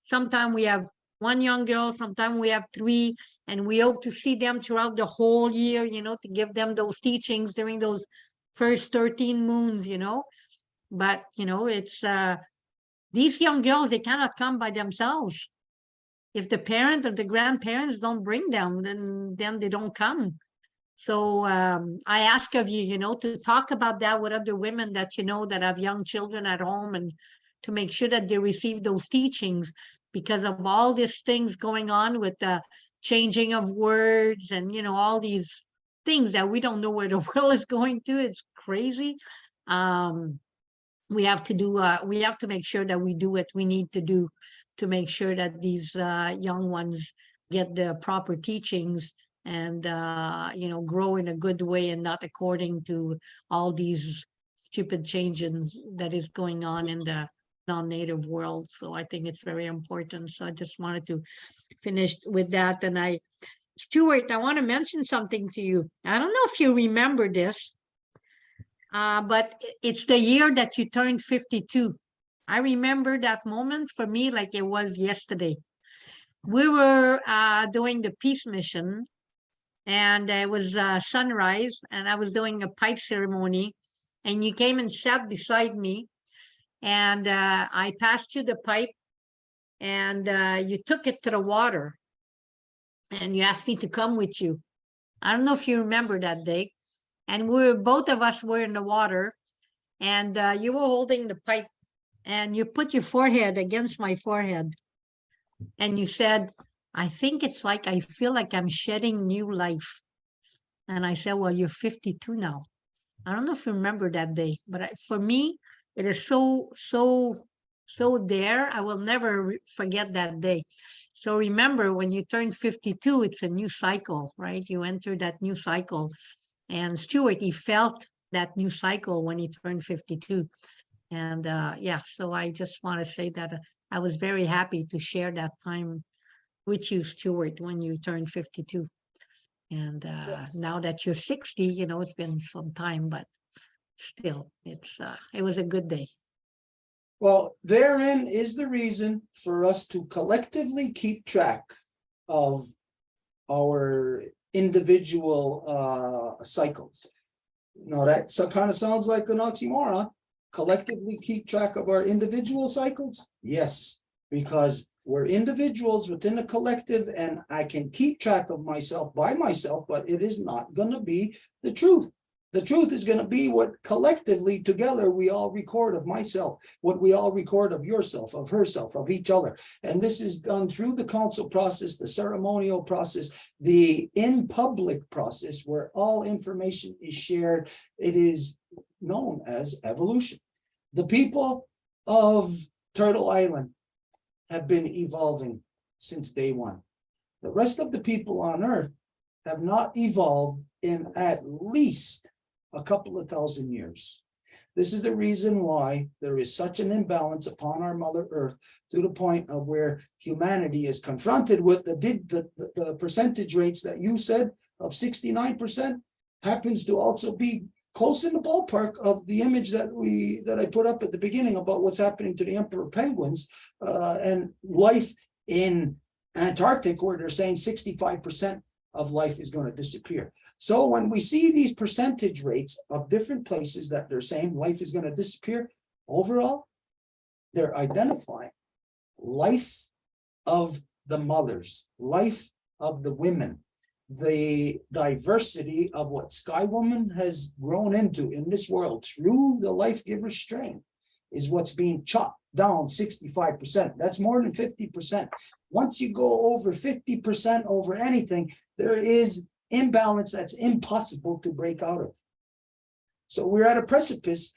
sometimes we have one young girl, sometimes we have 3, and we hope to see them throughout the whole year, to give them those teachings during those first 13 moons, But, it's these young girls, they cannot come by themselves. If the parent or the grandparents don't bring them, then they don't come. So I ask of you, to talk about that with other women that that have young children at home, and to make sure that they receive those teachings, because of all these things going on with the changing of words and, you know, all these things that we don't know where the world is going to. It's crazy. We have to make sure that we do what we need to do to make sure that these young ones get the proper teachings and, you know, grow in a good way and not according to all these stupid changes that is going on in the non-native world. So I think it's very important. So I just wanted to finish with that. And Stuart, I want to mention something to you. I don't know if you remember this, but it's the year that you turned 52. I remember that moment for me like it was yesterday. We were doing the peace mission, and it was sunrise, and I was doing a pipe ceremony, and you came and sat beside me, and I passed you the pipe, and you took it to the water, and you asked me to come with you. I don't know if you remember that day. And both of us were in the water, and you were holding the pipe, and you put your forehead against my forehead, and you said, I think it's like I feel like I'm shedding new life. And I said, well, you're 52 now. I don't know if you remember that day, but for me, it is so there. I will never forget that day. So remember, when you turn 52, it's a new cycle, right? You enter that new cycle. And Stuart, he felt that new cycle when he turned 52. And yeah, so I just want to say that I was very happy to share that time with you, Stuart, when you turned 52. And now that you're 60, you know, it's been some time, but still, it was a good day. Well, therein is the reason for us to collectively keep track of our individual cycles. Now that kind of sounds like an oxymoron. Collectively keep track of our individual cycles? Yes, because we're individuals within a collective, and I can keep track of myself by myself, but it is not going to be the truth. The truth is going to be what collectively together we all record of myself, what we all record of yourself, of herself, of each other. And this is done through the council process, the ceremonial process, the in public process, where all information is shared. It is known as evolution. The people of Turtle Island have been evolving since day one. The rest of the people on Earth have not evolved in at least a couple of thousand years. This is the reason why there is such an imbalance upon our Mother Earth, to the point of where humanity is confronted with the percentage rates that you said of 69% happens to also be close in the ballpark of the image that I put up at the beginning about what's happening to the emperor penguins and life in Antarctic, where they're saying 65% of life is going to disappear. So when we see these percentage rates of different places that they're saying life is going to disappear, overall, they're identifying life of the mothers, life of the women, the diversity of what Sky Woman has grown into in this world through the life giver strain is what's being chopped down 65%. That's more than 50%. Once you go over 50% over anything, there is imbalance that's impossible to break out of. So we're at a precipice,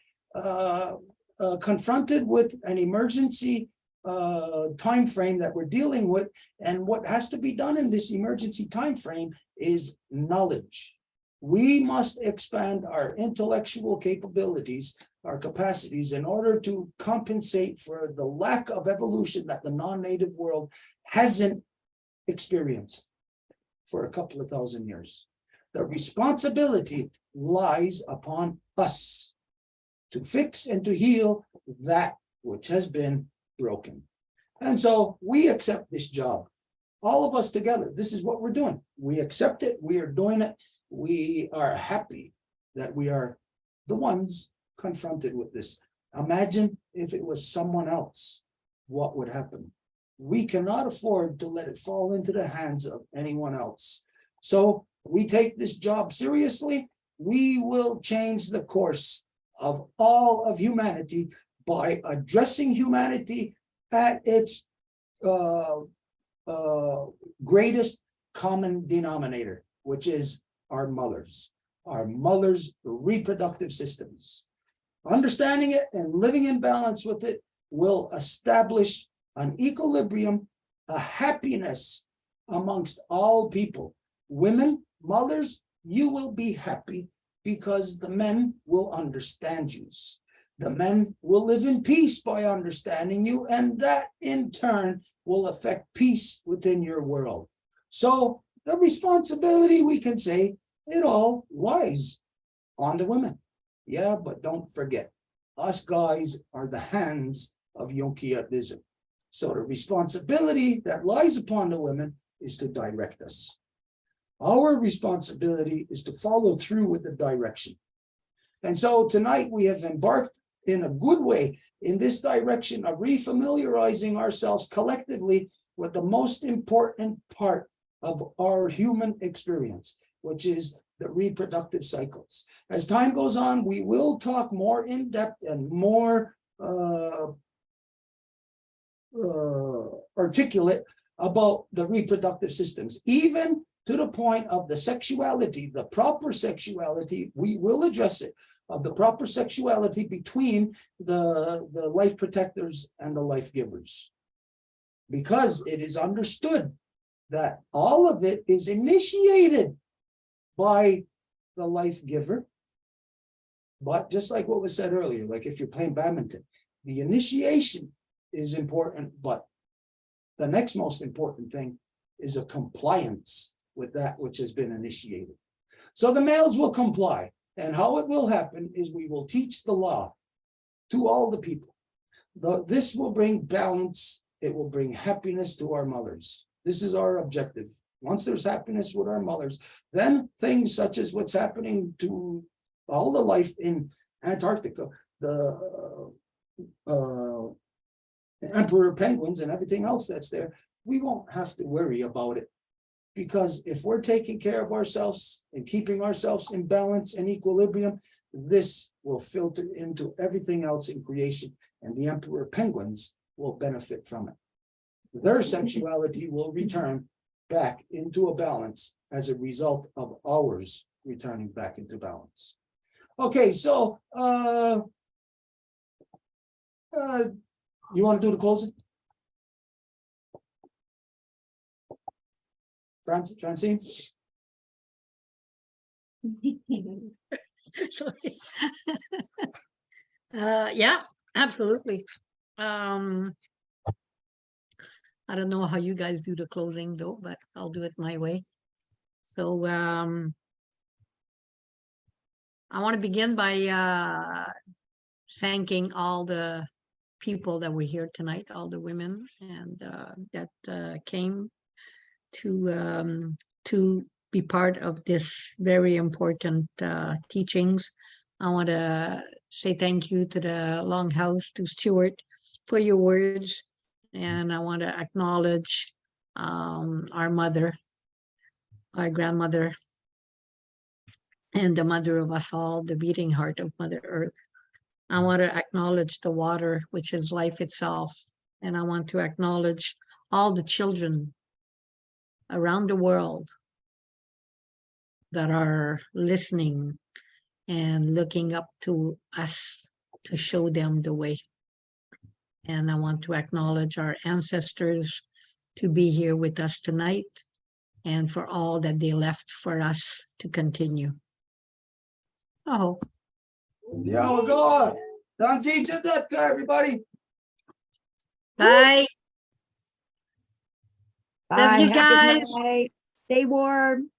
confronted with an emergency time frame that we're dealing with, and what has to be done in this emergency time frame is knowledge. We must expand our intellectual capabilities, our capacities, in order to compensate for the lack of evolution that the non-native world hasn't experienced for a couple of thousand years. The responsibility lies upon us to fix and to heal that which has been broken. And so we accept this job, all of us together. This is what we're doing. We accept it. We are doing it. We are happy that we are the ones confronted with this. Imagine if it was someone else, what would happen? We cannot afford to let it fall into the hands of anyone else. So we take this job seriously. We will change the course of all of humanity by addressing humanity at its greatest common denominator, which is our mothers' reproductive systems. Understanding it and living in balance with it will establish an equilibrium, a happiness amongst all people. Women, mothers, you will be happy because the men will understand you. The men will live in peace by understanding you, and that in turn will affect peace within your world. So the responsibility, we can say, it all lies on the women. Yeah, but don't forget, us guys are the hands of Yonkiatism. So the responsibility that lies upon the women is to direct us. Our responsibility is to follow through with the direction. And so tonight we have embarked in a good way in this direction of refamiliarizing ourselves collectively with the most important part of our human experience, which is the reproductive cycles. As time goes on, we will talk more in depth and more articulate about the reproductive systems, even to the point of the sexuality, the proper sexuality. We will address it, of the proper sexuality between the life protectors and the life givers, because it is understood that all of it is initiated by the life giver. But just like what was said earlier, like if you're playing badminton, the initiation is important, but the next most important thing is a compliance with that which has been initiated. So the males will comply, and how it will happen is we will teach the law to all the people. This will bring balance. It will bring happiness to our mothers. This is our objective. Once there's happiness with our mothers, then things such as what's happening to all the life in Antarctica, the emperor penguins and everything else that's there, we won't have to worry about it. Because if we're taking care of ourselves and keeping ourselves in balance and equilibrium, this will filter into everything else in creation, and the emperor penguins will benefit from it. Their sexuality will return back into a balance as a result of ours returning back into balance. Okay, so you want to do the closing? Francine? Sorry. Yeah, absolutely. I don't know how you guys do the closing though, but I'll do it my way. So I want to begin by thanking all the people that were here tonight, all the women and that came to be part of this very important teachings. I want to say thank you to the Longhouse, to Stuart, for your words. And I want to acknowledge our mother, our grandmother, and the mother of us all, the beating heart of Mother Earth. I want to acknowledge the water, which is life itself. And I want to acknowledge all the children around the world that are listening and looking up to us to show them the way. And I want to acknowledge our ancestors to be here with us tonight and for all that they left for us to continue. Oh. Yeah, we'll go on. Don't see that, everybody. Bye. Bye. Love you Have a good guys. night. Stay warm.